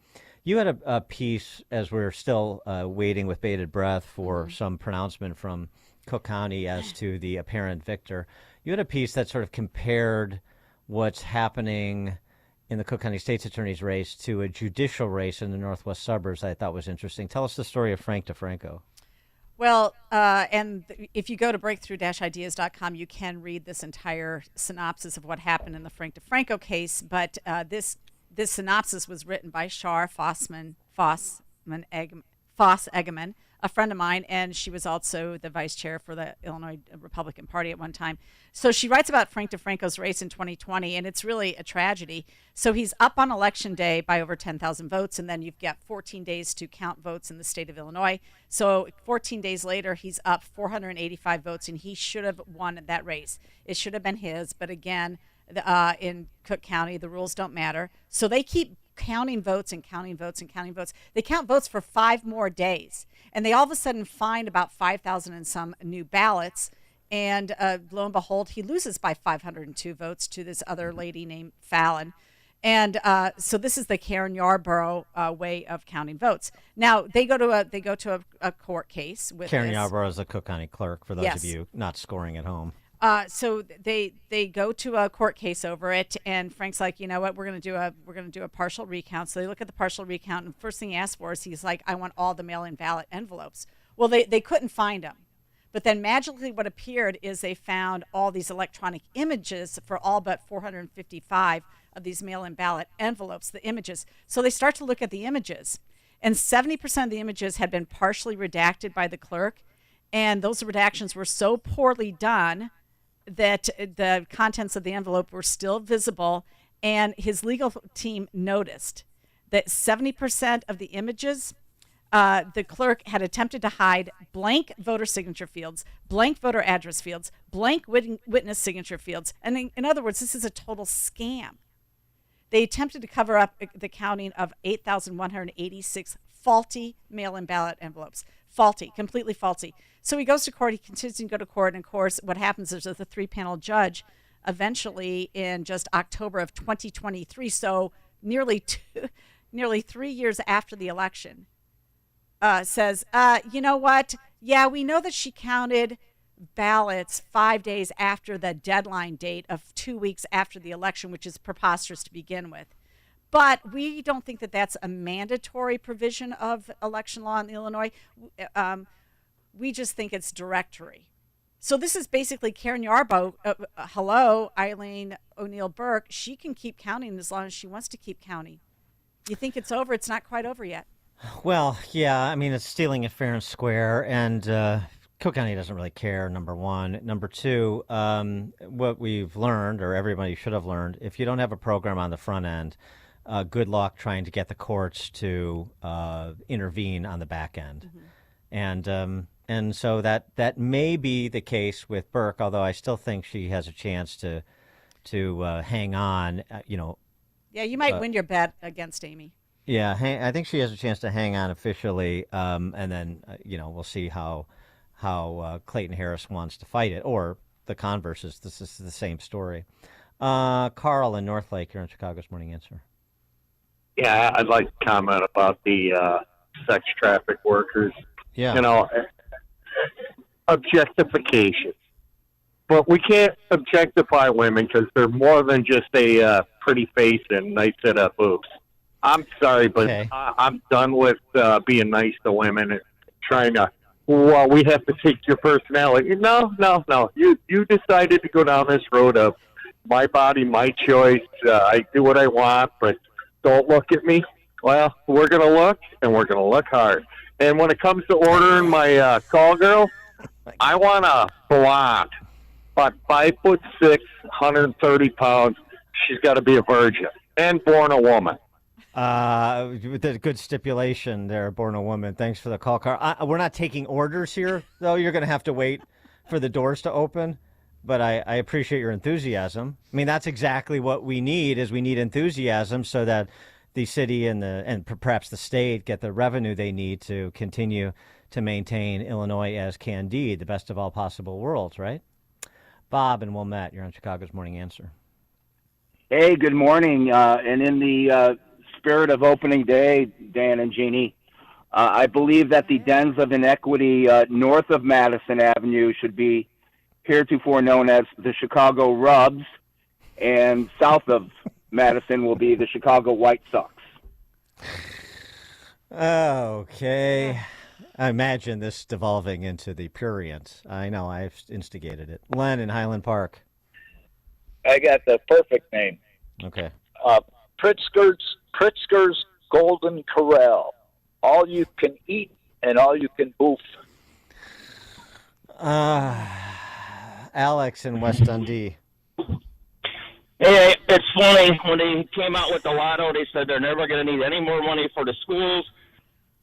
you had a piece, as we're still waiting with bated breath for some pronouncement from Cook County as to the apparent victor. You had a piece that sort of compared what's happening in the Cook County State's Attorney's race to a judicial race in the Northwest suburbs. I thought was interesting. Tell us the story of Frank DeFranco. Well, and if you go to breakthrough-ideas.com, you can read this entire synopsis of what happened in the Frank DeFranco case. But this synopsis was written by Shar Foss-Egeman, a friend of mine, and she was also the vice chair for the Illinois Republican Party at one time. So she writes about Frank DeFranco's race in 2020, and it's really a tragedy. So he's up on election day by over 10,000 votes, and then you've got 14 days to count votes in the state of Illinois. So 14 days later, he's up 485 votes, and he should have won that race. It should have been his, but again, in Cook County, the rules don't matter. So they keep counting votes and counting votes and counting votes. They count votes for 5 more days, and they all of a sudden find about 5,000 and some new ballots. And lo and behold, he loses by 502 votes to this other lady named Fallon. And so this is the Karen Yarborough way of counting votes. Now they go to a court case with Karen Yarborough is the Cook County clerk. For those Yes. of you not scoring at home. So they go to a court case over it, and Frank's like, you know what, we're gonna do a partial recount. So they look at the partial recount, and first thing he asks for is he's like, I want all the mail-in ballot envelopes. Well, they couldn't find them, but then magically what appeared is they found all these electronic images for all but 455 of these mail-in ballot envelopes, the images. So they start to look at the images, and 70% of the images had been partially redacted by the clerk, and those redactions were so poorly done that the contents of the envelope were still visible, and his legal team noticed that 70% of the images, the clerk had attempted to hide blank voter signature fields, blank voter address fields, blank witness signature fields. And in other words, this is a total scam. They attempted to cover up the counting of 8,186 faulty mail-in ballot envelopes. Faulty, completely faulty. So he goes to court, he continues to go to court, and of course what happens is that the 3-panel judge eventually in just October of 2023, so nearly 3 years after the election, says, you know what, yeah, we know that she counted ballots 5 days after the deadline date of 2 weeks after the election, which is preposterous to begin with. But we don't think that that's a mandatory provision of election law in Illinois. We just think it's directory. So this is basically Karen Yarborough. Hello, Eileen O'Neill Burke. She can keep counting as long as she wants to keep counting. You think it's over? It's not quite over yet. Well, yeah, I mean, it's stealing it fair and square, and Cook County doesn't really care, number one. Number two, what we've learned, or everybody should have learned, if you don't have a program on the front end, good luck trying to get the courts to intervene on the back end. And so that may be the case with Burke, although I still think she has a chance to hang on, Yeah, you might win your bet against Amy. Yeah, I think she has a chance to hang on officially, and then we'll see how Clayton Harris wants to fight it, or the converse is this is the same story. Carl in North Lake, you're on Chicago's Morning Answer. Yeah, I'd like to comment about the sex traffic workers. Yeah, objectification. But we can't objectify women because they're more than just a pretty face and nice set of boobs. I'm sorry, but I'm done with being nice to women and trying to, well, we have to take your personality. No. You decided to go down this road of my body, my choice. I do what I want, but don't look at me. Well, we're going to look, and we're going to look hard. And when it comes to ordering my call girl, I want a blonde, about 5'6", 130 pounds. She's got to be a virgin and born a woman. With a good stipulation there, born a woman. Thanks for the call, Carl. We're not taking orders here, though. You're going to have to wait for the doors to open. But I appreciate your enthusiasm. I mean, that's exactly what we need. Is we need enthusiasm so that the city and perhaps the state get the revenue they need to continue to maintain Illinois as Candide, the best of all possible worlds, right? Bob and Wilmette, you're on Chicago's Morning Answer. Hey, good morning. And in the spirit of opening day, Dan and Jeannie, I believe that the dens of inequity north of Madison Avenue should be heretofore known as the Chicago Rubs, and south of Madison will be the Chicago White Sox. Okay. I imagine this devolving into the prurient. I know, I've instigated it. Len in Highland Park. I got the perfect name. Okay. Pritzker's Golden Corral. All you can eat and all you can boof. Alex in West Dundee. Hey, it's funny, when they came out with the lotto, they said they're never going to need any more money for the schools.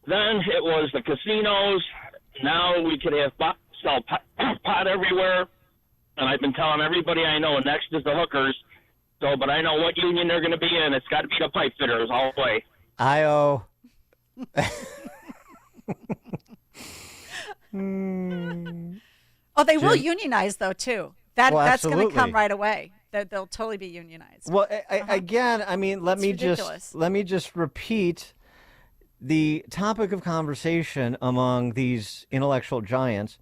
Then it was the casinos. Now we could have sell pot everywhere. And I've been telling everybody I know, next is the hookers. So, but I know what union they're going to be in. It's got to be the pipe fitters all the way. I-O. Oh, they will unionize, though, too. That's going to come right away. They'll totally be unionized. Well, again, I mean, let me just repeat the topic of conversation among these intellectual giants: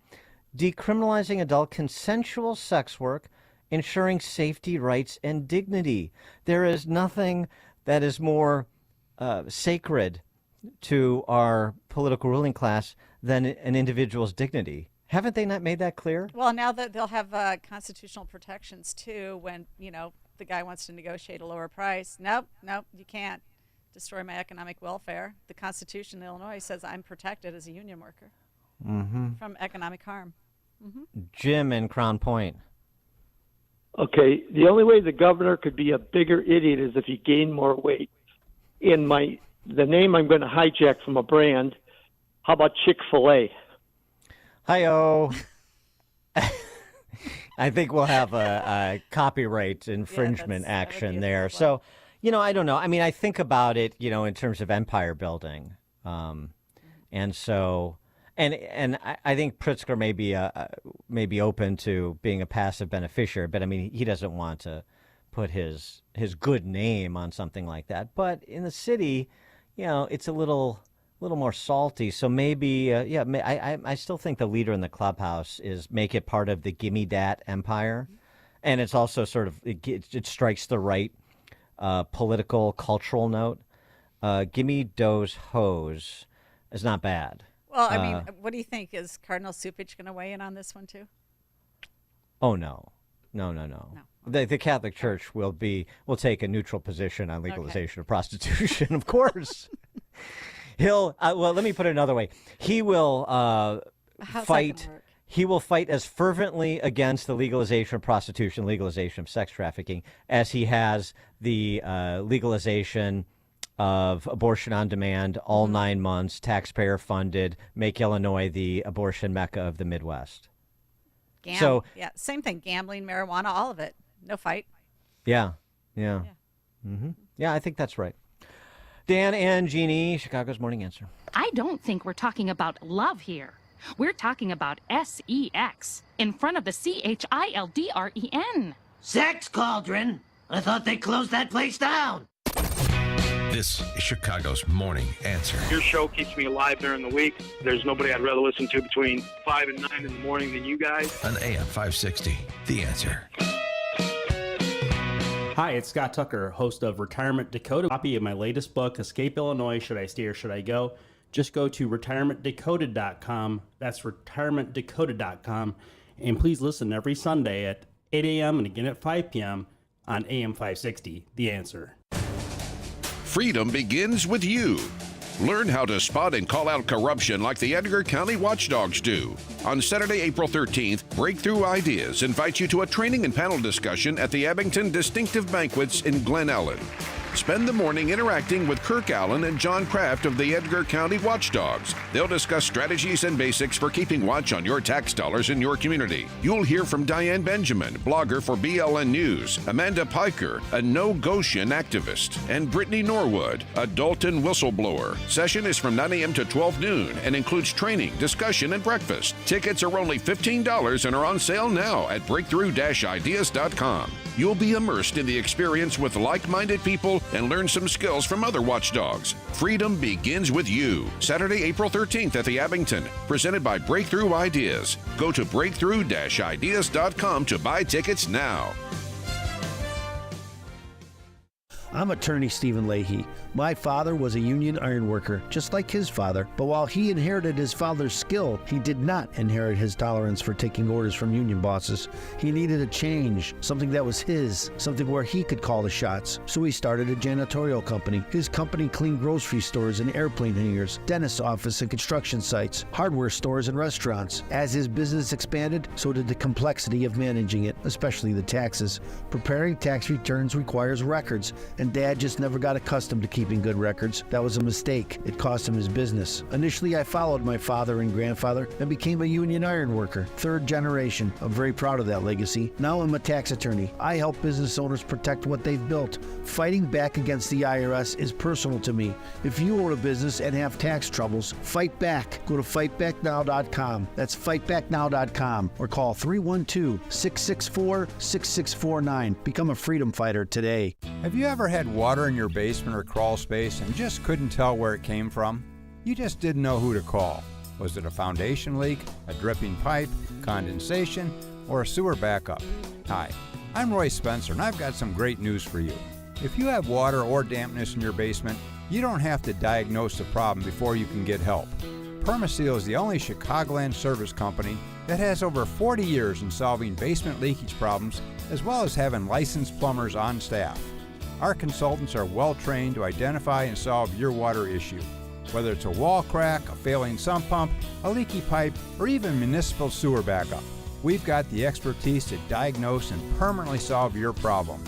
decriminalizing adult consensual sex work, ensuring safety, rights, and dignity. There is nothing that is more sacred to our political ruling class than an individual's dignity. Haven't they not made that clear? Well, now that they'll have constitutional protections, too, when, the guy wants to negotiate a lower price. Nope, you can't destroy my economic welfare. The Constitution in Illinois says I'm protected as a union worker from economic harm. Jim in Crown Point. Okay, the only way the governor could be a bigger idiot is if he gained more weight. The name I'm going to hijack from a brand, how about Chick-fil-A? Hi-oh. I think we'll have a copyright infringement action there. So, I don't know. I mean, I think about it, in terms of empire building. And so, and I think Pritzker may be open to being a passive beneficiary, but I mean, he doesn't want to put his good name on something like that. But in the city, it's a little more salty. So maybe, I still think the leader in the clubhouse is make it part of the gimme dat empire. And it's also sort of, it strikes the right political, cultural note. Gimme those hoes is not bad. Well, I mean, what do you think? Is Cardinal Supich going to weigh in on this one, too? Oh, no. The Catholic Church will take a neutral position on legalization of prostitution, of course. He'll well, let me put it another way. He will fight. He will fight as fervently against the legalization of prostitution, legalization of sex trafficking, as he has the legalization of abortion on demand, all 9 months, taxpayer funded, make Illinois the abortion mecca of the Midwest. So yeah, same thing. Gambling, marijuana, all of it. No fight. Yeah. Mm-hmm. Yeah, I think that's right. Dan and Jeannie, Chicago's Morning Answer. I don't think we're talking about love here. We're talking about sex in front of the children. Sex cauldron? I thought they closed that place down. This is Chicago's Morning Answer. Your show keeps me alive during the week. There's nobody I'd rather listen to between 5 and 9 in the morning than you guys. On AM 560, The Answer. Hi, it's Scott Tucker, host of Retirement Dakota. Copy of my latest book, Escape Illinois, Should I Stay or Should I Go? Just go to retirementdakota.com. That's retirementdakota.com. And please listen every Sunday at 8 a.m. and again at 5 p.m. on AM 560, The Answer. Freedom begins with you. Learn how to spot and call out corruption like the Edgar County Watchdogs do. On Saturday, April 13th, Breakthrough Ideas invites you to a training and panel discussion at the Abington Distinctive Banquets in Glen Ellen. Spend the morning interacting with Kirk Allen and John Kraft of the Edgar County Watchdogs. They'll discuss strategies and basics for keeping watch on your tax dollars in your community. You'll hear from Diane Benjamin, blogger for BLN News, Amanda Piker, a No Goshen activist, and Brittany Norwood, a Dalton whistleblower. Session is from 9 a.m. to 12 noon and includes training, discussion, and breakfast. Tickets are only $15 and are on sale now at breakthrough-ideas.com. You'll be immersed in the experience with like-minded people and learn some skills from other watchdogs. Freedom begins with you. Saturday, April 13th at the Abington, presented by Breakthrough Ideas. Go to breakthrough-ideas.com to buy tickets now. I'm attorney Stephen Leahy. My father was a union ironworker, just like his father, but while he inherited his father's skill, he did not inherit his tolerance for taking orders from union bosses. He needed a change, something that was his, something where he could call the shots. So he started a janitorial company. His company cleaned grocery stores and airplane hangars, dentist office and construction sites, hardware stores and restaurants. As his business expanded, so did the complexity of managing it, especially the taxes. Preparing tax returns requires records, and Dad just never got accustomed to keeping good records. That was a mistake. It cost him his business. Initially, I followed my father and grandfather and became a union iron worker. Third generation. I'm very proud of that legacy. Now I'm a tax attorney. I help business owners protect what they've built. Fighting back against the IRS is personal to me. If you own a business and have tax troubles, fight back. Go to fightbacknow.com. That's fightbacknow.com or call 312-664-6649. Become a freedom fighter today. Have you ever had water in your basement or crawl space and just couldn't tell where it came from? You just didn't know who to call. Was it a foundation leak, a dripping pipe, condensation, or a sewer backup? Hi, I'm Roy Spencer, and I've got some great news for you. If you have water or dampness in your basement, you don't have to diagnose the problem before you can get help. Permaseal is the only Chicagoland service company that has over 40 years in solving basement leakage problems, as well as having licensed plumbers on staff. Our consultants are well trained to identify and solve your water issue. Whether it's a wall crack, a failing sump pump, a leaky pipe, or even municipal sewer backup, we've got the expertise to diagnose and permanently solve your problem.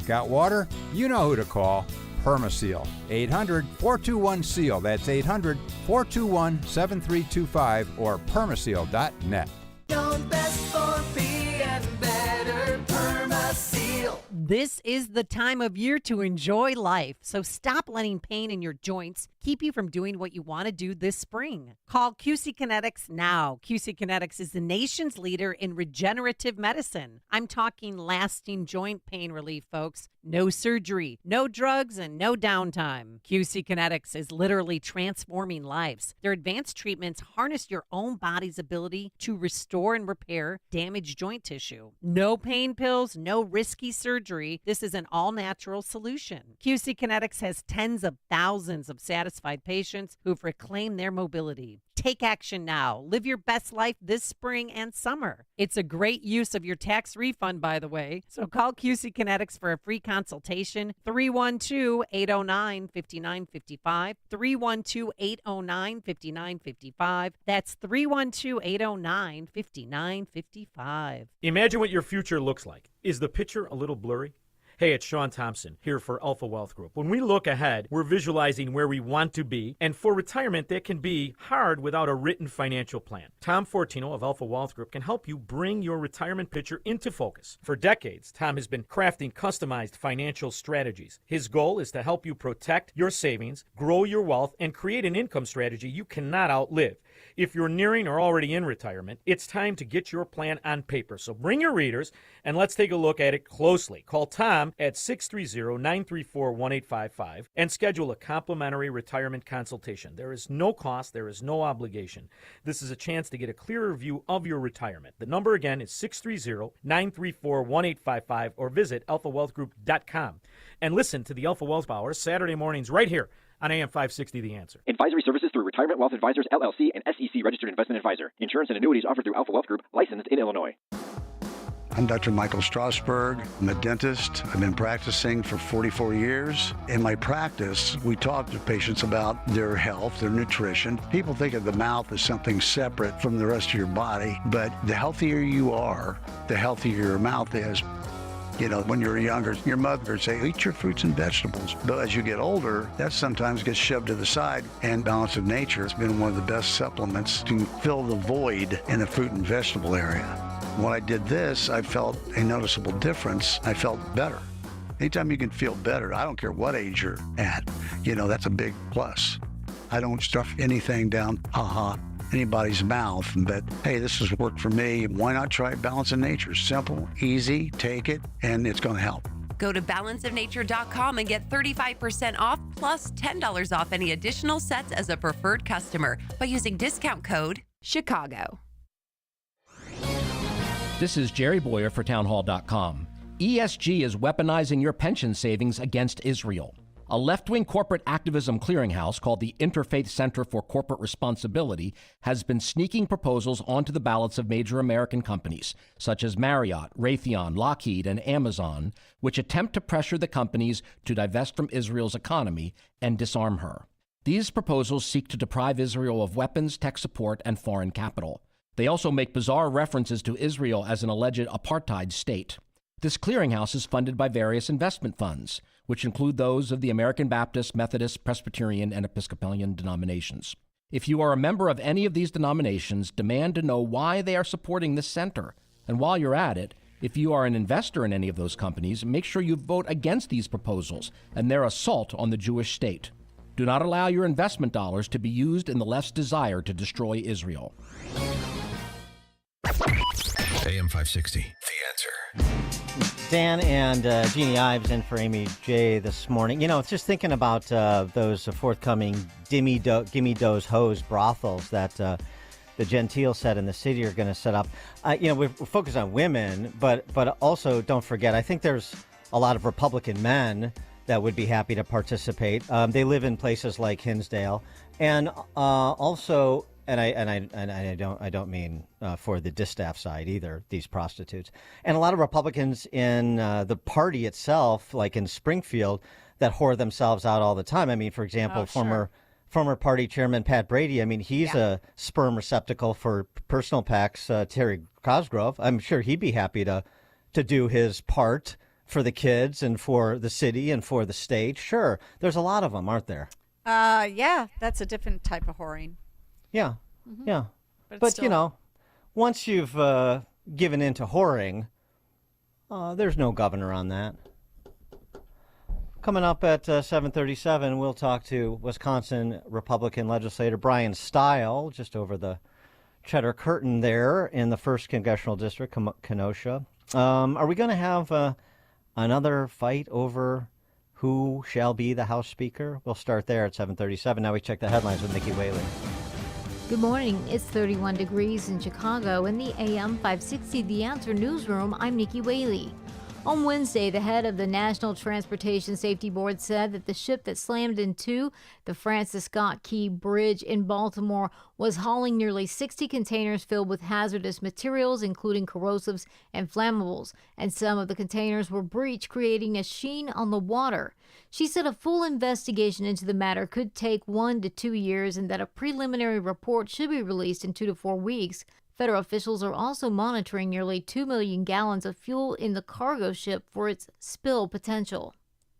Got water? You know who to call. Permaseal. 800-421-SEAL. That's 800-421-7325 or permaseal.net. Known best for being better, Permaseal. This is the time of year to enjoy life, so stop letting pain in your joints keep you from doing what you want to do this spring. Call QC Kinetics now. QC Kinetics is the nation's leader in regenerative medicine. I'm talking lasting joint pain relief, folks. No surgery, no drugs, and no downtime. QC Kinetics is literally transforming lives. Their advanced treatments harness your own body's ability to restore and repair damaged joint tissue. No pain pills, no risky surgery. This is an all-natural solution. QC Kinetics has tens of thousands of satisfied patients who've reclaimed their mobility. Take action now. Live your best life this spring and summer. It's a great use of your tax refund, by the way. So call QC Kinetics for a free consultation. 312-809-5955. 312-809-5955. That's 312-809-5955. Imagine what your future looks like. Is the picture a little blurry? Hey, it's Sean Thompson here for Alpha Wealth Group. When we look ahead, we're visualizing where we want to be, and for retirement, that can be hard without a written financial plan. Tom Fortino of Alpha Wealth Group can help you bring your retirement picture into focus. For decades, Tom has been crafting customized financial strategies. His goal is to help you protect your savings, grow your wealth, and create an income strategy you cannot outlive. If you're nearing or already in retirement, it's time to get your plan on paper. So bring your readers and let's take a look at it closely. Call Tom at 630-934-1855 and schedule a complimentary retirement consultation. There is no cost. There is no obligation. This is a chance to get a clearer view of your retirement. The number again is 630-934-1855 or visit alphawealthgroup.com. And listen to the Alpha Wealth Hour Saturday mornings right here on AM 560 The Answer. Advisory services through Retirement Wealth Advisors, LLC, and SEC Registered Investment Advisor. Insurance and annuities offered through Alpha Wealth Group, licensed in Illinois. I'm Dr. Michael Strasberg. I'm a dentist. I've been practicing for 44 years. In my practice, we talk to patients about their health, their nutrition. People think of the mouth as something separate from the rest of your body, but the healthier you are, the healthier your mouth is. You know, when you're younger, your mother would say, eat your fruits and vegetables. But as you get older, that sometimes gets shoved to the side. And Balance of Nature has been one of the best supplements to fill the void in the fruit and vegetable area. When I did this, I felt a noticeable difference. I felt better. Anytime you can feel better, I don't care what age you're at, you know, that's a big plus. I don't stuff anything down, anybody's mouth, but hey, this has worked for me. Why not try Balance of Nature? Simple, easy, take it, and it's going to help. Go to balanceofnature.com and get 35% off plus $10 off any additional sets as a preferred customer by using discount code Chicago. This is Jerry Boyer for townhall.com. ESG is weaponizing your pension savings against Israel. A left-wing corporate activism clearinghouse called the Interfaith Center for Corporate Responsibility has been sneaking proposals onto the ballots of major American companies, such as Marriott, Raytheon, Lockheed, and Amazon, which attempt to pressure the companies to divest from Israel's economy and disarm her. These proposals seek to deprive Israel of weapons, tech support, and foreign capital. They also make bizarre references to Israel as an alleged apartheid state. This clearinghouse is funded by various investment funds, which include those of the American Baptist, Methodist, Presbyterian, and Episcopalian denominations. If you are a member of any of these denominations, demand to know why they are supporting this center. And while you're at it, if you are an investor in any of those companies, make sure you vote against these proposals and their assault on the Jewish state. Do not allow your investment dollars to be used in the left's desire to destroy Israel. AM 560, The Answer. Dan and Jeannie Ives in for Amy J this morning. You know, it's just thinking about those forthcoming Gimme Does Hoes brothels that the Gentile said in the city are going to set up. You know, we're focused on women, but also don't forget, I think there's a lot of Republican men that would be happy to participate. They live in places like Hinsdale, and also. And I don't mean for the distaff side either, these prostitutes. And a lot of Republicans in the party itself, like in Springfield, that whore themselves out all the time. I mean, for example, former party chairman Pat Brady, I mean, he's a sperm receptacle for personal packs. Terry Cosgrove, I'm sure he'd be happy to do his part for the kids and for the city and for the state. Sure, there's a lot of them, aren't there? Yeah, that's a different type of whoring. Yeah, yeah. But still... you know, once you've given in to whoring, there's no governor on that. Coming up at 7:37, we'll talk to Wisconsin Republican legislator Brian Stile, just over the Cheddar Curtain there in the 1st Congressional District, Kenosha. Are we going to have another fight over who shall be the House Speaker? We'll start there at 7:37. Now we check the headlines with Nikki Whaley. Good morning. It's 31 degrees in Chicago. In the AM 560 The Answer newsroom, I'm Nikki Whaley. On Wednesday, the head of the National Transportation Safety Board said that the ship that slammed into the Francis Scott Key Bridge in Baltimore was hauling nearly 60 containers filled with hazardous materials, including corrosives and flammables, and some of the containers were breached, creating a sheen on the water. She said a full investigation into the matter could take 1 to 2 years and that a preliminary report should be released in 2 to 4 weeks. Federal officials are also monitoring nearly 2 million gallons of fuel in the cargo ship for its spill potential.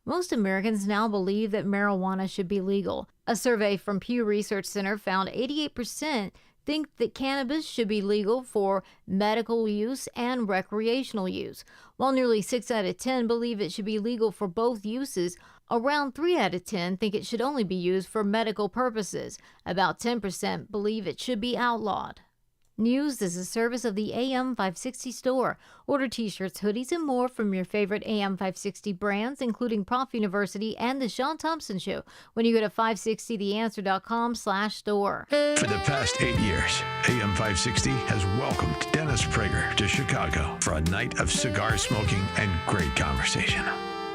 Most Americans now believe that marijuana should be legal. A survey from Pew Research Center found 88% think that cannabis should be legal for medical use and recreational use. While nearly 6 out of 10 believe it should be legal for both uses, around 3 out of 10 think it should only be used for medical purposes. About 10% believe it should be outlawed. News is a service of the AM 560 store. Order t-shirts, hoodies, and more from your favorite AM 560 brands, including Prof University and The Sean Thompson Show, when you go to 560theanswer.com/store. For the past 8 years, AM 560 has welcomed Dennis Prager to Chicago for a night of cigar smoking and great conversation.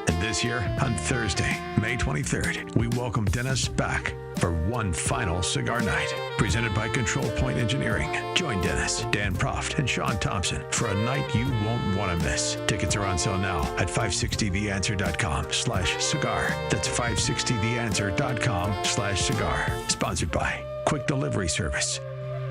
And this year, on Thursday, May 23rd, we welcome Dennis back for one final cigar night, presented by Control Point Engineering. Join Dennis, Dan Proft, and Sean Thompson for a night you won't want to miss. Tickets are on sale now at 560theanswer.com/cigar. That's 560theanswer.com/cigar. Sponsored by Quick Delivery Service.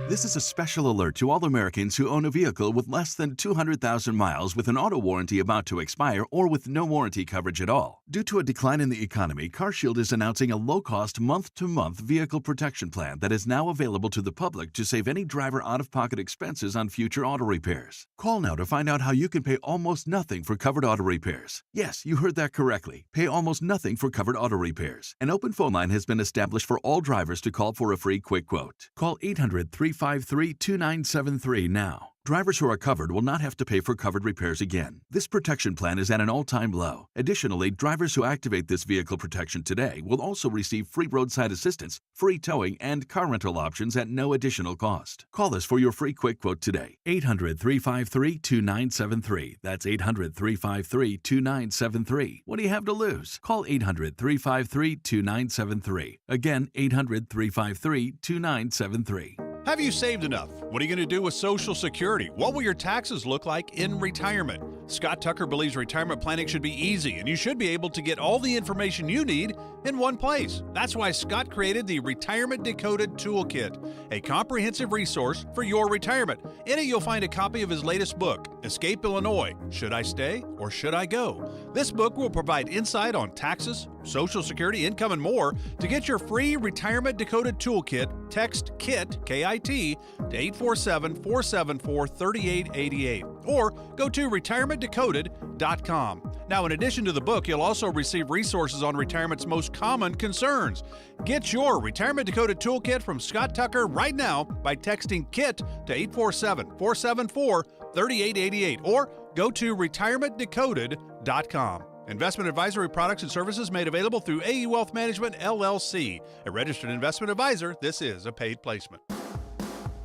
This is a special alert to all Americans who own a vehicle with less than 200,000 miles with an auto warranty about to expire or with no warranty coverage at all. Due to a decline in the economy, CarShield is announcing a low-cost month-to-month vehicle protection plan that is now available to the public to save any driver out-of-pocket expenses on future auto repairs. Call now to find out how you can pay almost nothing for covered auto repairs. Yes, you heard that correctly. Pay almost nothing for covered auto repairs. An open phone line has been established for all drivers to call for a free quick quote. Call 800-353-2973 now. Drivers who are covered will not have to pay for covered repairs again. This protection plan is at an all-time low. Additionally, drivers who activate this vehicle protection today will also receive free roadside assistance, free towing, and car rental options at no additional cost. Call us for your free quick quote today. 800-353-2973. That's 800-353-2973. What do you have to lose? Call 800-353-2973. Again, 800-353-2973. Have you saved enough? What are you going to do with Social Security? What will your taxes look like in retirement? Scott Tucker believes retirement planning should be easy, and you should be able to get all the information you need in one place. That's why Scott created the Retirement Decoded Toolkit, a comprehensive resource for your retirement. In it, you'll find a copy of his latest book, Escape Illinois: Should I Stay or Should I Go? This book will provide insight on taxes, Social Security, income, and more. To get your free Retirement Decoded Toolkit, text KIT, K-I-T, to 847-474-3888, or go to retirementdecoded.com. Now, in addition to the book, you'll also receive resources on retirement's most common concerns. Get your Retirement Decoded Toolkit from Scott Tucker right now by texting KIT to 847-474-3888, or go to retirementdecoded.com. Investment advisory products and services made available through AE Wealth Management, LLC. A registered investment advisor, this is a paid placement.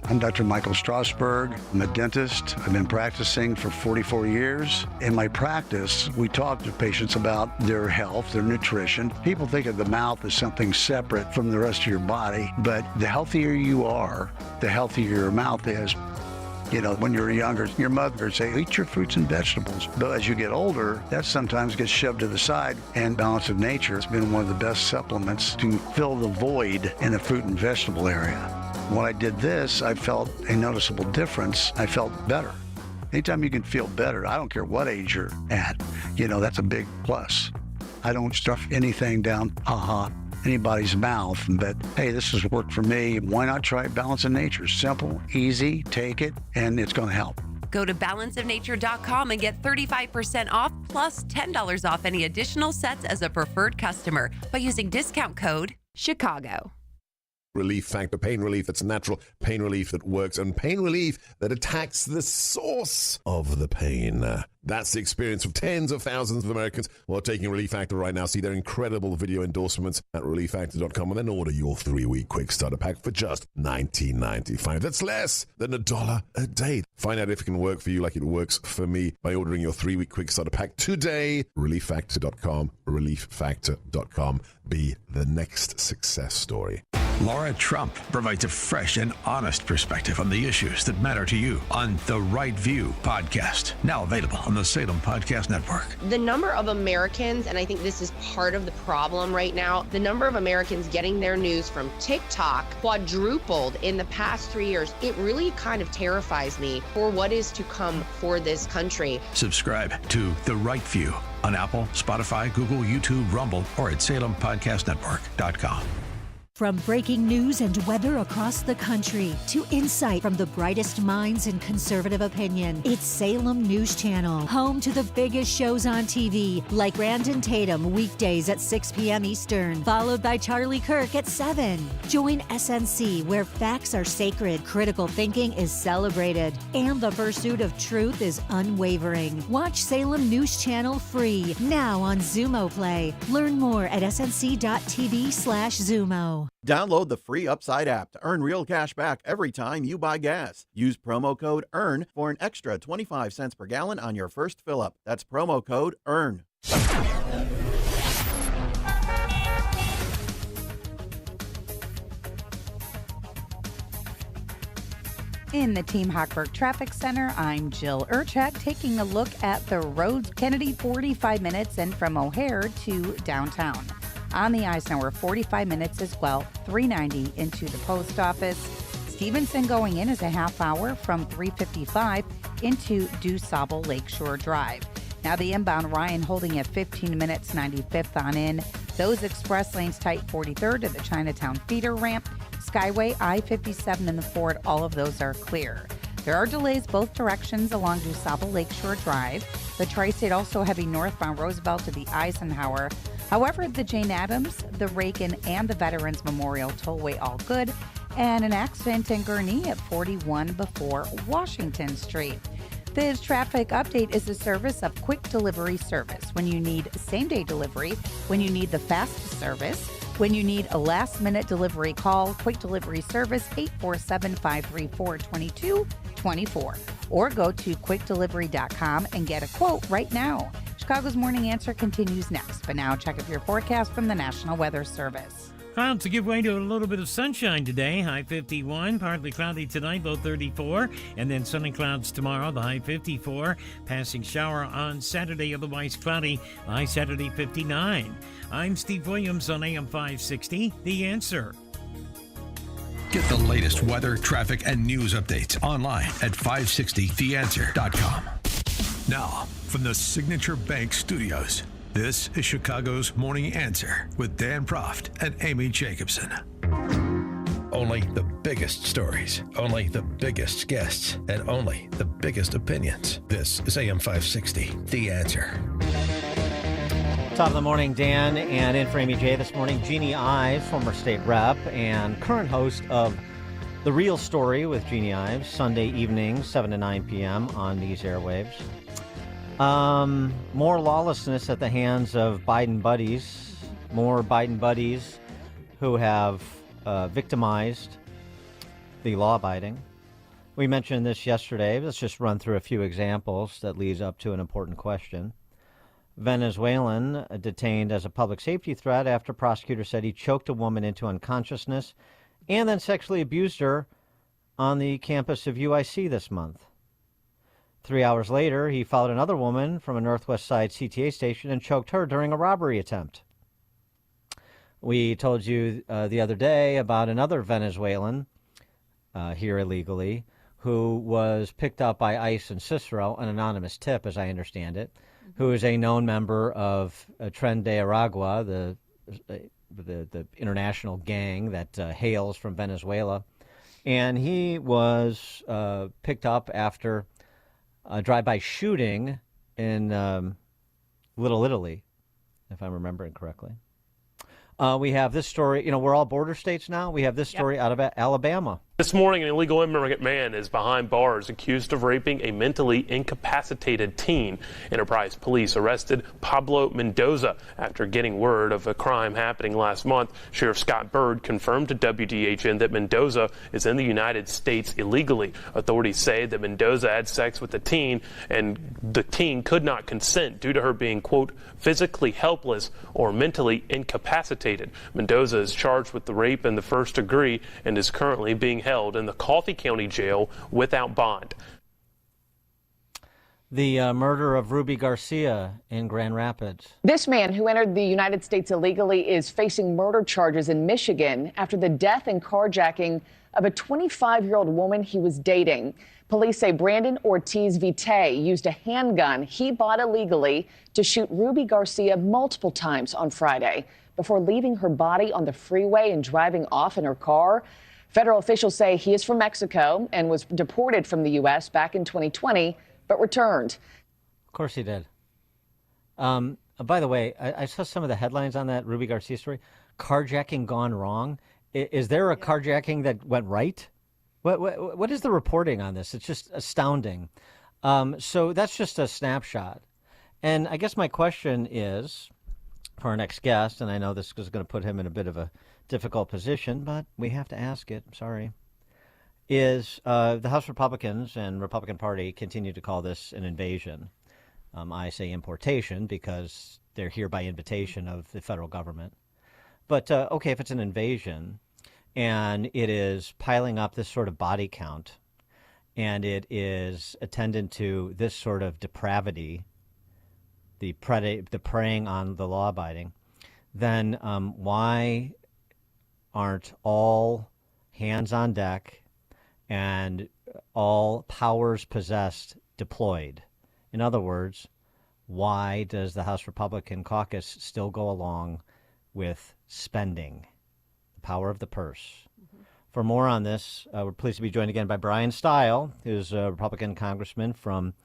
I'm Dr. Michael Strasberg. I'm a dentist. I've been practicing for 44 years. In my practice, we talk to patients about their health, their nutrition. People think of the mouth as something separate from the rest of your body, but the healthier you are, the healthier your mouth is. You know, when you're younger, your mother would say, eat your fruits and vegetables. But as you get older, that sometimes gets shoved to the side. And Balance of Nature has been one of the best supplements to fill the void in the fruit and vegetable area. When I did this, I felt a noticeable difference. I felt better. Anytime you can feel better, I don't care what age you're at, you know, that's a big plus. I don't stuff anything down, anybody's mouth, but hey, this has worked for me. Why not try Balance of Nature? Simple, easy, take it, and it's going to help. Go to balanceofnature.com and get 35% off plus $10 off any additional sets as a preferred customer by using discount code CHICAGO. relief factor, pain relief that's natural, pain relief that works, and pain relief that attacks the source of the pain. That's the experience of tens of thousands of Americans who are taking Relief Factor right now. See their incredible video endorsements at relieffactor.com and then order your 3-week quick starter pack for just $19.95. That's less than $1 a day. Find out if it can work for you like it works for me by ordering your 3-week quick starter pack today. Relieffactor.com, relieffactor.com. Be the next success story. Laura Trump provides a fresh and honest perspective on the issues that matter to you on the Right View podcast, now available on the Salem Podcast Network. The number of Americans, and I think this is part of the problem right now, the number of Americans getting their news from TikTok quadrupled in the past 3 years. It really kind of terrifies me for what is to come for this country. Subscribe to The Right View on Apple, Spotify, Google, YouTube, Rumble, or at SalemPodcastNetwork.com. From breaking news and weather across the country to insight from the brightest minds in conservative opinion, it's Salem News Channel, home to the biggest shows on TV, like Brandon Tatum weekdays at 6 p.m. Eastern, followed by Charlie Kirk at 7. Join SNC, where facts are sacred, critical thinking is celebrated, and the pursuit of truth is unwavering. Watch Salem News Channel free, now on Zumo Play. Learn more at snc.tv/Zumo. Download the free Upside app to earn real cash back every time you buy gas. Use promo code EARN for an extra 25 cents per gallon on your first fill-up. That's promo code EARN. In the Team Hochberg Traffic Center, I'm Jill Urchat, taking a look at the roads. Kennedy, 45 minutes, and from O'Hare to downtown. On the Eisenhower, 45 minutes as well, 390 into the post office. Stevenson going in is a half hour from 355 into DuSable Lakeshore Drive. Now the inbound Ryan holding at 15 minutes, 95th on in. Those express lanes tight, 43rd to the Chinatown feeder ramp. Skyway, I-57 and the Ford, all of those are clear. There are delays both directions along DuSable Lakeshore Drive. The Tri-State also heavy northbound Roosevelt to the Eisenhower. However, the Jane Addams, the Reagan, and the Veterans Memorial Tollway all good. And an accident in Gurnee at 41 before Washington Street. This traffic update is a service of Quick Delivery Service. When you need same-day delivery, when you need the fastest service, when you need a last-minute delivery, call Quick Delivery Service 847-534-2224 or go to quickdelivery.com and get a quote right now. Chicago's Morning Answer continues next, but now check out your forecast from the National Weather Service. Clouds to give way to a little bit of sunshine today. High 51, partly cloudy tonight, low 34, and then sunny clouds tomorrow, the high 54. Passing shower on Saturday, otherwise cloudy, high Saturday 59. I'm Steve Williams on AM 560, The Answer. Get the latest weather, traffic, and news updates online at 560theanswer.com. Now, from the Signature Bank Studios, this is Chicago's Morning Answer with Dan Proft and Amy Jacobson. Only the biggest stories, only the biggest guests, and only the biggest opinions. This is AM 560, The Answer. Top of the morning, Dan, and in for Amy J this morning, Jeannie Ives, former state rep and current host of The Real Story with Jeannie Ives, Sunday evenings, 7 to 9 p.m. on these airwaves. More lawlessness at the hands of Biden buddies, more Biden buddies who have victimized the law-abiding. We mentioned this yesterday. Let's just run through a few examples that leads up to an important question. Venezuelan detained as a public safety threat after prosecutors said he choked a woman into unconsciousness and then sexually abused her on the campus of UIC this month. 3 hours later, he followed another woman from a Northwest Side CTA station and choked her during a robbery attempt. We told you the other day about another Venezuelan here illegally who was picked up by ICE in Cicero, an anonymous tip, as I understand it, who is a known member of Tren de Aragua, the international gang that hails from Venezuela. And he was picked up after a drive-by shooting in Little Italy, if I'm remembering correctly. We have this story. We're all border states now. We have this story out of Alabama. This morning, an illegal immigrant man is behind bars accused of raping a mentally incapacitated teen. Enterprise police arrested Pablo Mendoza after getting word of a crime happening last month. Sheriff Scott Byrd confirmed to WDHN that Mendoza is in the United States illegally. Authorities say that Mendoza had sex with the teen, and the teen could not consent due to her being, quote, physically helpless or mentally incapacitated. Mendoza is charged with the rape in the first degree and is currently being held in the Coffee County Jail without bond. The murder of Ruby Garcia in Grand Rapids. This man who entered the United States illegally is facing murder charges in Michigan after the death and carjacking of a 25-year-old woman he was dating. Police say Brandon Ortiz Vite used a handgun he bought illegally to shoot Ruby Garcia multiple times on Friday before leaving her body on the freeway and driving off in her car. Federal officials say he is from Mexico and was deported from the U.S. back in 2020, but returned. Of course he did. By the way, I saw some of the headlines on that Ruby Garcia story. Carjacking gone wrong. Is there a carjacking that went right? What is the reporting on this? It's just astounding. So that's just a snapshot. And I guess my question is, for our next guest, and I know this is going to put him in a bit of a difficult position, but we have to ask it. I'm sorry. Is the House Republicans and Republican Party continue to call this an invasion? I say importation because they're here by invitation of the federal government. But, okay, if it's an invasion and it is piling up this sort of body count and it is attendant to this sort of depravity, the preying on the law-abiding, then why aren't all hands on deck and all powers possessed deployed? In other words, why does the House Republican caucus still go along with spending, the power of the purse? Mm-hmm. For more on this, we're pleased to be joined again by Brian Stile, who's a Republican congressman from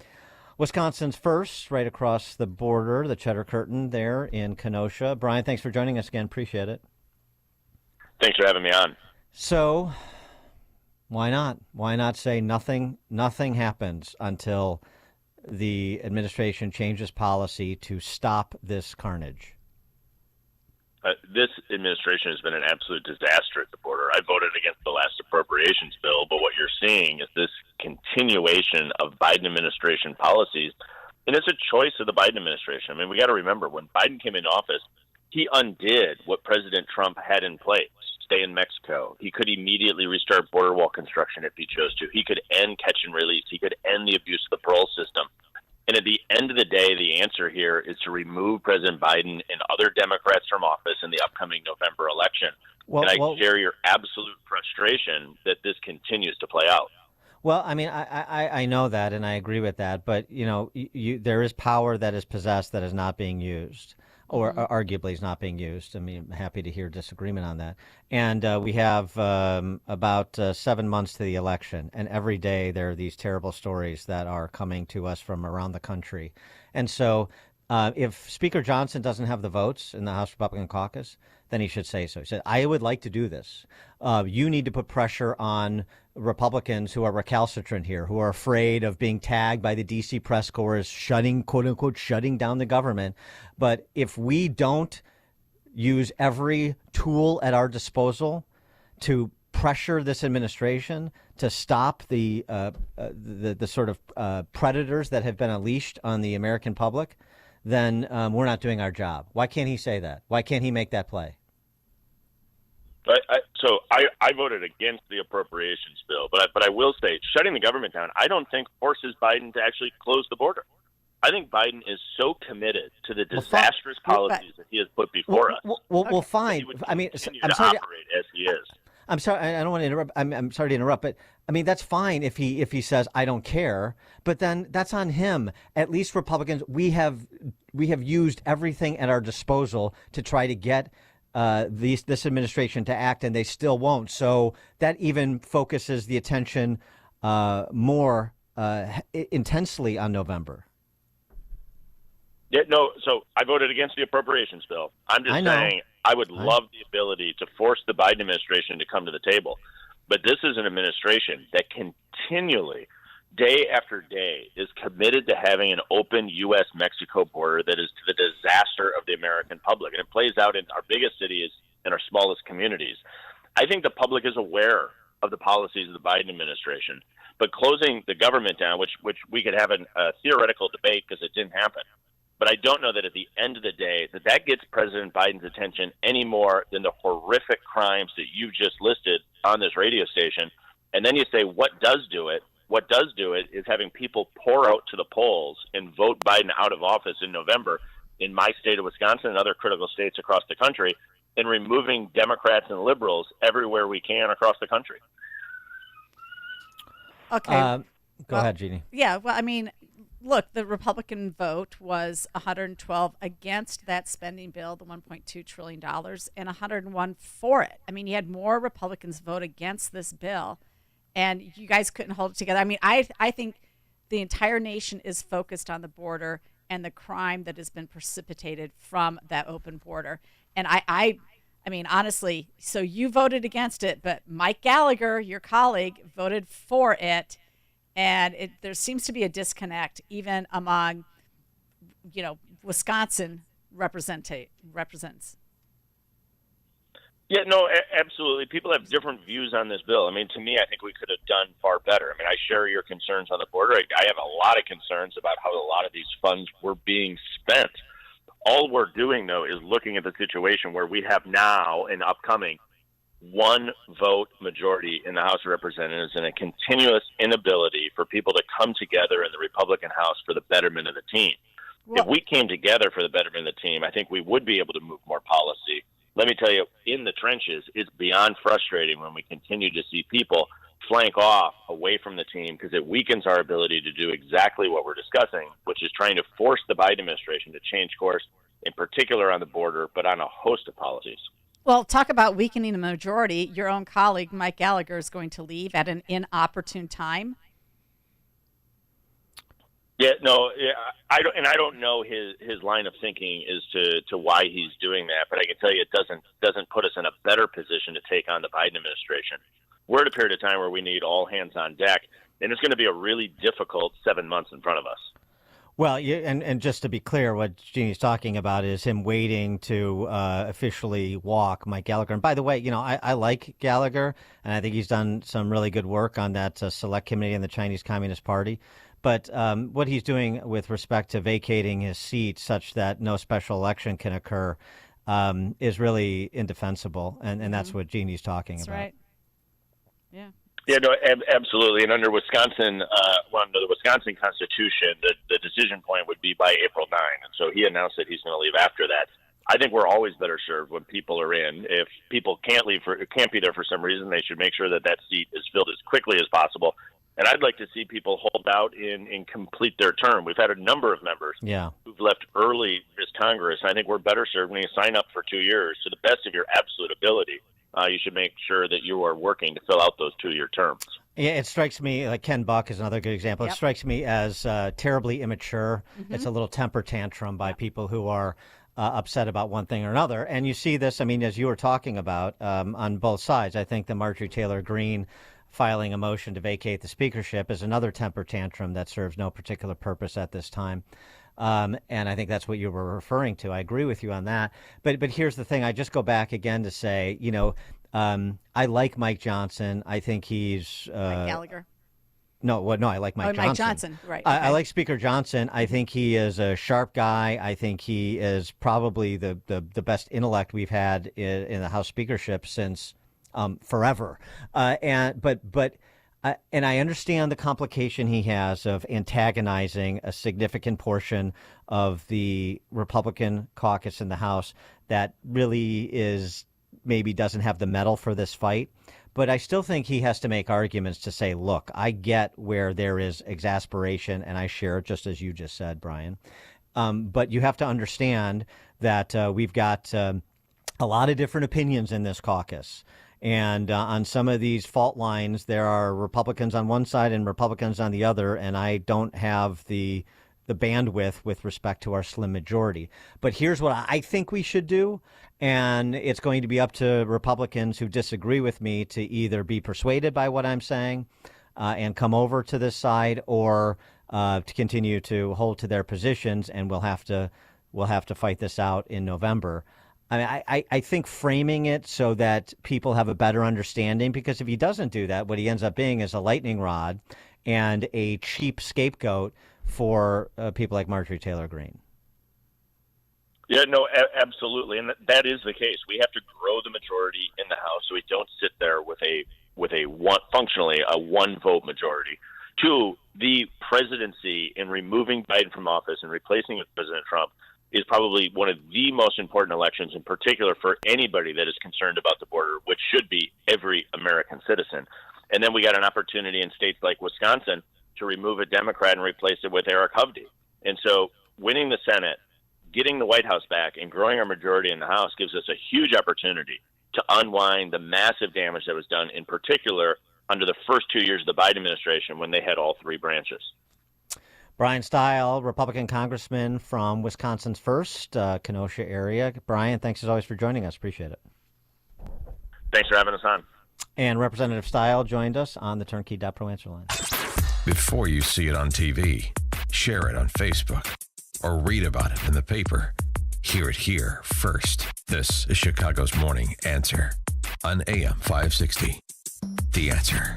Wisconsin's 1st, right across the border, the Cheddar Curtain there in Kenosha. Brian, thanks for joining us again. Appreciate it. Thanks for having me on. So, why not? Why not say nothing happens until the administration changes policy to stop this carnage? This administration has been an absolute disaster at the border. I voted against the last appropriations bill, but what you're seeing is this continuation of Biden administration policies, and it's a choice of the Biden administration. I mean, we got to remember, when Biden came in office, he undid what President Trump had in place. Stay in Mexico. He could immediately restart border wall construction if he chose to. He could end catch and release. He could end the abuse of the parole system. And at the end of the day, the answer here is to remove President Biden and other Democrats from office in the upcoming November election. And I share your absolute frustration that this continues to play out. Well, I mean, I know that, and I agree with that. But, there is power that is possessed that is not being used, or arguably is not being used. I mean, I'm happy to hear disagreement on that. And we have about 7 months to the election, and every day there are these terrible stories that are coming to us from around the country. And so if Speaker Johnson doesn't have the votes in the House Republican caucus, then he should say so. He said, I would like to do this. You need to put pressure on Republicans who are recalcitrant here, who are afraid of being tagged by the D.C. press corps as shutting, quote unquote, shutting down the government. But if we don't use every tool at our disposal to pressure this administration to stop the sort of predators that have been unleashed on the American public, then we're not doing our job. Why can't he say that? Why can't he make that play? So I voted against the appropriations bill, but I will say shutting the government down, I don't think forces Biden to actually close the border. I think Biden is so committed to the disastrous policies that he has put before us. Well, fine. I mean, I'm sorry. Operate as he is. I'm sorry. I don't want to interrupt. I'm sorry to interrupt, but I mean that's fine if he says I don't care. But then that's on him. At least Republicans, we have used everything at our disposal to try to get this administration to act, and they still won't. So that even focuses the attention more intensely on November. Yeah, no. So I voted against the appropriations bill. I'm just saying I would love the ability to force the Biden administration to come to the table. But this is an administration that continually, day after day, is committed to having an open U.S.-Mexico border that is to the disaster of the American public. And it plays out in our biggest cities and our smallest communities. I think the public is aware of the policies of the Biden administration. But closing the government down, which we could have a theoretical debate because it didn't happen. But I don't know that at the end of the day that gets President Biden's attention any more than the horrific crimes that you've just listed on this radio station. And then you say, what does do it? What does do it is having people pour out to the polls and vote Biden out of office in November in my state of Wisconsin and other critical states across the country, and removing Democrats and liberals everywhere we can across the country. Okay. Go ahead, Jeannie. Yeah, well, I mean, look, the Republican vote was 112 against that spending bill, the $1.2 trillion, and 101 for it. I mean, you had more Republicans vote against this bill, and you guys couldn't hold it together. I mean, I think the entire nation is focused on the border and the crime that has been precipitated from that open border. And I mean, honestly, so you voted against it, but Mike Gallagher, your colleague, voted for it. And there seems to be a disconnect even among, Wisconsin represents. Yeah, no, absolutely. People have different views on this bill. I mean, to me, I think we could have done far better. I mean, I share your concerns on the border. I have a lot of concerns about how a lot of these funds were being spent. All we're doing, though, is looking at the situation where we have now an upcoming one vote majority in the House of Representatives and a continuous inability for people to come together in the Republican House for the betterment of the team. If we came together for the betterment of the team, I think we would be able to move more policy. Let me tell you, in the trenches, it's beyond frustrating when we continue to see people flank off away from the team because it weakens our ability to do exactly what we're discussing, which is trying to force the Biden administration to change course, in particular on the border, but on a host of policies. Well, talk about weakening the majority. Your own colleague, Mike Gallagher, is going to leave at an inopportune time. Yeah, no, I don't know his line of thinking as to why he's doing that, but I can tell you it doesn't put us in a better position to take on the Biden administration. We're at a period of time where we need all hands on deck, and it's going to be a really difficult 7 months in front of us. Well, and just to be clear, what Jeannie's talking about is him waiting to officially walk Mike Gallagher. And by the way, I like Gallagher, and I think he's done some really good work on that select committee in the Chinese Communist Party. But what he's doing with respect to vacating his seat such that no special election can occur is really indefensible. And that's what Jeannie's talking that's about. Right. Yeah. Yeah, no, absolutely. And under the Wisconsin Constitution, the decision point would be by April 9. And so he announced that he's going to leave after that. I think we're always better served when people are in. If people can't be there for some reason, they should make sure that seat is filled as quickly as possible. And I'd like to see people hold out and complete their term. We've had a number of members who've left early this Congress. I think we're better served when you sign up for 2 years to the best of your absolute ability. You should make sure that you are working to fill out those 2-year terms. Yeah, it strikes me, like Ken Buck is another good example. It strikes me as terribly immature. Mm-hmm. It's a little temper tantrum by people who are upset about one thing or another. And you see this, I mean, as you were talking about, on both sides. I think the Marjorie Taylor Greene filing a motion to vacate the speakership is another temper tantrum that serves no particular purpose at this time. And I think that's what you were referring to. I agree with you on that. But here's the thing. I just go back again to say, I like Mike Johnson. I think he's Mike Gallagher. No, I like Mike Johnson. Mike Johnson, right. I like Speaker Johnson. I think he is a sharp guy. I think he is probably the best intellect we've had in the House speakership since forever. And I understand the complication he has of antagonizing a significant portion of the Republican caucus in the House that really maybe doesn't have the mettle for this fight. But I still think he has to make arguments to say, look, I get where there is exasperation, and I share it just as you just said, Brian. But you have to understand that we've got a lot of different opinions in this caucus. And on some of these fault lines, there are Republicans on one side and Republicans on the other, and I don't have the the bandwidth with respect to our slim majority. But here's what I think we should do, and it's going to be up to Republicans who disagree with me to either be persuaded by what I'm saying and come over to this side, or to continue to hold to their positions, and we'll have to fight this out in November. I mean, I think framing it so that people have a better understanding, because if he doesn't do that, what he ends up being is a lightning rod and a cheap scapegoat for people like Marjorie Taylor Greene. Yeah, no, absolutely, and that is the case. We have to grow the majority in the House, so we don't sit there with a functionally a one-vote majority. Two, the presidency in removing Biden from office and replacing with President Trump is probably one of the most important elections, in particular for anybody that is concerned about the border, which should be every American citizen. And then we got an opportunity in states like Wisconsin to remove a Democrat and replace it with Eric Hovde. And so winning the Senate, getting the White House back, and growing our majority in the House gives us a huge opportunity to unwind the massive damage that was done, in particular under the first 2 years of the Biden administration when they had all three branches. Brian Stile, Republican congressman from Wisconsin's 1st, Kenosha area. Brian, thanks as always for joining us. Appreciate it. Thanks for having us on. And Representative Stile joined us on the Turnkey.Pro answer line. Before you see it on TV, share it on Facebook, or read about it in the paper, hear it here first. This is Chicago's Morning Answer on AM 560. The Answer.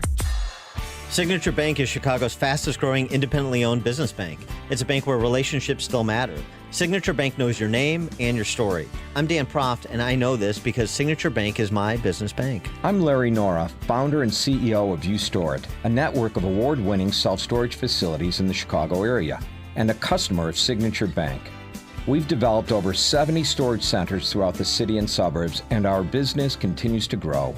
Signature Bank is Chicago's fastest growing independently owned business bank. It's a bank where relationships still matter. Signature Bank knows your name and your story. I'm Dan Proft, and I know this because Signature Bank is my business bank. I'm Larry Nora, founder and CEO of You Store It, a network of award-winning self-storage facilities in the Chicago area, and a customer of Signature Bank. We've developed over 70 storage centers throughout the city and suburbs, and our business continues to grow.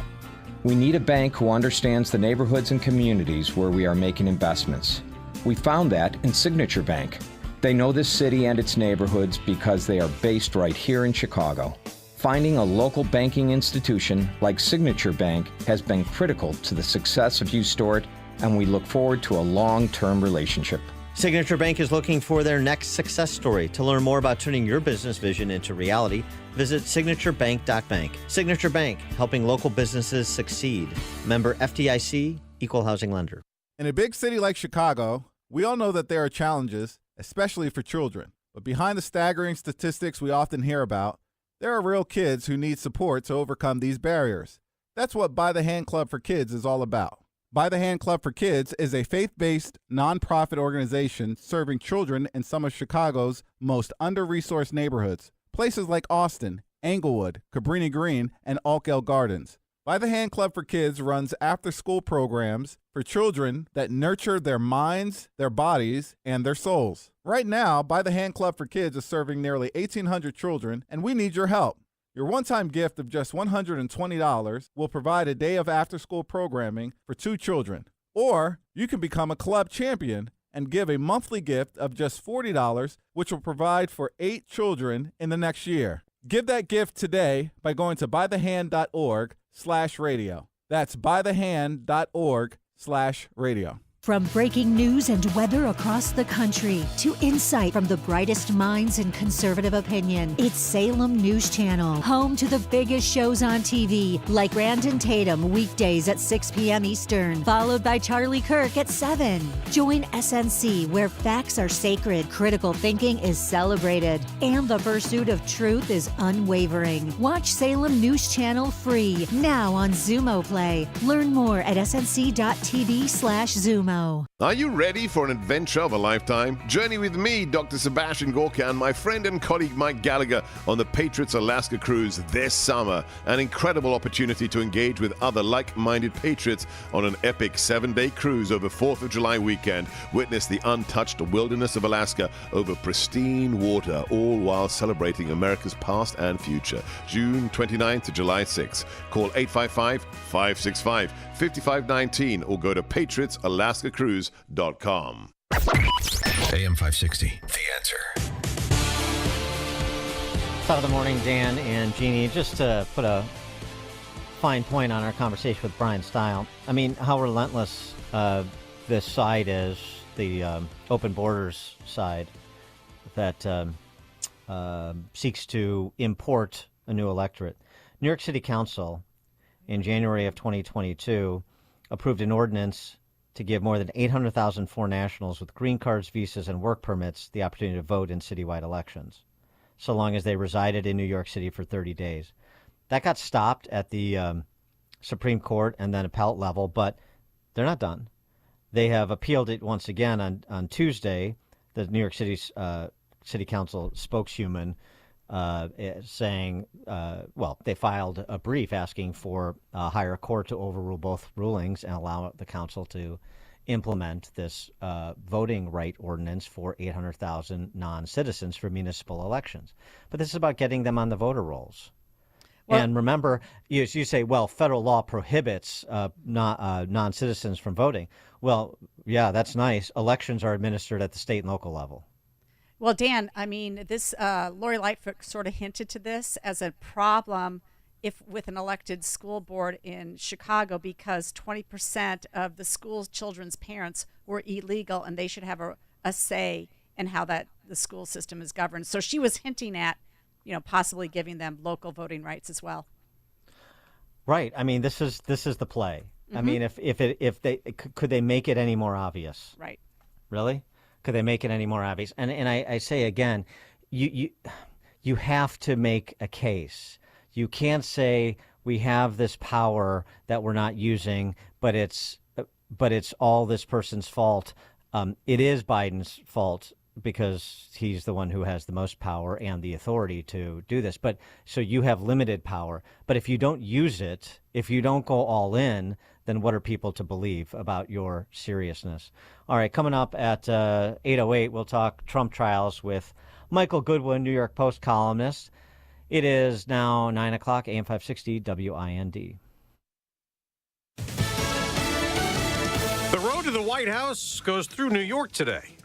We need a bank who understands the neighborhoods and communities where we are making investments. We found that in Signature Bank. They know this city and its neighborhoods because they are based right here in Chicago. Finding a local banking institution like Signature Bank has been critical to the success of You Store It, and we look forward to a long-term relationship. Signature Bank is looking for their next success story. To learn more about turning your business vision into reality, visit signaturebank.bank. Signature Bank, helping local businesses succeed. Member FDIC, Equal Housing Lender. In a big city like Chicago, we all know that there are challenges, especially for children. But behind the staggering statistics we often hear about, there are real kids who need support to overcome these barriers. That's what By the Hand Club for Kids is all about. By the Hand Club for Kids is a faith-based, nonprofit organization serving children in some of Chicago's most under-resourced neighborhoods, places like Austin, Englewood, Cabrini Green, and Altgeld Gardens. By the Hand Club for Kids runs after-school programs for children that nurture their minds, their bodies, and their souls. Right now, By the Hand Club for Kids is serving nearly 1,800 children, and we need your help. Your one-time gift of just $120 will provide a day of after-school programming for 2 children. Or you can become a club champion and give a monthly gift of just $40, which will provide for 8 children in the next year. Give that gift today by going to bythehand.org/radio. That's bythehand.org/radio. From breaking news and weather across the country to insight from the brightest minds in conservative opinion, it's Salem News Channel, home to the biggest shows on TV, like Brandon Tatum weekdays at 6 p.m. Eastern, followed by Charlie Kirk at 7. Join SNC, where facts are sacred, critical thinking is celebrated, and the pursuit of truth is unwavering. Watch Salem News Channel free, now on Zumo Play. Learn more at snc.tv/Zumo. Are you ready for an adventure of a lifetime? Journey with me, Dr. Sebastian Gorka, and my friend and colleague Mike Gallagher on the Patriots Alaska Cruise this summer. An incredible opportunity to engage with other like-minded patriots on an epic 7-day cruise over 4th of July weekend. Witness the untouched wilderness of Alaska over pristine water, all while celebrating America's past and future. June 29th to July 6th. Call 855-565-5519 or go to patriotsalaskacruise.com. AM 560, The Answer. Top of the morning, Dan and Jeannie. Just to put a fine point on our conversation with Brian Stile. I mean, how relentless this side is, the open borders side. that seeks to import a new electorate. New York City Council, in January of 2022, approved an ordinance to give more than 800,000 foreign nationals with green cards, visas, and work permits the opportunity to vote in citywide elections, so long as they resided in New York City for 30 days. That got stopped at the Supreme Court and then appellate level, but they're not done. They have appealed it once again on Tuesday. The New York City's City Council spokeshuman saying, they filed a brief asking for a higher court to overrule both rulings and allow the council to implement this voting right ordinance for 800,000 non-citizens for municipal elections. But this is about getting them on the voter rolls. Well, and remember, you say, well, federal law prohibits non-citizens from voting. Well, yeah, that's nice. Elections are administered at the state and local level. Well, Dan, I mean, this Lori Lightfoot sort of hinted to this as a problem with an elected school board in Chicago, because 20% of the school's children's parents were illegal, and they should have a say in how the school system is governed. So she was hinting at, possibly giving them local voting rights as well. Right. I mean, this is the play. Mm-hmm. I mean, if they could they make it any more obvious? Right. Really? Could they make it any more obvious? And I say again, you have to make a case. You can't say we have this power that we're not using, but it's all this person's fault. It is Biden's fault because he's the one who has the most power and the authority to do this. But so you have limited power. But if you don't use it, if you don't go all in, then what are people to believe about your seriousness? All right, coming up at 8:08, we'll talk Trump trials with Michael Goodwin, New York Post columnist. It is now 9 o'clock, AM 560, WIND. The road to the White House goes through New York today.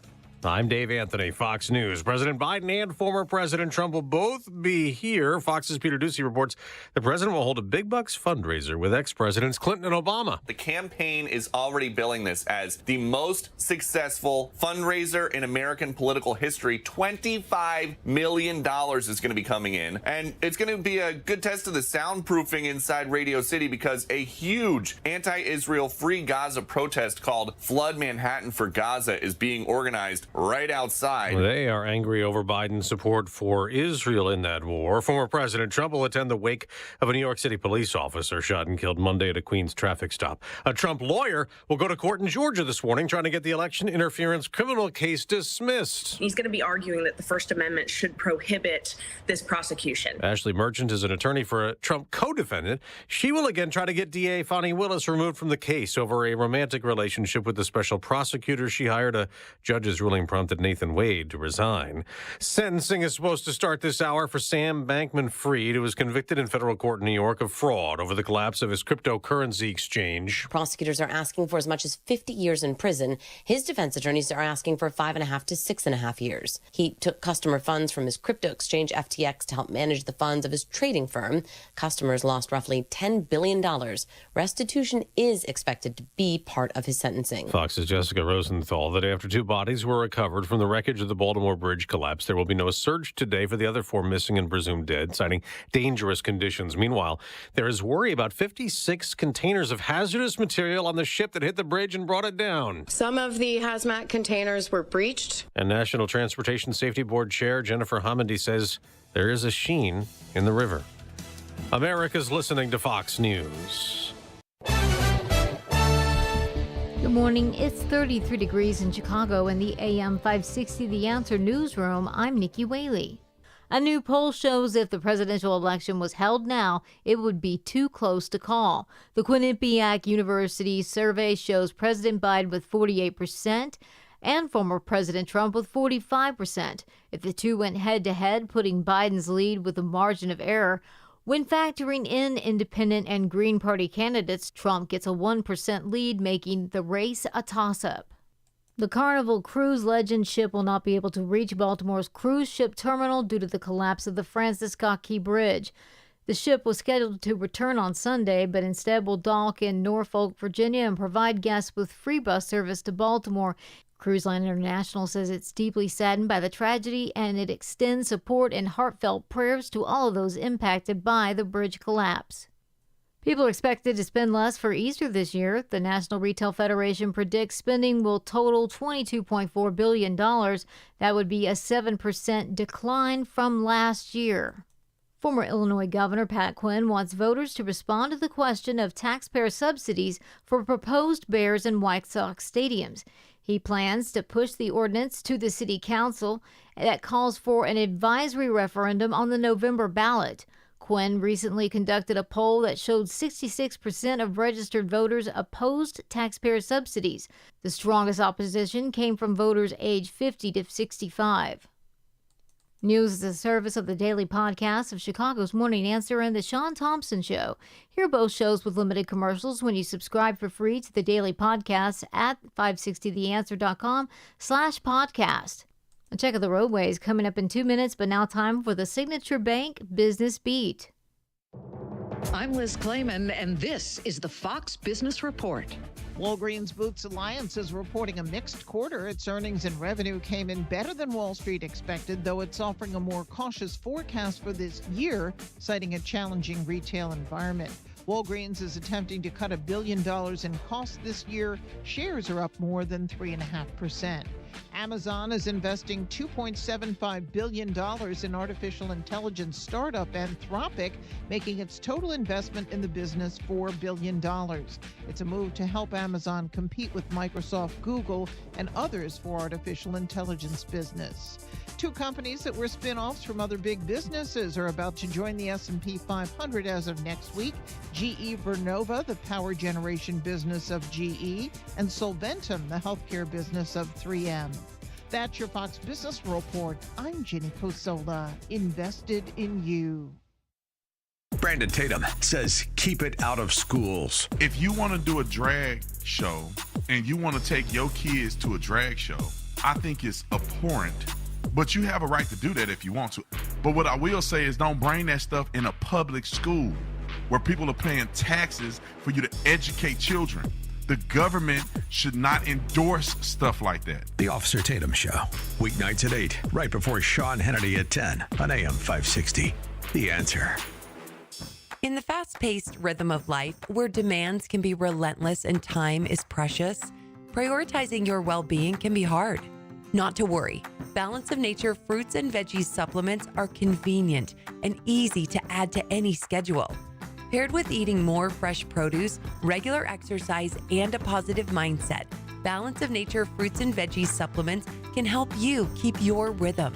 I'm Dave Anthony, Fox News. President Biden and former President Trump will both be here. Fox's Peter Ducey reports the president will hold a big bucks fundraiser with ex-presidents Clinton and Obama. The campaign is already billing this as the most successful fundraiser in American political history. $25 million is going to be coming in. And it's going to be a good test of the soundproofing inside Radio City, because a huge anti-Israel Free Gaza protest called Flood Manhattan for Gaza is being organized right outside. They are angry over Biden's support for Israel in that war. Former President Trump will attend the wake of a New York City police officer shot and killed Monday at a Queens traffic stop. A Trump lawyer will go to court in Georgia this morning trying to get the election interference criminal case dismissed. He's going to be arguing that the First Amendment should prohibit this prosecution. Ashley Merchant is an attorney for a Trump co-defendant. She will again try to get DA Fani Willis removed from the case over a romantic relationship with the special prosecutor she hired. A judge's ruling prompted Nathan Wade to resign. Sentencing is supposed to start this hour for Sam Bankman-Fried, who was convicted in federal court in New York of fraud over the collapse of his cryptocurrency exchange. Prosecutors are asking for as much as 50 years in prison. His defense attorneys are asking for 5.5 to 6.5 years. He took customer funds from his crypto exchange FTX to help manage the funds of his trading firm. Customers lost roughly $10 billion. Restitution is expected to be part of his sentencing. Fox's Jessica Rosenthal. The day after two bodies were recovered from the wreckage of the Baltimore bridge collapse, there will be no surge today for the other 4 missing and presumed dead, citing dangerous conditions. Meanwhile, there is worry about 56 containers of hazardous material on the ship that hit the bridge and brought it down. Some of the hazmat containers were breached. And National Transportation Safety Board Chair Jennifer Homendy says there is a sheen in the river. America's listening to Fox News. Good morning. It's 33 degrees in Chicago in the AM 560 The Answer newsroom. I'm Nikki Whaley. A new poll shows if the presidential election was held now, it would be too close to call. The Quinnipiac University survey shows President Biden with 48% and former President Trump with 45%. If the two went head-to-head, putting Biden's lead with a margin of error. When factoring in independent and Green Party candidates, Trump gets a 1% lead, making the race a toss-up. The Carnival cruise legend ship will not be able to reach Baltimore's cruise ship terminal due to the collapse of the Francis Scott Key Bridge. The ship was scheduled to return on Sunday, but instead will dock in Norfolk, Virginia, and provide guests with free bus service to Baltimore. Cruise Line International says it's deeply saddened by the tragedy, and it extends support and heartfelt prayers to all of those impacted by the bridge collapse. People are expected to spend less for Easter this year. The National Retail Federation predicts spending will total $22.4 billion. That would be a 7% decline from last year. Former Illinois Governor Pat Quinn wants voters to respond to the question of taxpayer subsidies for proposed Bears and White Sox stadiums. He plans to push the ordinance to the city council that calls for an advisory referendum on the November ballot. Quinn recently conducted a poll that showed 66% of registered voters opposed taxpayer subsidies. The strongest opposition came from voters aged 50 to 65. News is a service of the daily podcast of Chicago's Morning Answer and The Sean Thompson Show. Hear both shows with limited commercials when you subscribe for free to the daily podcast at 560theanswer.com/podcast. A check of the roadways coming up in 2 minutes, but now time for the Signature Bank Business Beat. I'm Liz Clayman, and this is the Fox Business Report. Walgreens Boots Alliance is reporting a mixed quarter. Its earnings and revenue came in better than Wall Street expected, though it's offering a more cautious forecast for this year, citing a challenging retail environment. Walgreens is attempting to cut $1 billion in costs this year. Shares are up more than 3.5%. Amazon is investing $2.75 billion in artificial intelligence startup Anthropic, making its total investment in the business $4 billion. It's a move to help Amazon compete with Microsoft, Google, and others for artificial intelligence business. Two companies that were spin-offs from other big businesses are about to join the S&P 500 as of next week. GE Vernova, the power generation business of GE, and Solventum, the healthcare business of 3M. That's your Fox Business Report. I'm Jenny Cosola, invested in you. Brandon Tatum says keep it out of schools. If you want to do a drag show and you want to take your kids to a drag show, I think it's abhorrent. But you have a right to do that if you want to. But what I will say is don't bring that stuff in a public school where people are paying taxes for you to educate children. The government should not endorse stuff like that. The Officer Tatum Show, weeknights at 8, right before Sean Hannity at 10 on AM 560. The Answer. In the fast-paced rhythm of life, where demands can be relentless and time is precious, prioritizing your well-being can be hard. Not to worry. Balance of Nature fruits and veggies supplements are convenient and easy to add to any schedule. Paired with eating more fresh produce, regular exercise, and a positive mindset, Balance of Nature fruits and veggies supplements can help you keep your rhythm.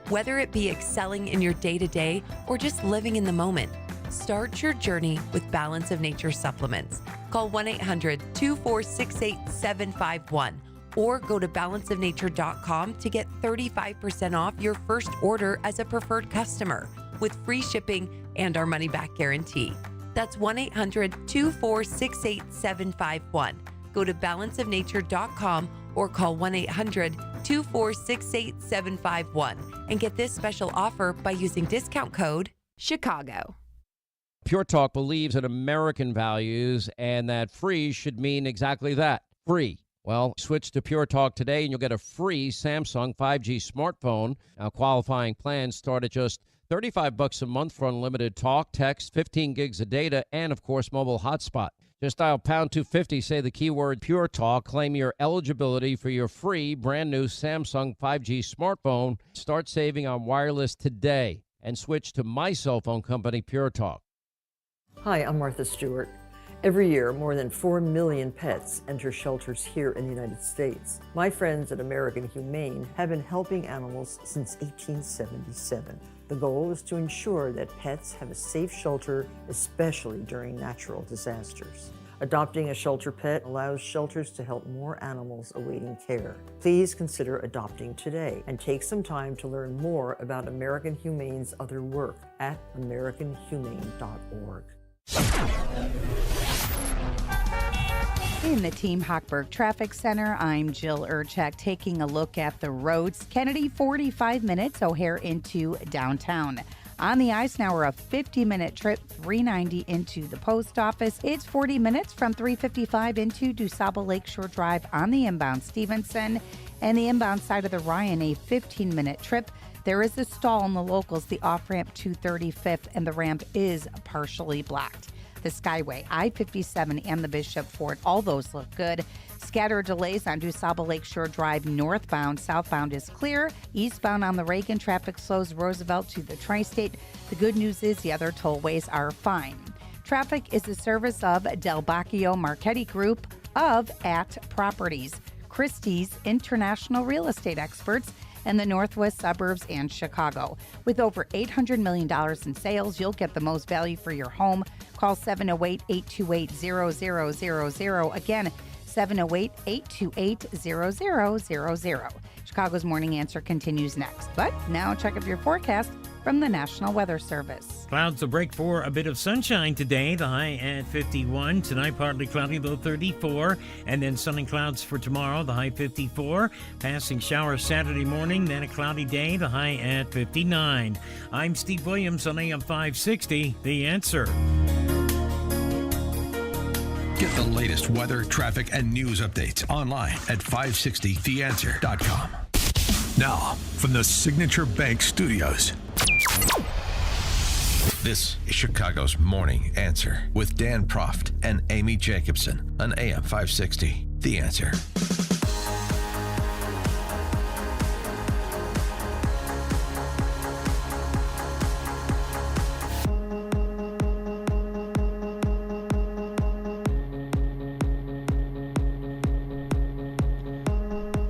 Whether it be excelling in your day-to-day or just living in the moment, start your journey with Balance of Nature supplements. Call 1-800-246-8751 or go to balanceofnature.com to get 35% off your first order as a preferred customer with free shipping and our money-back guarantee. That's 1-800-246-8751. Go to balanceofnature.com or call 1-800-246-8751 and get this special offer by using discount code CHICAGO. Pure Talk believes in American values and that free should mean exactly that, free. Well, switch to Pure Talk today and you'll get a free Samsung 5G smartphone. Now, qualifying plans start at just $35 a month for unlimited talk, text, 15 gigs of data, and, of course, mobile hotspot. Just dial pound 250, say the keyword Pure Talk, claim your eligibility for your free brand new Samsung 5G smartphone. Start saving on wireless today and switch to my cell phone company, Pure Talk. Hi, I'm Martha Stewart. Every year, more than 4 million pets enter shelters here in the United States. My friends at American Humane have been helping animals since 1877. The goal is to ensure that pets have a safe shelter, especially during natural disasters. Adopting a shelter pet allows shelters to help more animals awaiting care. Please consider adopting today and take some time to learn more about American Humane's other work at americanhumane.org. In the Team Hochberg Traffic Center, I'm Jill Urchak taking a look at the roads. Kennedy, 45 minutes, O'Hare into downtown. On the Eisenhower, a 50-minute trip, 390 into the post office. It's 40 minutes from 355 into DuSable Lakeshore Drive on the inbound Stevenson. And the inbound side of the Ryan, a 15-minute trip. There is a stall in the locals, the off-ramp to 35th, and the ramp is partially blocked. The Skyway, I-57, and the Bishop Ford, all those look good. Scattered delays on DuSable Lakeshore Drive northbound. Southbound is clear. Eastbound on the Reagan, traffic slows Roosevelt to the Tri-State. The good news is the other tollways are fine. Traffic is a service of Del Bacchio Marchetti Group of At Properties, Christie's International Real Estate Experts, and the northwest suburbs and Chicago. With over $800 million in sales, you'll get the most value for your home. Call 708-828-0000. Again, 708-828-0000. Chicago's Morning Answer continues next. But now check up your forecast from the National Weather Service. Clouds will break for a bit of sunshine today, the high at 51. Tonight, partly cloudy, low 34. And then sun and clouds for tomorrow, the high 54. Passing showers Saturday morning, then a cloudy day, the high at 59. I'm Steve Williams on AM 560, The Answer. Get the latest weather, traffic, and news updates online at 560theanswer.com. Now, from the Signature Bank Studios, this is Chicago's Morning Answer with Dan Proft and Amy Jacobson on AM 560. The Answer.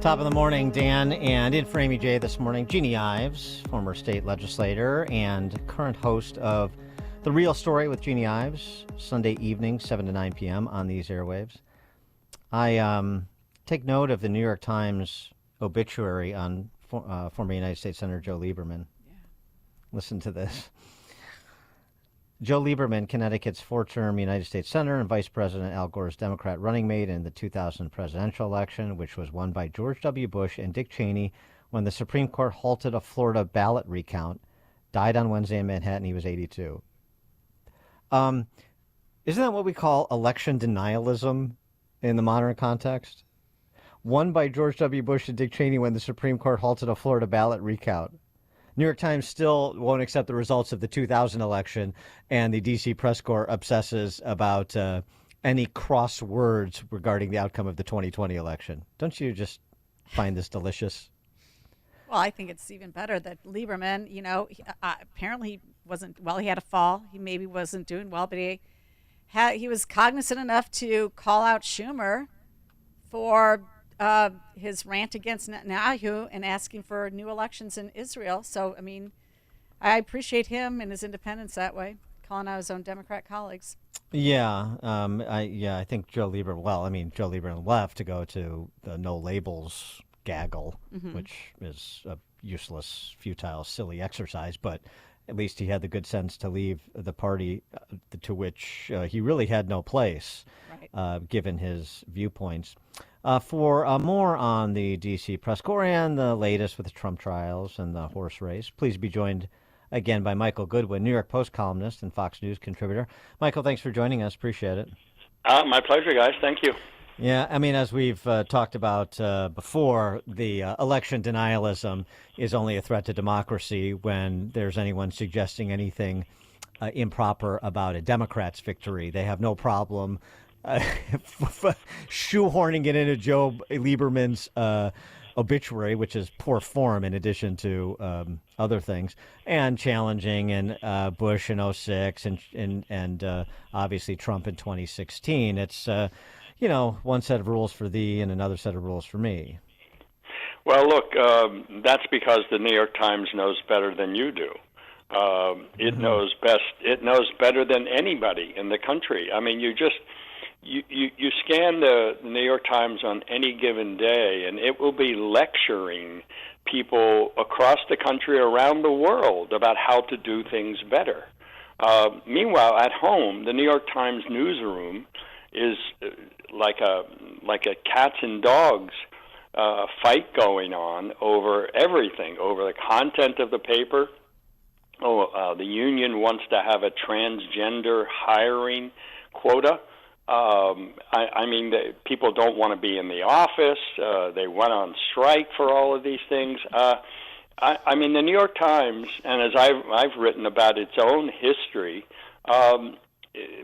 Top of the morning, Dan, and in for Amy J this morning, Jeannie Ives, former state legislator and current host of The Real Story with Jeannie Ives, Sunday evening, 7 to 9 p.m. on these airwaves. I take note of the New York Times obituary on former United States Senator Joe Lieberman. Yeah. Listen to this. Joe Lieberman, Connecticut's four-term United States Senator and Vice President Al Gore's Democrat running mate in the 2000 presidential election, which was won by George W. Bush and Dick Cheney when the Supreme Court halted a Florida ballot recount, died on Wednesday in Manhattan. He was 82. Isn't that what we call election denialism in the modern context? Won by George W. Bush and Dick Cheney when the Supreme Court halted a Florida ballot recount. New York Times still won't accept the results of the 2000 election, and the D.C. press corps obsesses about any cross words regarding the outcome of the 2020 election. Don't you just find this delicious? Well, I think it's even better that Lieberman, apparently he wasn't, well, he had a fall. He maybe wasn't doing well, but he was cognizant enough to call out Schumer for his rant against Netanyahu and asking for new elections in Israel. So, I mean, I appreciate him and his independence that way, calling out his own Democrat colleagues. Yeah, I think Joe Lieberman left to go to the no labels gaggle, which is a useless, futile, silly exercise. But at least he had the good sense to leave the party to which he really had no place, given his viewpoints. For more on the D.C. press corps and the latest with the Trump trials and the horse race, please be joined again by Michael Goodwin, New York Post columnist and Fox News contributor. Michael, thanks for joining us. Appreciate it. My pleasure, guys. Thank you. Yeah, I mean, as we've talked about before, the election denialism is only a threat to democracy when there's anyone suggesting anything improper about a Democrat's victory. They have no problem shoehorning it into Joe Lieberman's obituary, which is poor form in addition to other things, and challenging in Bush in 2006 and obviously Trump in 2016. It's, one set of rules for thee and another set of rules for me. Well, look, that's because the New York Times knows better than you do. It knows best. It knows better than anybody in the country. I mean, you scan the New York Times on any given day, and it will be lecturing people across the country, around the world, about how to do things better. Meanwhile, at home, the New York Times newsroom is like a cats and dogs fight going on over everything, over the content of the paper, the union wants to have a transgender hiring quota. I mean, people don't want to be in the office. They went on strike for all of these things. I mean, the New York Times, and as I've written about its own history,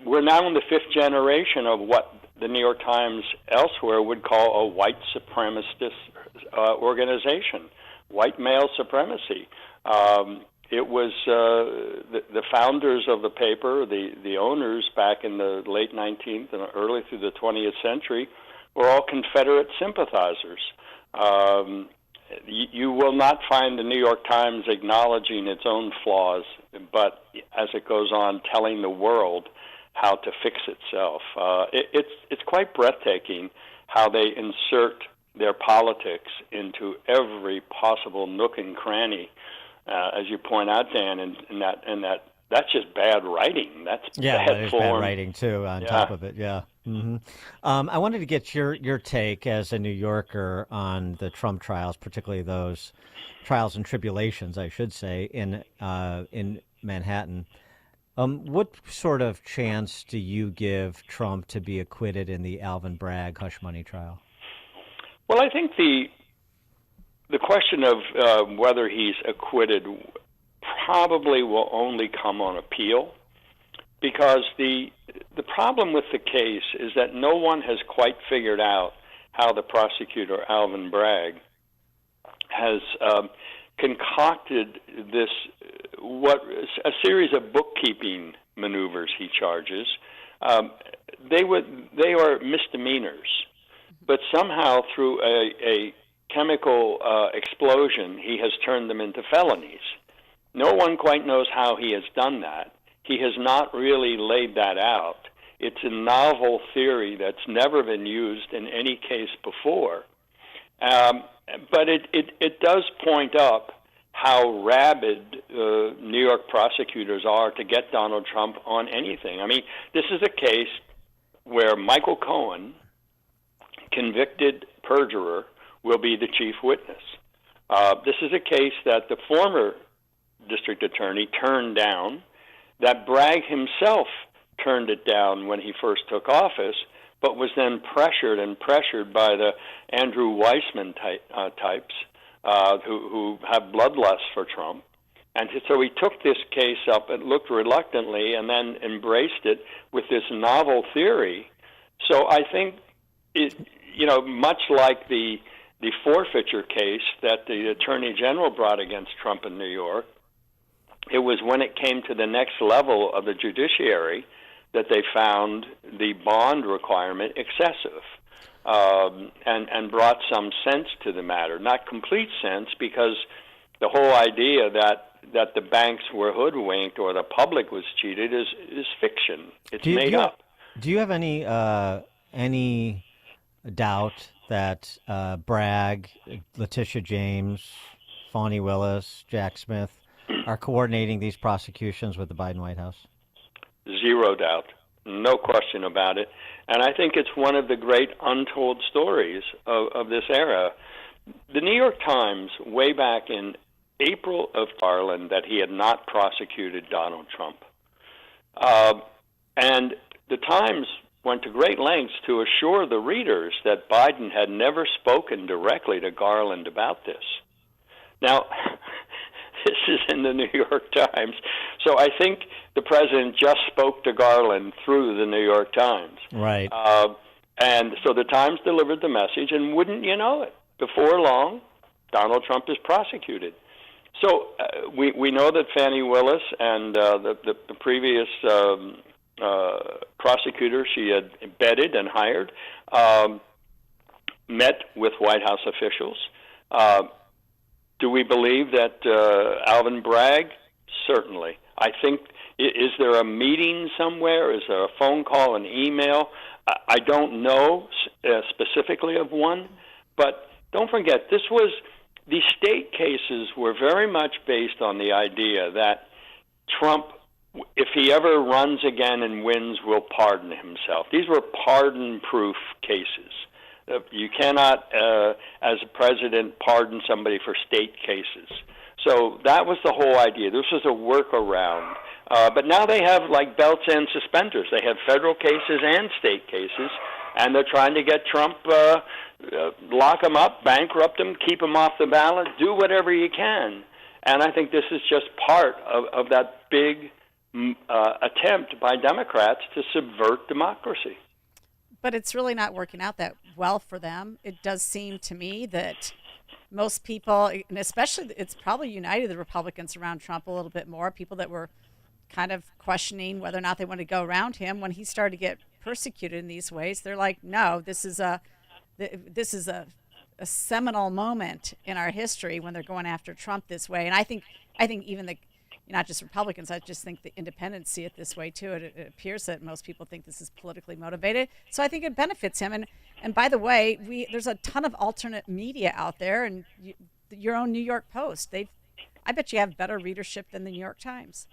we're now in the fifth generation of what the New York Times elsewhere would call a white supremacist organization, white male supremacy. It was the founders of the paper, the owners back in the late 19th and early through the 20th century, were all Confederate sympathizers. You will not find the New York Times acknowledging its own flaws, but as it goes on, telling the world how to fix itself. It's quite breathtaking how they insert their politics into every possible nook and cranny. As you point out, Dan, and that's just bad writing. That's bad form. Bad writing too. On top of it, yeah. Mm-hmm. I wanted to get your take as a New Yorker on the Trump trials, particularly those trials and tribulations, I should say, in Manhattan. What sort of chance do you give Trump to be acquitted in the Alvin Bragg hush money trial? Well, I think the question of whether he's acquitted probably will only come on appeal, because the problem with the case is that no one has quite figured out how the prosecutor, Alvin Bragg, has concocted this, a series of bookkeeping maneuvers he charges. They are misdemeanors, but somehow through a chemical explosion, he has turned them into felonies. No one quite knows how he has done that. He has not really laid that out. It's a novel theory that's never been used in any case before. But it does point up how rabid New York prosecutors are to get Donald Trump on anything. I mean, this is a case where Michael Cohen, convicted perjurer, will be the chief witness. This is a case that the former district attorney turned down, that Bragg himself turned it down when he first took office, but was then pressured by the Andrew Weissman types who have bloodlust for Trump. And so he took this case up, it looked reluctantly, and then embraced it with this novel theory. So I think, much like the forfeiture case that the Attorney General brought against Trump in New York, it was when it came to the next level of the judiciary that they found the bond requirement excessive, and brought some sense to the matter. Not complete sense, because the whole idea that the banks were hoodwinked or the public was cheated is fiction. It's made up. Do you have any doubt that Bragg, Letitia James, Fani Willis, Jack Smith are coordinating these prosecutions with the Biden White House? Zero doubt. No question about it. And I think it's one of the great untold stories of this era. The New York Times, way back in April of Garland, that he had not prosecuted Donald Trump. And the Times went to great lengths to assure the readers that Biden had never spoken directly to Garland about this. Now, this is in the New York Times. So I think the president just spoke to Garland through the New York Times. Right. And so the Times delivered the message, and wouldn't you know it, before long, Donald Trump is prosecuted. So we know that Fani Willis and the previous prosecutor she had embedded and hired met with White House officials. Do we believe that Alvin Bragg? Certainly. I think, is there a meeting somewhere? Is there a phone call, an email? I don't know specifically of one, but don't forget, these state cases were very much based on the idea that Trump, if he ever runs again and wins, will pardon himself. These were pardon-proof cases. You cannot, as a president, pardon somebody for state cases. So that was the whole idea. This was a workaround. But now they have like belts and suspenders. They have federal cases and state cases, and they're trying to get Trump, lock him up, bankrupt him, keep him off the ballot, do whatever you can. And I think this is just part of that big attempt by Democrats to subvert democracy. But it's really not working out that well for them. It does seem to me that most people, and especially it's probably united the Republicans around Trump a little bit more, people that were kind of questioning whether or not they want to go around him when he started to get persecuted in these ways. They're like, no, this is a seminal moment in our history when they're going after Trump this way. And I think even not just Republicans, I just think the independents see it this way too. It appears that most people think this is politically motivated. So I think it benefits him. And by the way, there's a ton of alternate media out there, and your own New York Post. I bet you have better readership than the New York Times.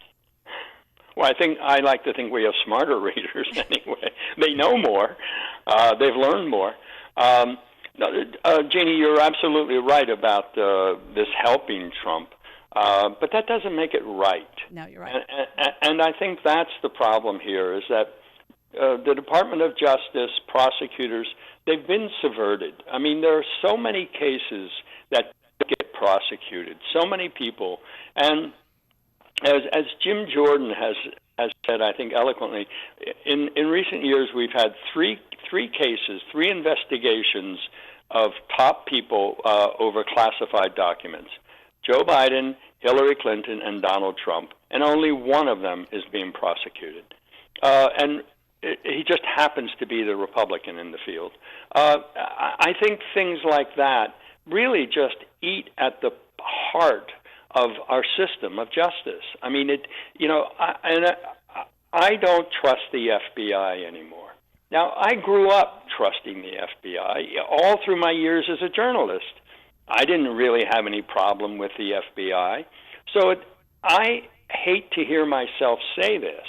Well, I like to think we have smarter readers anyway. They know more. They've learned more. Jeannie, you're absolutely right about this helping Trump. But that doesn't make it right. No, you're right. And I think that's the problem here, is that the Department of Justice, prosecutors, they've been subverted. I mean, there are so many cases that get prosecuted, so many people. And as Jim Jordan has said, I think eloquently, in recent years we've had three cases, three investigations of top people over classified documents. Joe Biden, Hillary Clinton, and Donald Trump, and only one of them is being prosecuted. And he just happens to be the Republican in the field. I think things like that really just eat at the heart of our system of justice. I mean, I don't trust the FBI anymore. Now, I grew up trusting the FBI all through my years as a journalist. I didn't really have any problem with the FBI. So I hate to hear myself say this,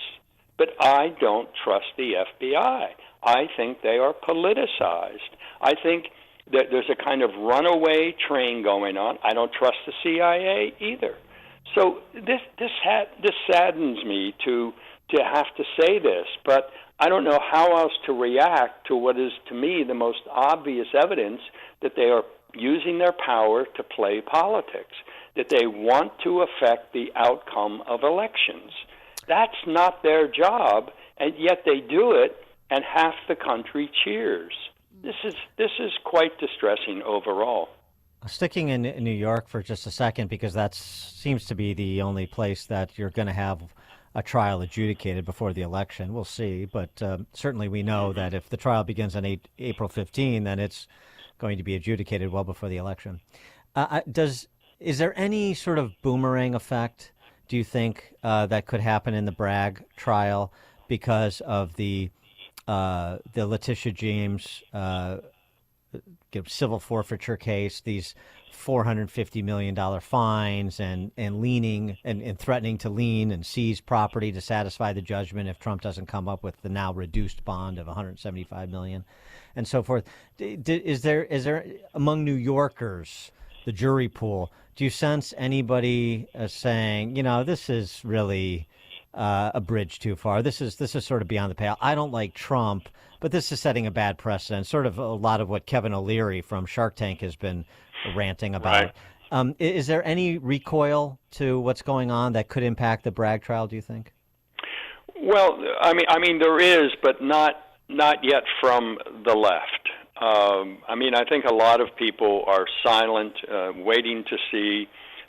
but I don't trust the FBI. I think they are politicized. I think that there's a kind of runaway train going on. I don't trust the CIA either. So this saddens me to have to say this, but I don't know how else to react to what is, to me, the most obvious evidence that they are using their power to play politics, that they want to affect the outcome of elections. That's not their job, and yet they do it, and half the country cheers. This is quite distressing overall. Sticking in New York for just a second, because that seems to be the only place that you're going to have a trial adjudicated before the election. We'll see, but certainly we know that if the trial begins on April 15, then it's going to be adjudicated well before the election. Is there any sort of boomerang effect, do you think, that could happen in the Bragg trial because of the Letitia James civil forfeiture case, these $450 million fines, and leaning and threatening to lien and seize property to satisfy the judgment if Trump doesn't come up with the now reduced bond of $175 million, and so forth? Is there among New Yorkers, the jury pool, do you sense anybody saying, this is really a bridge too far? This is sort of beyond the pale. I don't like Trump, but this is setting a bad precedent. Sort of a lot of what Kevin O'Leary from Shark Tank has been ranting about. Right. Is there any recoil to what's going on that could impact the Bragg trial, do you think? Well, I mean, there is, but not yet from the left. I think a lot of people are silent, waiting to see.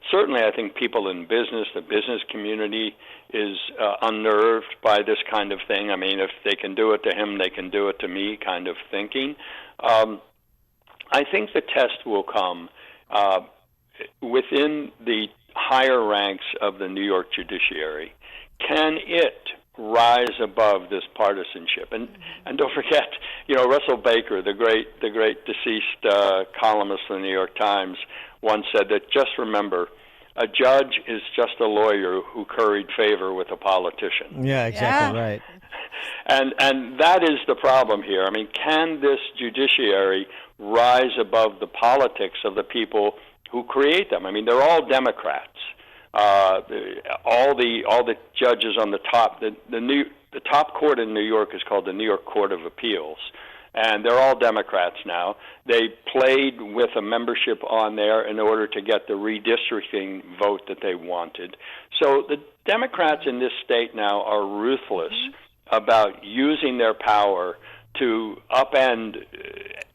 Certainly, I think people in business, the business community, is unnerved by this kind of thing. I mean, if they can do it to him, they can do it to me kind of thinking. I think the test will come within the higher ranks of the New York judiciary. Can it rise above this partisanship? And don't forget, Russell Baker, the great deceased columnist in the New York Times, once said that, just remember, a judge is just a lawyer who curried favor with a politician. Yeah, exactly right. And that is the problem here. I mean, can this judiciary rise above the politics of the people who create them. I mean, they're all Democrats. All the judges on the top, the top court in New York is called the New York Court of Appeals, and they're all Democrats now. They played with a membership on there in order to get the redistricting vote that they wanted. So the Democrats in this state now are ruthless about using their power to upend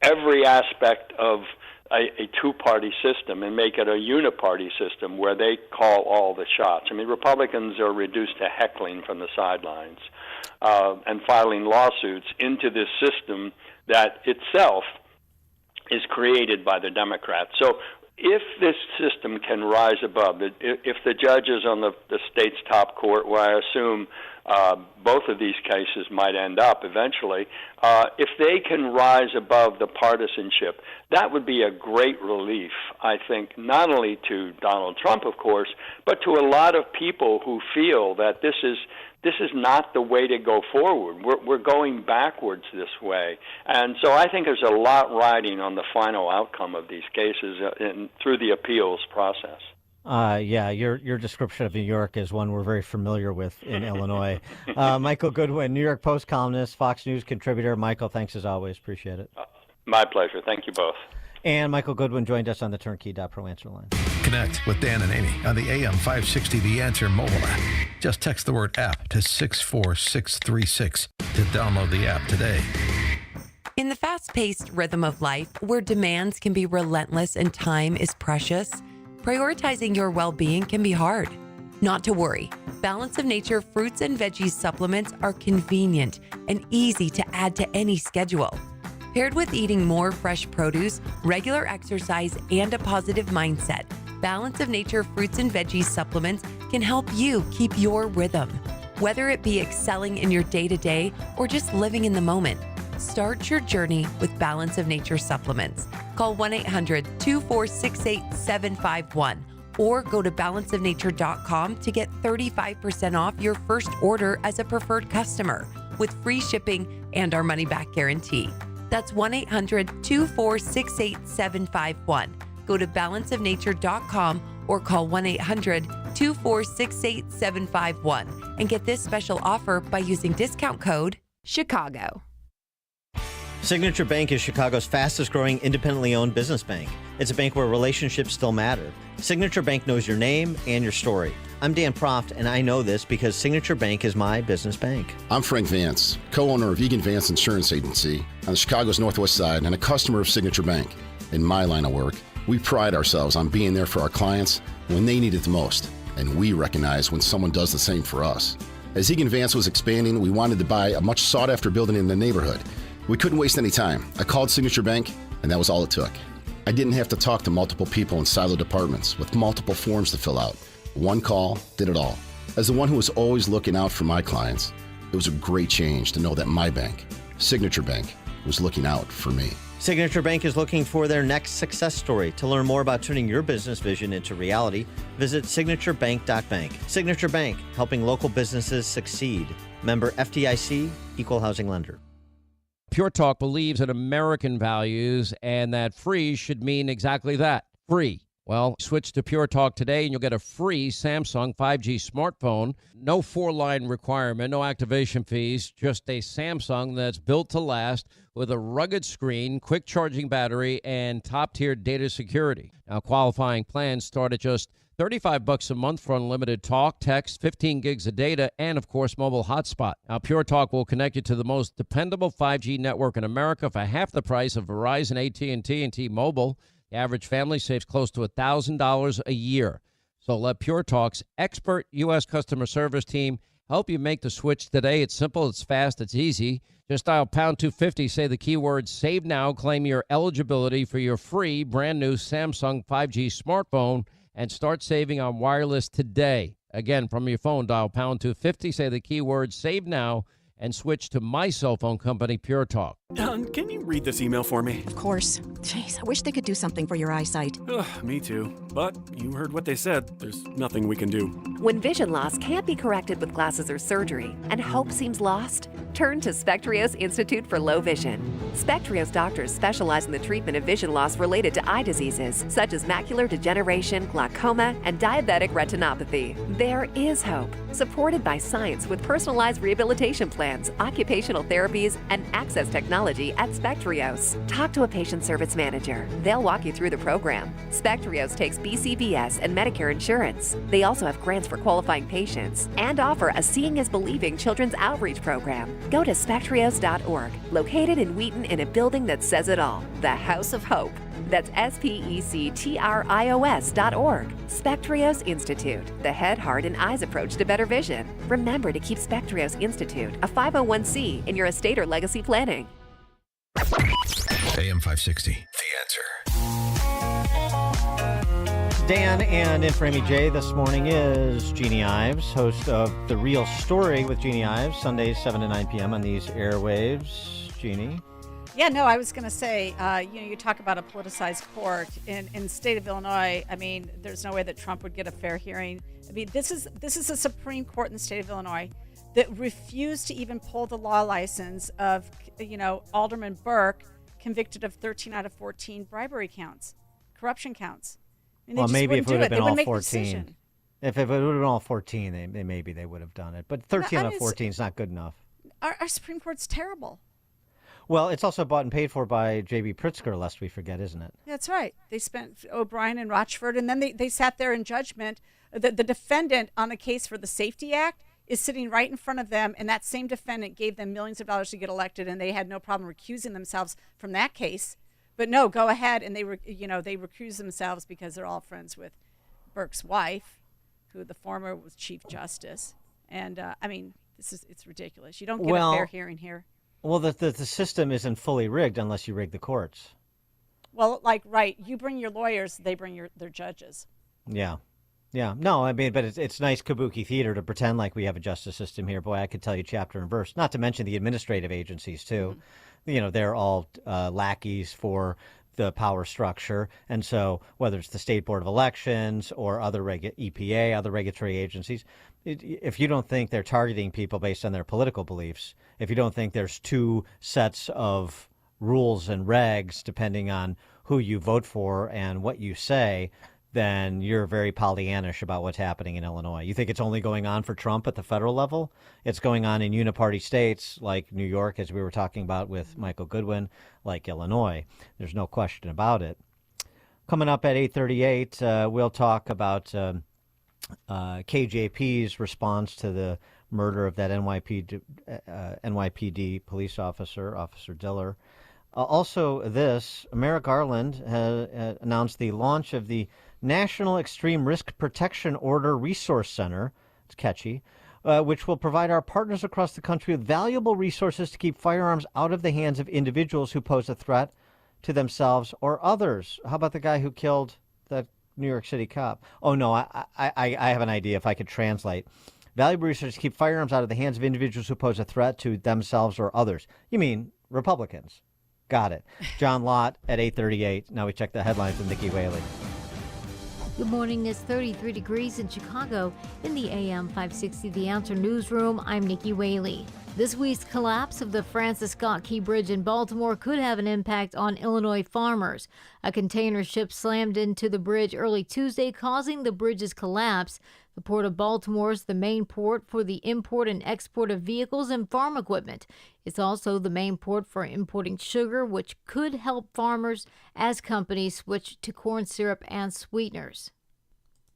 every aspect of a two-party system and make it a uniparty system where they call all the shots. I mean, Republicans are reduced to heckling from the sidelines and filing lawsuits into this system that itself is created by the Democrats. So if this system can rise above it, if the judges on the state's top court, where I assume both of these cases might end up eventually, if they can rise above the partisanship, that would be a great relief, I think, not only to Donald Trump, of course, but to a lot of people who feel that this is not the way to go forward. We're going backwards this way. And so I think there's a lot riding on the final outcome of these cases through the appeals process. Yeah, your description of New York is one we're very familiar with in Illinois. Michael Goodwin, New York Post columnist, Fox News contributor. Michael, thanks as always. Appreciate it. My pleasure. Thank you both. And Michael Goodwin joined us on the Turnkey.pro answer line. Connect with Dan and Amy on the AM 560 The Answer mobile app. Just text the word app to 64636 to download the app today. In the fast-paced rhythm of life, where demands can be relentless and time is precious, prioritizing your well-being can be hard. Not to worry. Balance of Nature fruits and veggies supplements are convenient and easy to add to any schedule. Paired with eating more fresh produce, regular exercise, and a positive mindset, Balance of Nature fruits and veggies supplements can help you keep your rhythm. Whether it be excelling in your day-to-day or just living in the moment, start your journey with Balance of Nature supplements. Call 1-800-246-8751 or go to balanceofnature.com to get 35% off your first order as a preferred customer with free shipping and our money-back guarantee. That's 1-800-246-8751. Go to balanceofnature.com or call 1-800-246-8751 and get this special offer by using discount code CHICAGO. Signature Bank is Chicago's fastest growing independently owned business bank. It's a bank where relationships still matter. Signature Bank knows your name and your story. I'm Dan Proft, and I know this because Signature Bank is my business bank. I'm Frank Vance, co-owner of Egan Vance Insurance Agency on the Chicago's Northwest Side and a customer of Signature Bank. In my line of work, we pride ourselves on being there for our clients when they need it the most, and we recognize when someone does the same for us. As Egan Vance was expanding, we wanted to buy a much sought-after building in the neighborhood. We couldn't waste any time. I called Signature Bank, and that was all it took. I didn't have to talk to multiple people in siloed departments with multiple forms to fill out. One call did it all. As the one who was always looking out for my clients, it was a great change to know that my bank, Signature Bank, was looking out for me. Signature Bank is looking for their next success story. To learn more about turning your business vision into reality, visit signaturebank.bank. Signature Bank, helping local businesses succeed. Member FDIC, Equal Housing Lender. Pure Talk believes in American values and that free should mean exactly that, free. Well, switch to Pure Talk today and you'll get a free Samsung 5G smartphone. No 4-line requirement, no activation fees, just a Samsung that's built to last with a rugged screen, quick charging battery, and top-tier data security. Now, qualifying plans start at just $35 a month for unlimited talk, text, 15 gigs of data, and, of course, mobile hotspot. Now, Pure Talk will connect you to the most dependable 5G network in America for half the price of Verizon, AT&T, and T-Mobile. The average family saves close to $1,000 a year. So let Pure Talk's expert U.S. customer service team help you make the switch today. It's simple, it's fast, it's easy. Just dial pound 250, say the keyword save now, claim your eligibility for your free brand new Samsung 5G smartphone, and start saving on wireless today. Again, from your phone, dial pound 250, say the keyword save now, and switch to my cell phone company, Pure Talk. Can you read this email for me? Of course. Jeez, I wish they could do something for your eyesight. Me too. But you heard what they said. There's nothing we can do. When vision loss can't be corrected with glasses or surgery, and hope seems lost, Turn to Spectrios Institute for Low Vision. Spectrios doctors specialize in the treatment of vision loss related to eye diseases, such as macular degeneration, glaucoma, and diabetic retinopathy. There is hope, supported by science with personalized rehabilitation plans, occupational therapies, and access technology at Spectrios. Talk to a patient service manager. They'll walk you through the program. Spectrios takes BCBS and Medicare insurance. They also have grants for qualifying patients and offer a Seeing is Believing children's outreach program. Go to spectrios.org, located in Wheaton in a building that says it all, the House of Hope. That's spectrios.org. Spectrios Institute, the head, heart, and eyes approach to better vision. Remember to keep Spectrios Institute, a 501c, in your estate or legacy planning. AM 560, The Answer. Dan and in for Amy J this morning is Jeannie Ives, host of The Real Story with Jeannie Ives, Sundays 7 to 9 p.m. on these airwaves. Jeannie? Yeah, no, I was going to say, you talk about a politicized court in the state of Illinois. I mean, there's no way that Trump would get a fair hearing. I mean, this is a Supreme Court in the state of Illinois that refused to even pull the law license of, Alderman Burke, convicted of 13 out of 14 bribery counts, corruption counts. I mean, well, maybe if it would have been all 14. If it would have been all 14, maybe they would have done it. But 13 out of 14 is not good enough. Our Supreme Court's terrible. Well, it's also bought and paid for by J.B. Pritzker, lest we forget, isn't it? That's right. They spent O'Brien and Rochford, and then they sat there in judgment. The defendant on the case for the Safety Act is sitting right in front of them, and that same defendant gave them millions of dollars to get elected, and they had no problem recusing themselves from that case. But no, go ahead, and they recuse themselves because they're all friends with Burke's wife, who the former was Chief Justice. And it's ridiculous. You don't get a fair hearing here. Well, the system isn't fully rigged unless you rig the courts. Well, you bring your lawyers, they bring their judges. Yeah. No, I mean, but it's nice kabuki theater to pretend like we have a justice system here. Boy, I could tell you chapter and verse. Not to mention the administrative agencies too. Mm-hmm. They're all lackeys for the power structure, and so whether it's the State Board of Elections or other EPA, other regulatory agencies, if you don't think they're targeting people based on their political beliefs, if you don't think there's two sets of rules and regs depending on who you vote for and what you say, then you're very Pollyannish about what's happening in Illinois. You think it's only going on for Trump at the federal level? It's going on in uniparty states like New York, as we were talking about with Michael Goodwin, like Illinois. There's no question about it. Coming up at 8:38, we'll talk about KJP's response to the murder of that NYPD police officer, Officer Diller. Also, Merrick Garland has announced the launch of the National Extreme Risk Protection Order Resource Center. It's catchy. Which will provide our partners across the country with valuable resources to keep firearms out of the hands of individuals who pose a threat to themselves or others. How about the guy who killed that New York City cop? Oh, no, I have an idea if I could translate. Valuable resources to keep firearms out of the hands of individuals who pose a threat to themselves or others. You mean Republicans. Got it. John Lott at 8:38. Now we check the headlines with Nikki Whaley. Good morning. It's 33 degrees in Chicago. In the AM 560 The Answer newsroom, I'm Nikki Whaley. This week's collapse of the Francis Scott Key Bridge in Baltimore could have an impact on Illinois farmers. A container ship slammed into the bridge early Tuesday, causing the bridge's collapse. The Port of Baltimore is the main port for the import and export of vehicles and farm equipment. It's also the main port for importing sugar, which could help farmers as companies switch to corn syrup and sweeteners.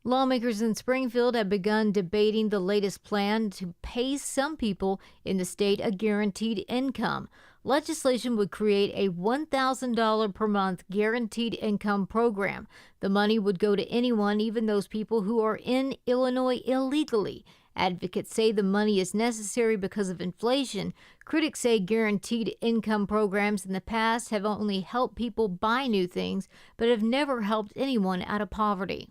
Lawmakers in Springfield have begun debating the latest plan to pay some people in the state a guaranteed income. Legislation would create a $1,000 per month guaranteed income program. The money would go to anyone, even those people who are in Illinois illegally. Advocates say the money is necessary because of inflation. Critics say guaranteed income programs in the past have only helped people buy new things, but have never helped anyone out of poverty.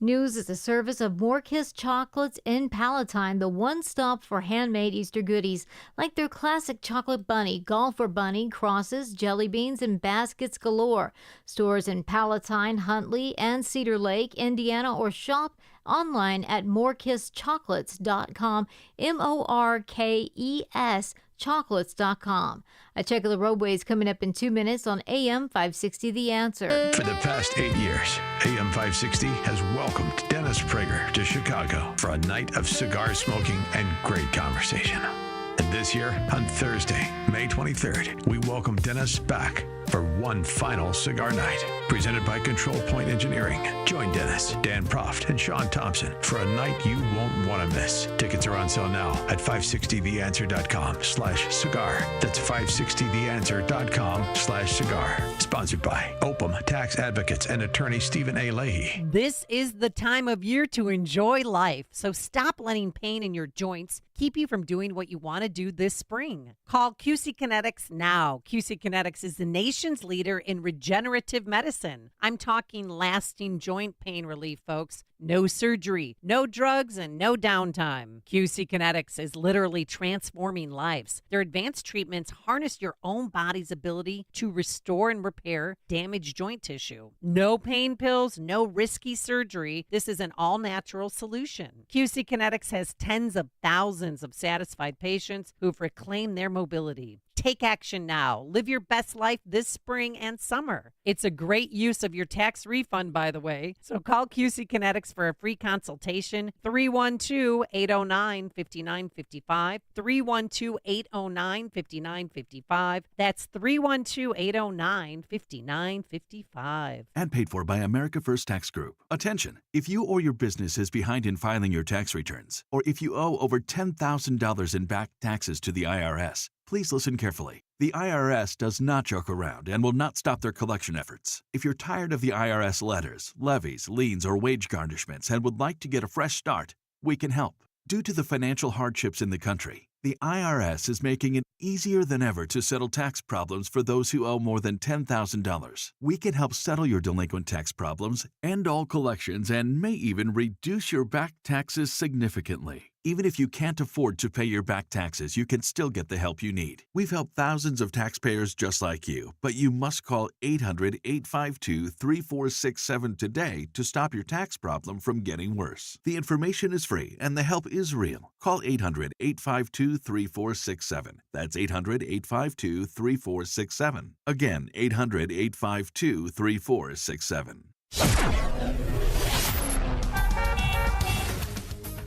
News is a service of More Kiss Chocolates in Palatine, the one stop for handmade Easter goodies, like their classic chocolate bunny, golfer bunny, crosses, jelly beans, and baskets galore. Stores in Palatine, Huntley, and Cedar Lake, Indiana, or shop online at morekisschocolates.com, MORKES chocolates.com. A check of the roadways coming up in 2 minutes on AM 560 The Answer. For the past 8 years, AM 560 has welcomed Dennis Prager to Chicago for a night of cigar smoking and great conversation. And this year, on Thursday, May 23rd, we welcome Dennis back for one final cigar night. Presented by Control Point Engineering. Join Dennis, Dan Proft, and Sean Thompson for a night you won't want to miss. Tickets are on sale now at 560theanswer.com/cigar. That's 560theanswer.com/cigar. Sponsored by Opum Tax Advocates and attorney Stephen A. Leahy. This is the time of year to enjoy life, so stop letting pain in your joints keep you from doing what you want to do this spring. Call QC Kinetics now. QC Kinetics is the nation's leader in regenerative medicine. I'm talking lasting joint pain relief, folks. No surgery, no drugs, and no downtime. QC Kinetics is literally transforming lives. Their advanced treatments harness your own body's ability to restore and repair damaged joint tissue. No pain pills, no risky surgery. This is an all-natural solution. QC Kinetics has tens of thousands of satisfied patients who've reclaimed their mobility. Take action now. Live your best life this spring and summer. It's a great use of your tax refund, by the way. So call QC Kinetics for a free consultation. 312-809-5955. 312-809-5955. That's 312-809-5955. And paid for by America First Tax Group. Attention! If you or your business is behind in filing your tax returns, or if you owe over $10,000 in back taxes to the IRS, please listen carefully. The IRS does not joke around and will not stop their collection efforts. If you're tired of the IRS letters, levies, liens, or wage garnishments and would like to get a fresh start, we can help. Due to the financial hardships in the country, the IRS is making it easier than ever to settle tax problems for those who owe more than $10,000. We can help settle your delinquent tax problems, end all collections, and may even reduce your back taxes significantly. Even if you can't afford to pay your back taxes, you can still get the help you need. We've helped thousands of taxpayers just like you, but you must call 800-852-3467 today to stop your tax problem from getting worse. The information is free and the help is real. Call 800-852-3467. That's 800-852-3467. Again, 800-852-3467.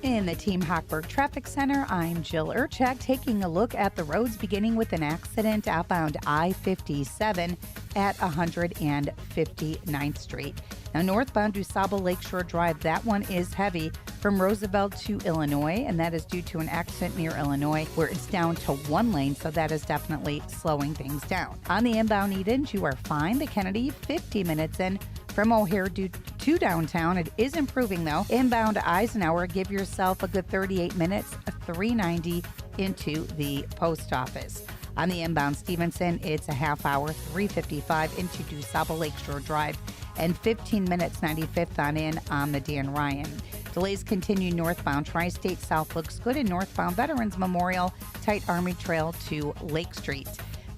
In the Team Hochberg Traffic Center, I'm Jill Urchak, taking a look at the roads, beginning with an accident outbound I-57 at 159th Street. Now, northbound DuSable Lakeshore Drive, that one is heavy from Roosevelt to Illinois, and that is due to an accident near Illinois where it's down to one lane, so that is definitely slowing things down. On the inbound Edens, you are fine. The Kennedy, 50 minutes in from O'Hare due to downtown. It is improving, though. Inbound Eisenhower, give yourself a good 38 minutes, 390 into the post office. On the inbound Stevenson, it's a half hour, 355 into DuSable Lakeshore Drive, and 15 minutes, 95th on in on the Dan Ryan. Delays continue northbound. Tri-State South looks good, in northbound Veterans Memorial, tight Army Trail to Lake Street.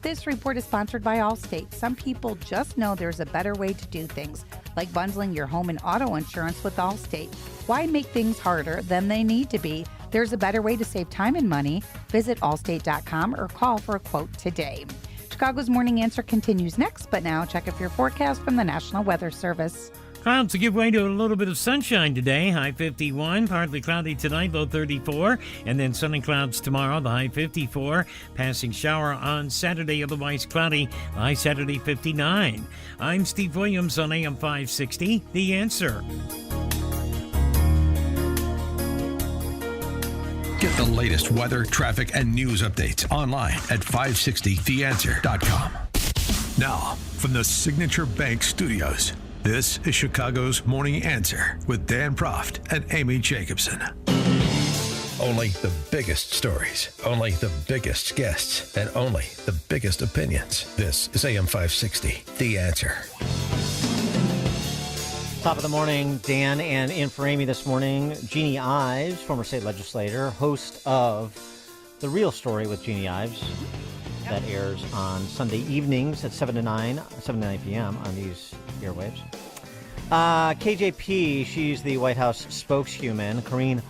This report is sponsored by Allstate. Some people just know there's a better way to do things, like bundling your home and auto insurance with Allstate. Why make things harder than they need to be? There's a better way to save time and money. Visit allstate.com or call for a quote today. Chicago's Morning Answer continues next, but now check out your forecast from the National Weather Service. Clouds to give way to a little bit of sunshine today. High 51, partly cloudy tonight, low 34. And then sun and clouds tomorrow, the high 54. Passing shower on Saturday, otherwise cloudy, high Saturday 59. I'm Steve Williams on AM 560, The Answer. Get the latest weather, traffic, and news updates online at 560theanswer.com. Now, from the Signature Bank Studios, this is Chicago's Morning Answer with Dan Proft and Amy Jacobson. Only the biggest stories, only the biggest guests, and only the biggest opinions. This is AM 560, The Answer. Top of the morning, Dan, and in for Amy this morning, Jeannie Ives, former state legislator, host of The Real Story with Jeannie Ives. That airs on Sunday evenings at 7 to 9 p.m. on these airwaves. KJP, she's the White House spokeswoman. Karine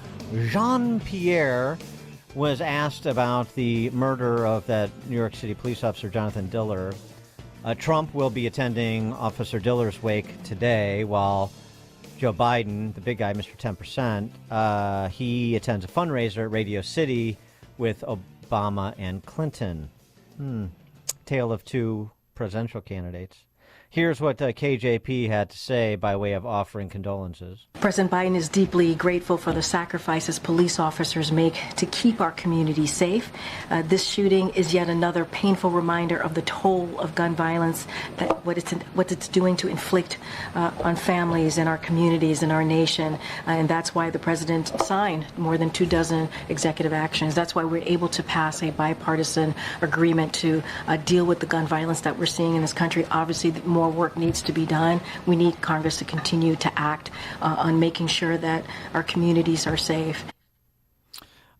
Jean-Pierre was asked about the murder of that New York City police officer, Jonathan Diller. Trump will be attending Officer Diller's wake today, while Joe Biden, the big guy, Mr. 10%, he attends a fundraiser at Radio City with Obama and Clinton. Tale of two presidential candidates. Here's what KJP had to say by way of offering condolences. President Biden is deeply grateful for the sacrifices police officers make to keep our community safe. This shooting is yet another painful reminder of the toll of gun violence, that what it's doing to inflict on families and our communities and our nation. And that's why the president signed more than 24 executive actions. That's why we're able to pass a bipartisan agreement to deal with the gun violence that we're seeing in this country. Obviously, more work needs to be done. We need Congress to continue to act on making sure that our communities are safe.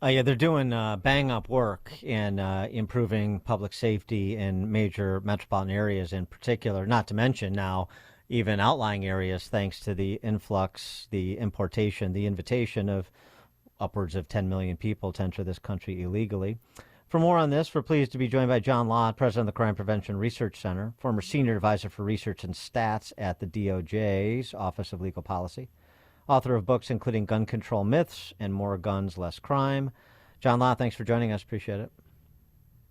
They're doing bang-up work in improving public safety in major metropolitan areas in particular, not to mention now even outlying areas, thanks to the influx, the importation, the invitation of upwards of 10 million people to enter this country illegally. For more on this, we're pleased to be joined by John Lott, president of the Crime Prevention Research Center, former senior advisor for research and stats at the DOJ's Office of Legal Policy, author of books including Gun Control Myths and More Guns, Less Crime. John Lott, thanks for joining us. Appreciate it.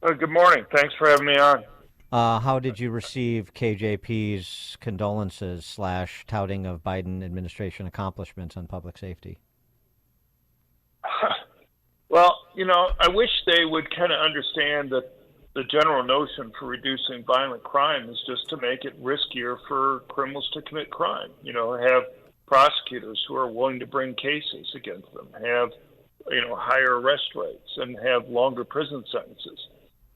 Good morning. Thanks for having me on. How did you receive KJP's condolences / touting of Biden administration accomplishments on public safety? Well, I wish they would kind of understand that the general notion for reducing violent crime is just to make it riskier for criminals to commit crime. Have prosecutors who are willing to bring cases against them, have, higher arrest rates, and have longer prison sentences.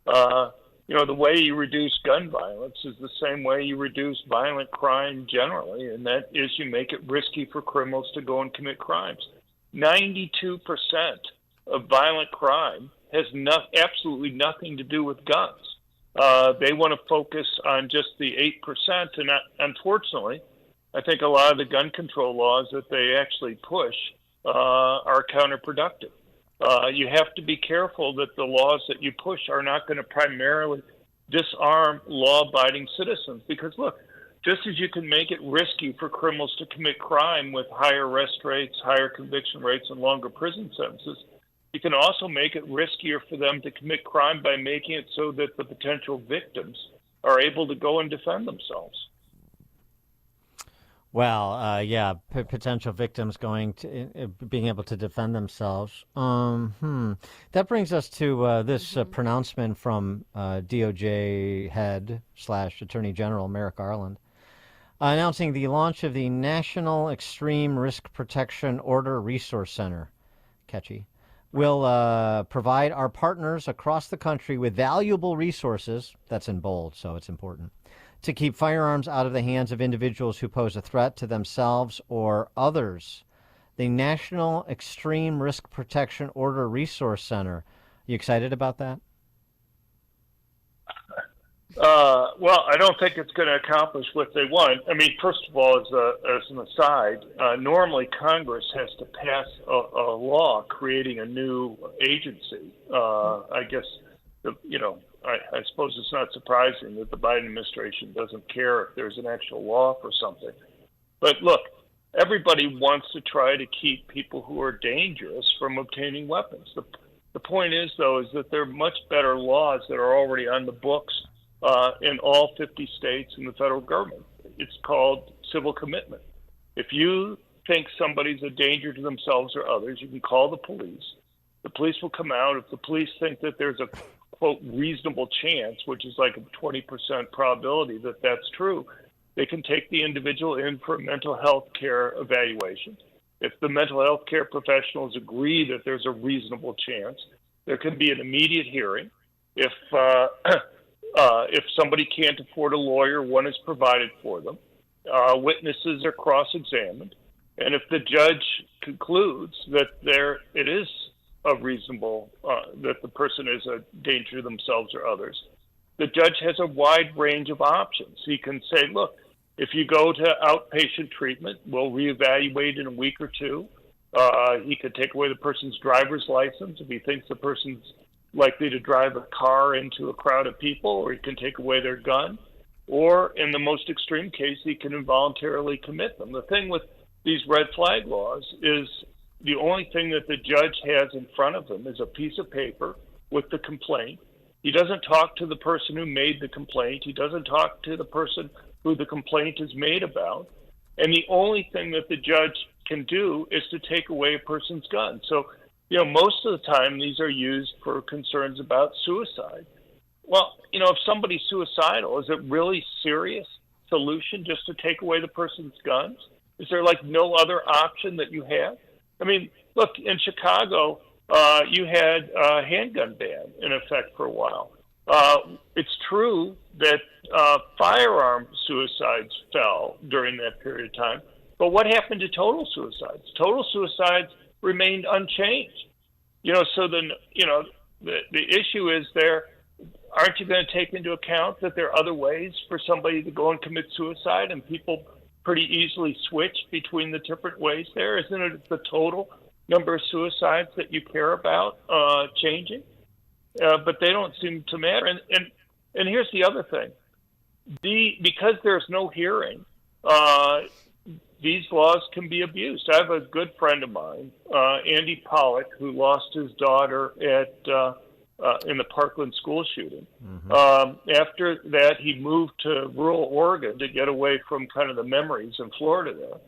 The way you reduce gun violence is the same way you reduce violent crime generally, and that is you make it risky for criminals to go and commit crimes. 92% of violent crime has absolutely nothing to do with guns. They want to focus on just the 8%, and unfortunately, I think a lot of the gun control laws that they actually push are counterproductive. You have to be careful that the laws that you push are not going to primarily disarm law-abiding citizens, because look, just as you can make it risky for criminals to commit crime with higher arrest rates, higher conviction rates, and longer prison sentences, you can also make it riskier for them to commit crime by making it so that the potential victims are able to go and defend themselves. Well, potential victims being able to defend themselves. That brings us to this pronouncement from DOJ head / Attorney General Merrick Garland, announcing the launch of the National Extreme Risk Protection Order Resource Center. Catchy. Will provide our partners across the country with valuable resources, that's in bold, so it's important, to keep firearms out of the hands of individuals who pose a threat to themselves or others. The National Extreme Risk Protection Order Resource Center. You excited about that? Well, I don't think it's going to accomplish what they want. I mean, first of all, as an aside, normally Congress has to pass a law creating a new agency. I guess, I suppose it's not surprising that the Biden administration doesn't care if there's an actual law for something. But look, everybody wants to try to keep people who are dangerous from obtaining weapons. The point is, though, is that there are much better laws that are already on the books in all 50 states and the federal government. It's called civil commitment. If you think somebody's a danger to themselves or others, you can call the police. The police will come out. If the police think that there's a, quote, reasonable chance, which is like a 20% probability that that's true, they can take the individual in for a mental health care evaluation. If the mental health care professionals agree that there's a reasonable chance, there can be an immediate hearing. If somebody can't afford a lawyer, one is provided for them. Witnesses are cross-examined. And if the judge concludes that it is a reasonable, that the person is a danger to themselves or others, the judge has a wide range of options. He can say, look, if you go to outpatient treatment, we'll reevaluate in a week or two. He could take away the person's driver's license if he thinks the person's likely to drive a car into a crowd of people, or he can take away their gun. Or in the most extreme case, he can involuntarily commit them. The thing with these red flag laws is the only thing that the judge has in front of him is a piece of paper with the complaint. He doesn't talk to the person who made the complaint. He doesn't talk to the person who the complaint is made about. And the only thing that the judge can do is to take away a person's gun. So, most of the time these are used for concerns about suicide. Well, if somebody's suicidal, is it really serious solution just to take away the person's guns? Is there no other option that you have? I mean, look, in Chicago, you had a handgun ban in effect for a while. It's true that firearm suicides fell during that period of time, but what happened to total suicides? Total suicides remained unchanged. So then, the issue is aren't you going to take into account that there are other ways for somebody to go and commit suicide, and people pretty easily switch between the different ways there? Isn't it the total number of suicides that you care about changing? But they don't seem to matter. And here's the other thing. Because there's no hearing, these laws can be abused. I have a good friend of mine, Andy Pollock, who lost his daughter in the Parkland school shooting. After that, he moved to rural Oregon to get away from kind of the memories in Florida there.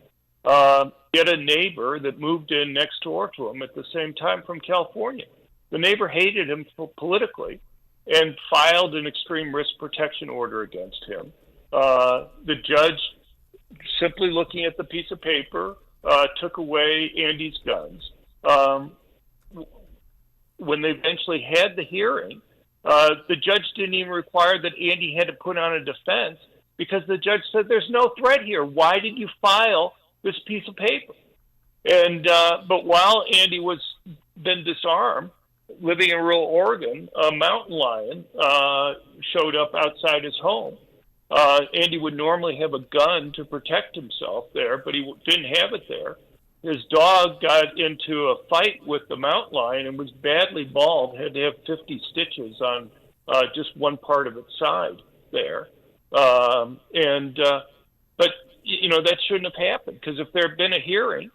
He had a neighbor that moved in next door to him at the same time from California. The neighbor hated him politically and filed an extreme risk protection order against him. The judge, simply looking at the piece of paper, took away Andy's guns. When they eventually had the hearing, the judge didn't even require that Andy had to put on a defense, because the judge said, there's no threat here. Why did you file this piece of paper? And but while Andy was then disarmed, living in rural Oregon, a mountain lion showed up outside his home. Andy would normally have a gun to protect himself there, but he didn't have it there. His dog got into a fight with the mountain lion and was badly mauled, had to have 50 stitches on just one part of its side there. But, that shouldn't have happened, because if there had been a hearing,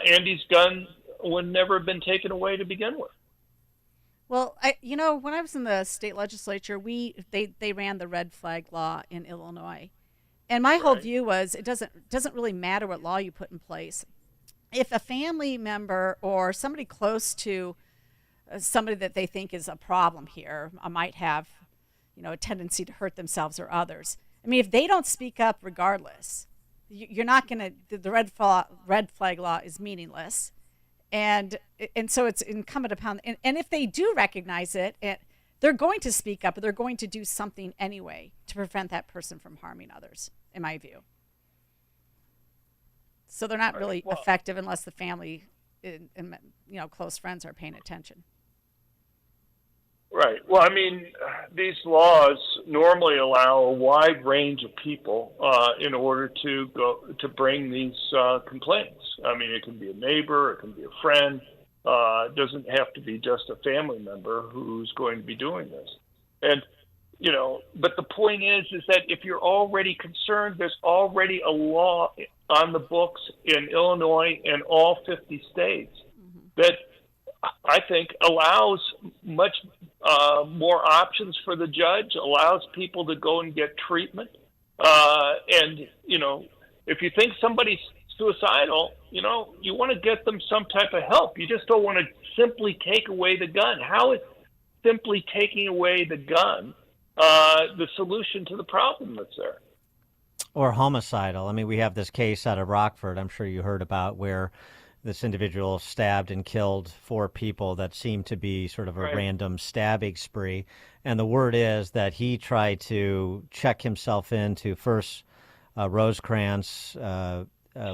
Andy's gun would never have been taken away to begin with. Well, when I was in the state legislature, they ran the red flag law in Illinois. And my whole view was it doesn't really matter what law you put in place. If a family member or somebody close to somebody that they think is a problem here might have, a tendency to hurt themselves or others. I mean, if they don't speak up regardless, you're not going to, the red flag law is meaningless. And so it's incumbent upon, and if they do recognize it, they're going to speak up, but they're going to do something anyway to prevent that person from harming others, in my view. So they're not really effective unless the family and close friends are paying attention. Right. Well, I mean, these laws normally allow a wide range of people in order to bring these complaints. I mean, it can be a neighbor, it can be a friend. It doesn't have to be just a family member who's going to be doing this. And but the point is that if you're already concerned, there's already a law on the books in Illinois and all 50 states that I think allows much more options for the judge, allows people to go and get treatment. And, if you think somebody's suicidal, you want to get them some type of help. You just don't want to simply take away the gun. How is simply taking away the gun the solution to the problem that's there? Or homicidal. I mean, we have this case out of Rockford, I'm sure you heard about, where this individual stabbed and killed 4 people that seemed to be sort of a random stabbing spree. And the word is that he tried to check himself into first Rosecrans,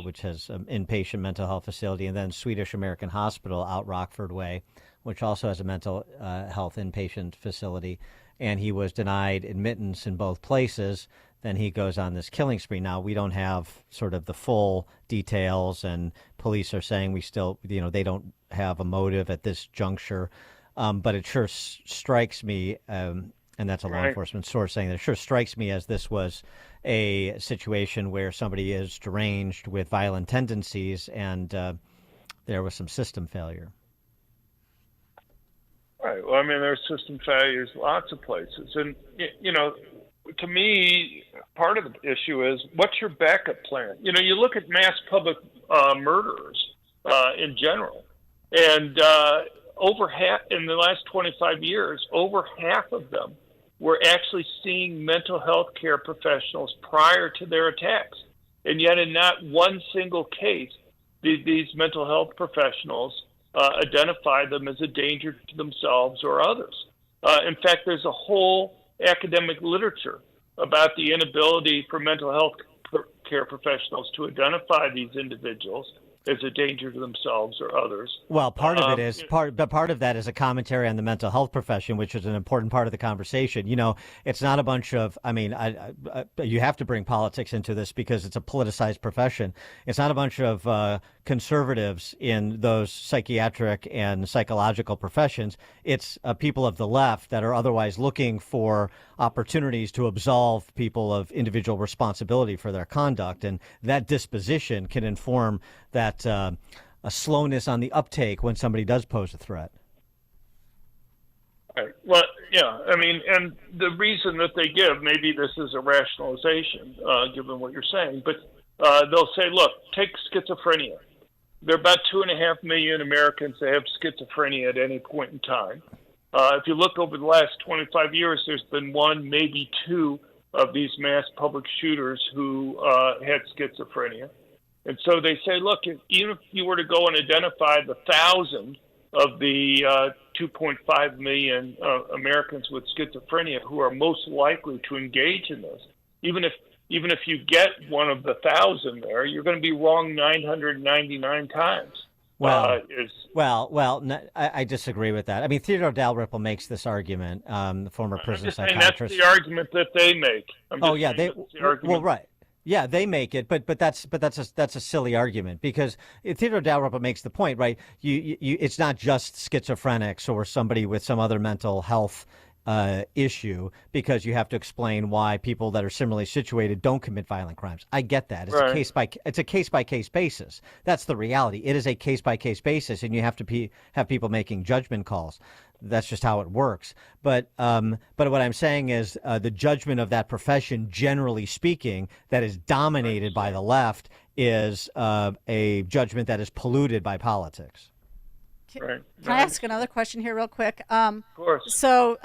which has an inpatient mental health facility, and then Swedish American Hospital out Rockford Way, which also has a mental health inpatient facility. And he was denied admittance in both places. Then he goes on this killing spree. Now, we don't have sort of the full details, and police are saying we still, they don't have a motive at this juncture. But it sure strikes me, and that's a law enforcement source saying that it sure strikes me as this was a situation where somebody is deranged with violent tendencies, and there was some system failure. Right. Well, I mean, there's system failures lots of places. And, to me, part of the issue is what's your backup plan? You look at mass public murderers in general, and over half, in the last 25 years, over half of them were actually seeing mental health care professionals prior to their attacks. And yet in not one single case, these mental health professionals identify them as a danger to themselves or others. In fact, there's a whole academic literature about the inability for mental health care professionals to identify these individuals as a danger to themselves or others. Well, part of it is part of that is a commentary on the mental health profession, which is an important part of the conversation. It's not a bunch of, you have to bring politics into this because it's a politicized profession. It's not a bunch of conservatives in those psychiatric and psychological professions. It's people of the left that are otherwise looking for opportunities to absolve people of individual responsibility for their conduct. And that disposition can inform that a slowness on the uptake when somebody does pose a threat. Right. Well, yeah, and the reason that they give, maybe this is a rationalization, given what you're saying, but they'll say, look, take schizophrenia. There are about 2.5 million Americans that have schizophrenia at any point in time. If you look over the last 25 years, there's been one, maybe two of these mass public shooters who had schizophrenia. And so they say, look, even if you were to go and identify the 1,000 of the 2.5 million Americans with schizophrenia who are most likely to engage in this, even if you get one of the 1,000 there, you're going to be wrong 999 times. I disagree with that. Theodore Dalrymple makes this argument, the former prison psychiatrist. That's the argument that they make. Right. Yeah, they make it, but that's a silly argument because Theodore Dalrymple makes the point, right? It's not just schizophrenics or somebody with some other mental health issue because you have to explain why people that are similarly situated don't commit violent crimes. I get that. It's a case by case basis. That's the reality. It is a case by case basis, and you have to have people making judgment calls. That's just how it works. But what I'm saying is the judgment of that profession, generally speaking, that is dominated by the left, is a judgment that is polluted by politics. Can I ask another question here real quick? Of course. So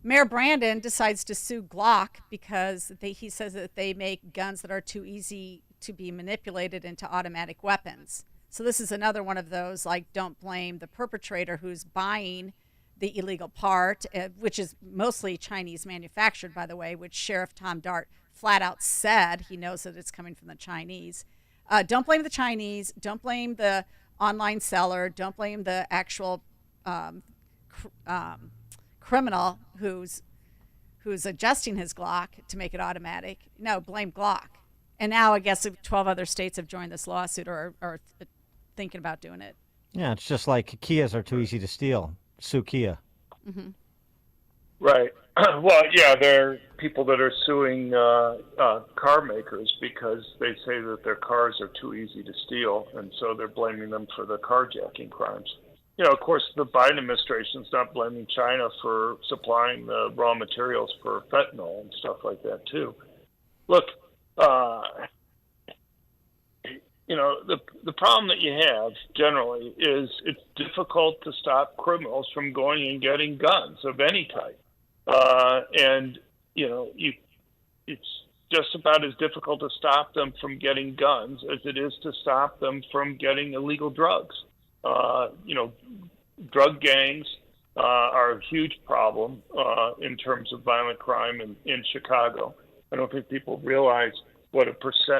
Mayor Brandon decides to sue Glock because he says that they make guns that are too easy to be manipulated into automatic weapons. So this is another one of those, don't blame the perpetrator who's buying the illegal part, which is mostly Chinese manufactured, by the way, which Sheriff Tom Dart flat out said he knows that it's coming from the Chinese. Don't blame the Chinese. Don't blame the online seller. Don't blame the actual criminal who's adjusting his Glock to make it automatic. No, blame Glock. And now I guess 12 other states have joined this lawsuit or are thinking about doing it. Yeah, it's just like Kias are too easy to steal. Sue Kia. Mm-hmm. Right. Well, yeah, there are people that are suing car makers because they say that their cars are too easy to steal, and so they're blaming them for the carjacking crimes. Of course, the Biden administration is not blaming China for supplying the raw materials for fentanyl and stuff like that, too. Look, the problem that you have generally is it's difficult to stop criminals from going and getting guns of any type. It's just about as difficult to stop them from getting guns as it is to stop them from getting illegal drugs. Drug gangs are a huge problem in terms of violent crime in Chicago. I don't think people realize what a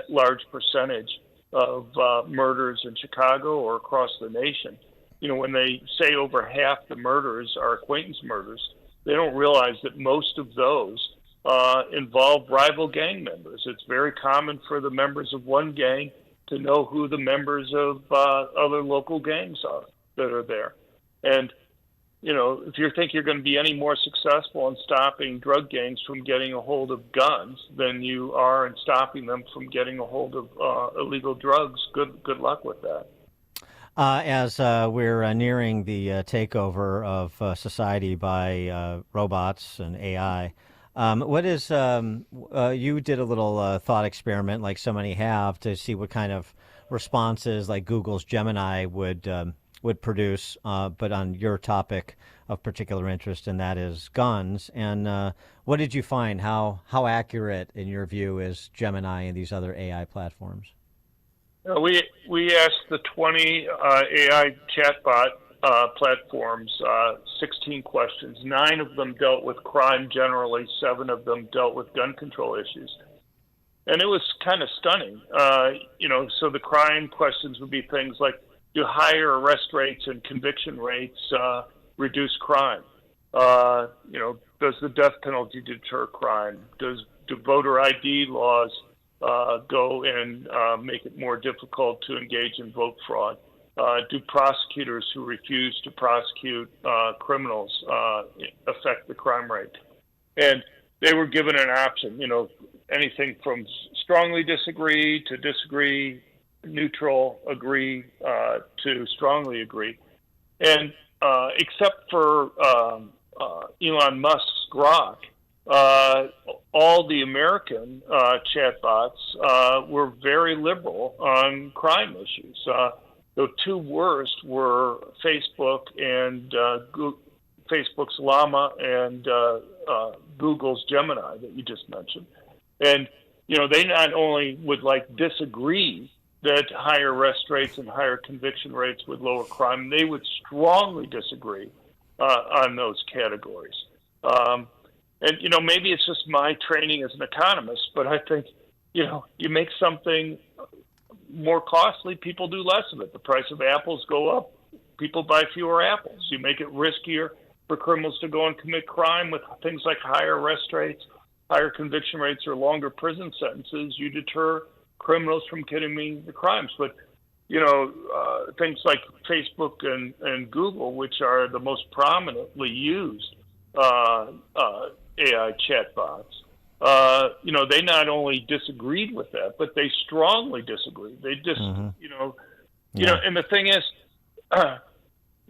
large percentage of murders in Chicago or across the nation. When they say over half the murders are acquaintance murders, they don't realize that most of those involve rival gang members. It's very common for the members of one gang to know who the members of other local gangs are that are there. And, if you think you're going to be any more successful in stopping drug gangs from getting a hold of guns than you are in stopping them from getting a hold of illegal drugs, good luck with that. As we're nearing the takeover of society by robots and AI, what is you did a little thought experiment, like so many have, to see what kind of responses like Google's Gemini would produce, but on your topic of particular interest, and that is guns. And what did you find? How accurate, in your view, is Gemini and these other AI platforms? We asked the 20 AI chatbot platforms 16 questions. 9 of them dealt with crime generally. 7 of them dealt with gun control issues. And it was kind of stunning. So the crime questions would be things like, do higher arrest rates and conviction rates reduce crime? Does the death penalty deter crime? Do voter ID laws go and make it more difficult to engage in vote fraud? Do prosecutors who refuse to prosecute criminals affect the crime rate? And they were given an option, anything from strongly disagree to disagree, neutral, agree, to strongly agree. And except for Elon Musk's Grok, all the American chatbots were very liberal on crime issues. The 2 worst were Facebook and Facebook's Llama and Google's Gemini that you just mentioned. And, they not only would disagree that higher arrest rates and higher conviction rates would lower crime, they would strongly disagree on those categories. And, maybe it's just my training as an economist, but I think, you make something more costly, people do less of it. The price of apples go up, people buy fewer apples. You make it riskier for criminals to go and commit crime with things like higher arrest rates, higher conviction rates, or longer prison sentences. You deter criminals from committing the crimes. But, things like Facebook and Google, which are the most prominently used AI chatbots, they not only disagreed with that, but they strongly disagreed. They just, and the thing is,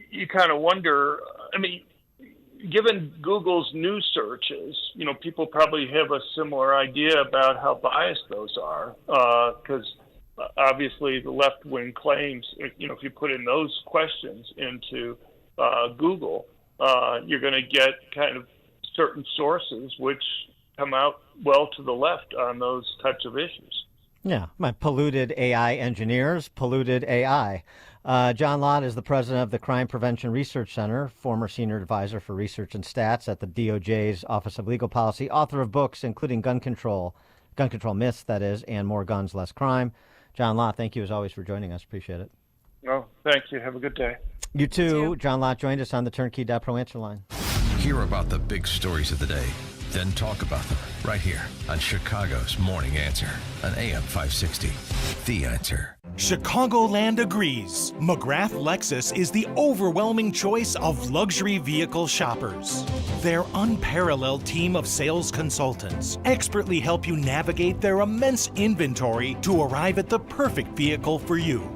you kind of wonder, given Google's new searches, people probably have a similar idea about how biased those are, because obviously the left-wing claims, if you put in those questions into Google, you're going to get kind of certain sources which come out well to the left on those types of issues. Yeah, my polluted AI engineers, polluted AI. John Lott is the president of the Crime Prevention Research Center, former senior advisor for research and stats at the DOJ's Office of Legal Policy, author of books including Gun Control Myths, that is, and More Guns, Less Crime. John Lott, thank you as always for joining us. Appreciate it. Well, thank you. Have a good day. You too. John Lott joined us on the Turnkey.Pro answer line. Hear about the big stories of the day, then talk about them right here on Chicago's Morning Answer on AM 560. The Answer. Chicagoland agrees. McGrath Lexus is the overwhelming choice of luxury vehicle shoppers. Their unparalleled team of sales consultants expertly help you navigate their immense inventory to arrive at the perfect vehicle for you.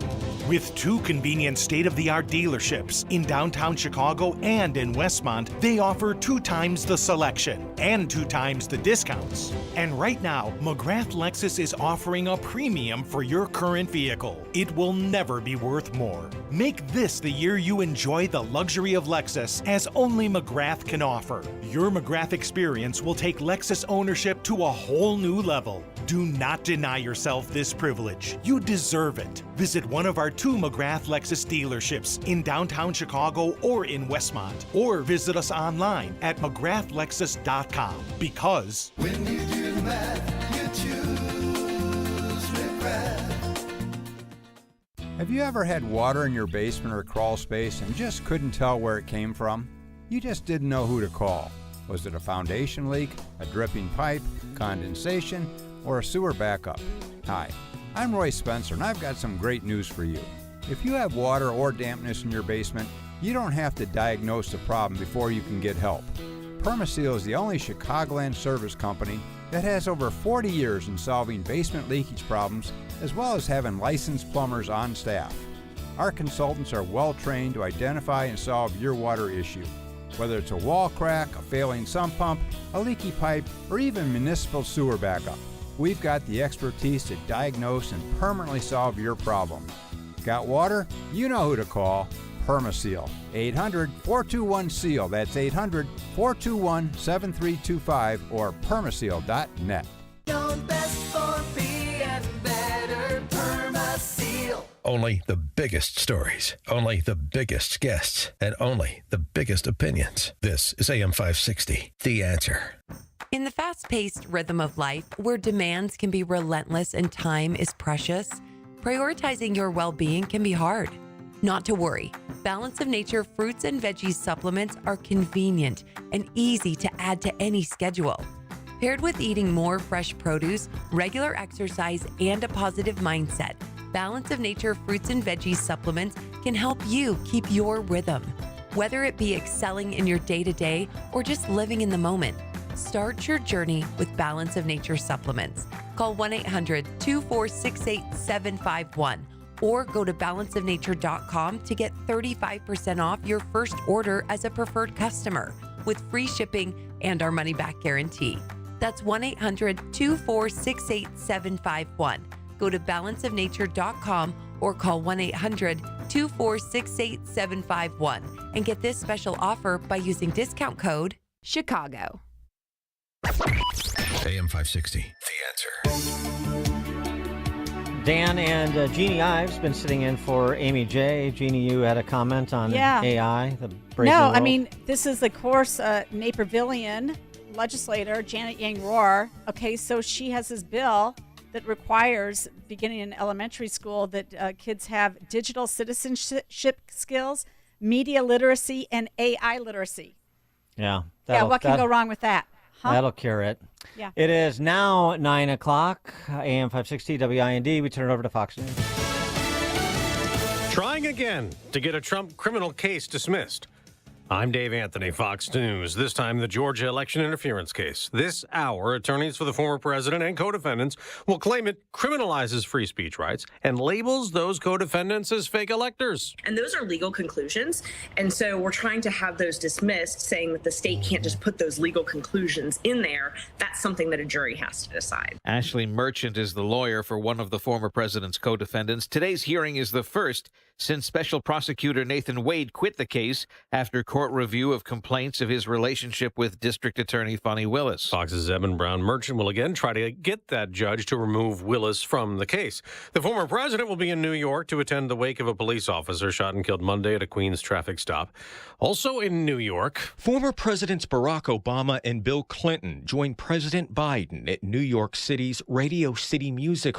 With 2 convenient state-of-the-art dealerships in downtown Chicago and in Westmont, they offer 2 times the selection and 2 times the discounts. And right now, McGrath Lexus is offering a premium for your current vehicle. It will never be worth more. Make this the year you enjoy the luxury of Lexus as only McGrath can offer. Your McGrath experience will take Lexus ownership to a whole new level. Do not deny yourself this privilege. You deserve it. Visit one of our 2 McGrath Lexus dealerships in downtown Chicago or in Westmont, or visit us online at McGrathLexus.com. Because when you do the math, Have you ever had water in your basement or crawl space and just couldn't tell where it came from? You just didn't know who to call. Was it a foundation leak, a dripping pipe, condensation, or a sewer backup? Hi, I'm Roy Spencer, and I've got some great news for you. If you have water or dampness in your basement, you don't have to diagnose the problem before you can get help. Permaseal is the only Chicagoland service company that has over 40 years in solving basement leakage problems, as well as having licensed plumbers on staff. Our consultants are well trained to identify and solve your water issue. Whether it's a wall crack, a failing sump pump, a leaky pipe, or even municipal sewer backup, we've got the expertise to diagnose and permanently solve your problem. Got water? You know who to call. Permaseal. 800-421-SEAL. That's 800-421-7325 or permaseal.net. Only the biggest stories, only the biggest guests, and only the biggest opinions. This is AM 560, The Answer. In the fast-paced rhythm of life, where demands can be relentless and time is precious, prioritizing your well-being can be hard. Not to worry. Balance of Nature fruits and veggies supplements are convenient and easy to add to any schedule. Paired with eating more fresh produce, regular exercise, and a positive mindset, Balance of Nature fruits and veggies supplements can help you keep your rhythm. Whether it be excelling in your day-to-day or just living in the moment, start your journey with Balance of Nature supplements. Call 1-800-246-8751 or go to balanceofnature.com to get 35% off your first order as a preferred customer with free shipping and our money-back guarantee. That's 1-800-246-8751. Go to balanceofnature.com or call 1-800-246-8751 and get this special offer by using discount code CHICAGO. AM 560, The Answer. Dan and Jeannie Ives been sitting in for Amy J. Jeannie, you had a comment on AI, the breaking No, world? I mean, this is, of course, Napervillian legislator Janet Yang Rohr. Okay, so she has this bill that requires, beginning in elementary school, that kids have digital citizenship skills, media literacy, and AI literacy. Yeah. What can go wrong with that? Huh? That'll cure it. Yeah. It is now 9 o'clock, AM 560 WIND. We turn it over to Fox News. Trying again to get a Trump criminal case dismissed. I'm Dave Anthony, Fox News. This time, the Georgia election interference case. This hour, attorneys for the former president and co-defendants will claim it criminalizes free speech rights and labels those co-defendants as fake electors. And those are legal conclusions. And so we're trying to have those dismissed, saying that the state can't just put those legal conclusions in there. That's something that a jury has to decide. Ashley Merchant is the lawyer for one of the former president's co-defendants. Today's hearing is the first since Special Prosecutor Nathan Wade quit the case after court review of complaints of his relationship with District Attorney Fani Willis. Fox's Evan Brown Merchant will again try to get that judge to remove Willis from the case. The former president will be in New York to attend the wake of a police officer shot and killed Monday at a Queens traffic stop. Also in New York, former Presidents Barack Obama and Bill Clinton joined President Biden at New York City's Radio City Music